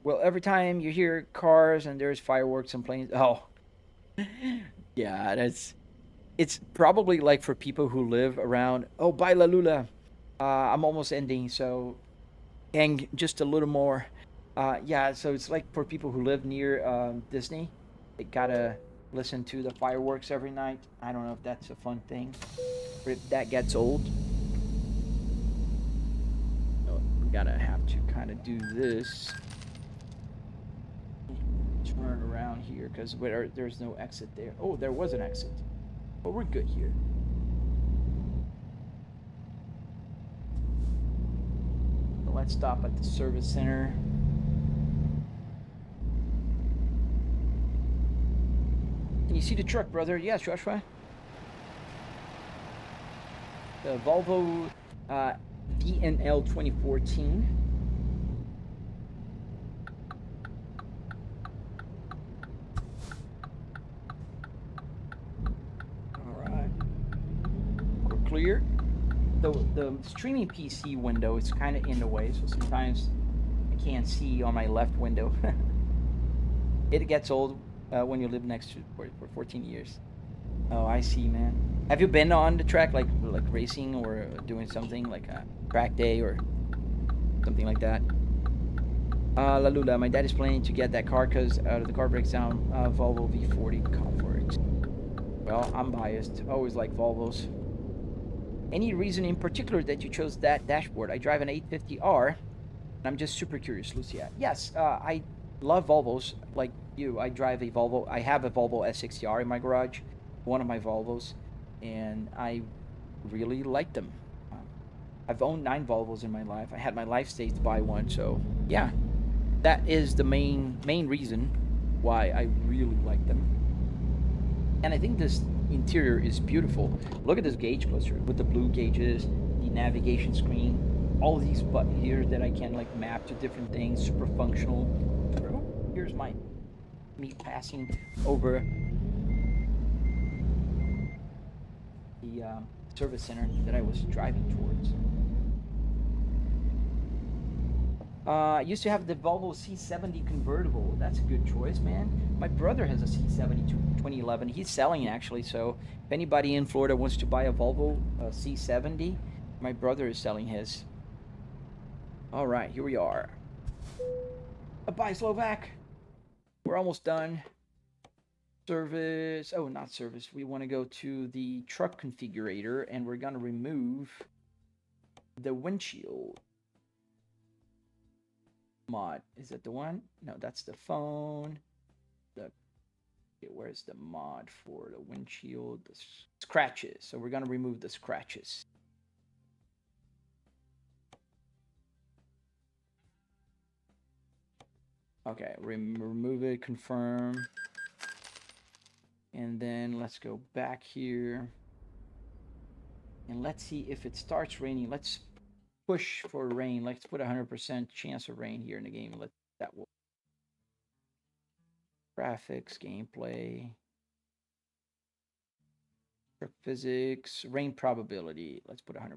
Speaker 1: Well, every time you hear cars and there's fireworks and planes... Oh. Yeah, it's probably like for people who live around... Oh, bye, La Lula. I'm almost ending, so And just a little more, yeah, so it's like for people who live near Disney, they gotta listen to the fireworks every night. I don't know if that's a fun thing, or if that gets old. So we gotta have to kind of do this. Turn around here because there's no exit there. Oh, there was an exit, but we're good here. So let's stop at the service center. Can you see the truck, brother? Yes, Joshua. The Volvo VNL 2014. All right. We're clear. The streaming PC window is kind of in the way, so sometimes I can't see on my left window. It gets old when you live next to for 14 years. Oh, I see, man. Have you been on the track, like racing or doing something like a track day or something like that? Lalula, my dad is planning to get that car because the car breaks down. Volvo V40 Comfort. Well, I'm biased. I always like Volvos. Any reason in particular that you chose that dashboard? I drive an 850R, and I'm just super curious, Lucia. Yes, I love Volvos like you. I drive a Volvo. I have a Volvo S60R in my garage, one of my Volvos, and I really like them. I've owned 9 Volvos in my life. I had my life stage to buy one, so yeah, that is the main reason why I really like them. And I think this interior is beautiful. Look at this gauge cluster with the blue gauges, the navigation screen, all of these buttons here that I can like map to different things, super functional. Here's me passing over the service center that I was driving towards. I used to have the Volvo C70 convertible. That's a good choice, man. My brother has a C70 2011. He's selling it actually, so if anybody in Florida wants to buy a Volvo C70, my brother is selling his. All right, here we are. Bye, Slovak. We're almost done. Service. Oh, not service. We want to go to the truck configurator, and we're going to remove the windshield mod. Is that the one? No, that's the phone. Where's the mod for the windshield? The scratches. So we're going to remove the scratches. Okay, remove it, confirm. And then let's go back here. And let's see if it starts raining. Let's push for rain. Let's put 100% chance of rain here in the game. Let that work. Graphics, gameplay, physics, rain probability. Let's put 100%.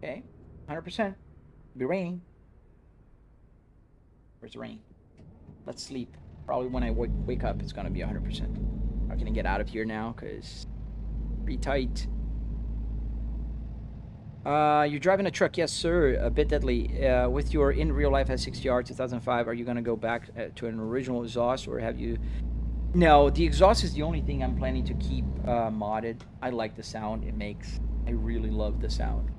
Speaker 1: Okay, 100%. Be raining. Where's the rain? Let's sleep. Probably when I wake up, it's gonna be 100%. How can I get out of here now? Cause pretty tight. You're driving a truck, yes, sir. A bit deadly. With your in real life S60R 2005, are you gonna go back to an original exhaust, or have you? No, the exhaust is the only thing I'm planning to keep modded. I like the sound it makes. I really love the sound.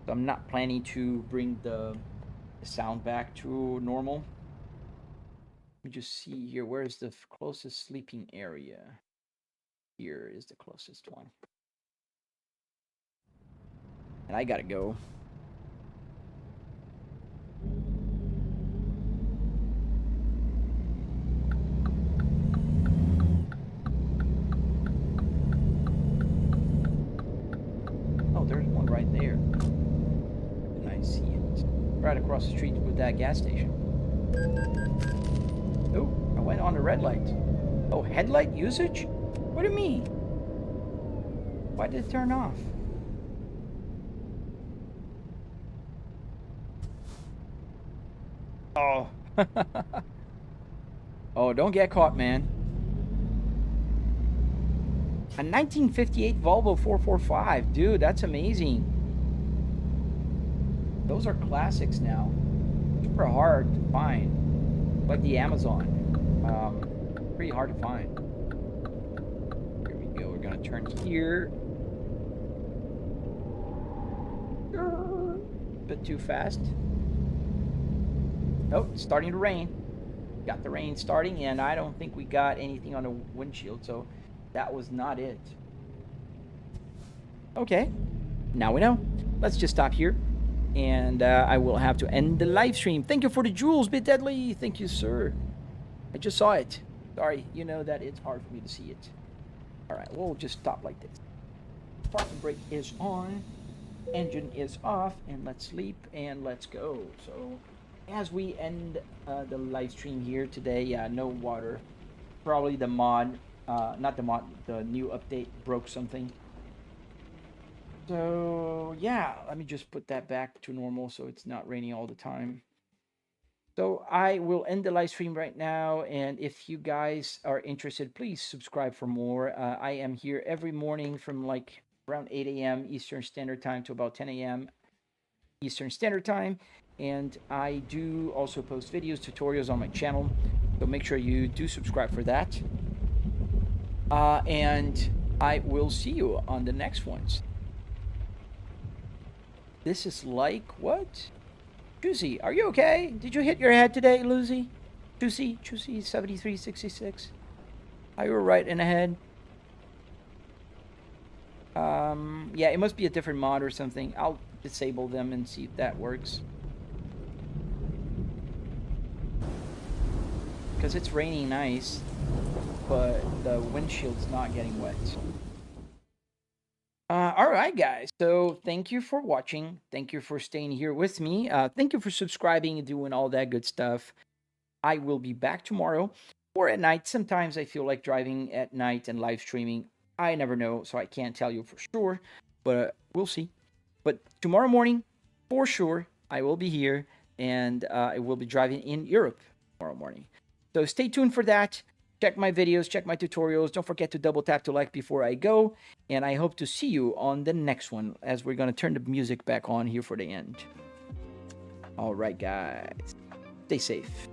Speaker 1: So I'm not planning to bring the sound back to normal. Let me just see here. Where's the closest sleeping area? Here is the closest one. And I gotta go. Oh, there's one right there. And I see it. Right across the street with that gas station. Oh, I went on the red light. Oh, headlight usage? What do you mean? Why did it turn off? Oh. Oh, don't get caught, man. A 1958 Volvo 445. Dude, that's amazing. Those are classics now. Super hard to find. Like the Amazon. Pretty hard to find. Here we go. We're going to turn here. A bit too fast. Oh, it's starting to rain. Got the rain starting, and I don't think we got anything on the windshield, so that was not it. Okay, now we know. Let's just stop here, and I will have to end the live stream. Thank you for the jewels, Bit Deadly. Thank you, sir. I just saw it. Sorry, you know that it's hard for me to see it. All right, we'll just stop like this. Parking brake is on, engine is off, and let's sleep, and let's go. So as we end the live stream here today, yeah, no water. Probably the mod, not the mod, the new update broke something. So yeah, let me just put that back to normal so it's not raining all the time. So I will end the live stream right now, and if you guys are interested, please subscribe for more. I am here every morning from like around 8 a.m. Eastern Standard Time to about 10 a.m. Eastern Standard Time, and I do also post videos, tutorials on my channel, so make sure you do subscribe for that. And I will see you on the next ones. This is like what? Juicy, are you okay? Did you hit your head today, Lucy? Juicy 7366. Are you right in the head? Yeah, it must be a different mod or something. I'll disable them and see if that works. Because it's raining nice, but the windshield's not getting wet. All right, guys. So thank you for watching. Thank you for staying here with me. Thank you for subscribing and doing all that good stuff. I will be back tomorrow or at night. Sometimes I feel like driving at night and live streaming. I never know, so I can't tell you for sure, but we'll see. But tomorrow morning, for sure, I will be here, and I will be driving in Europe tomorrow morning. So stay tuned for that. Check my videos, check my tutorials. Don't forget to double tap to like before I go. And I hope to see you on the next one, as we're going to turn the music back on here for the end. All right, guys. Stay safe.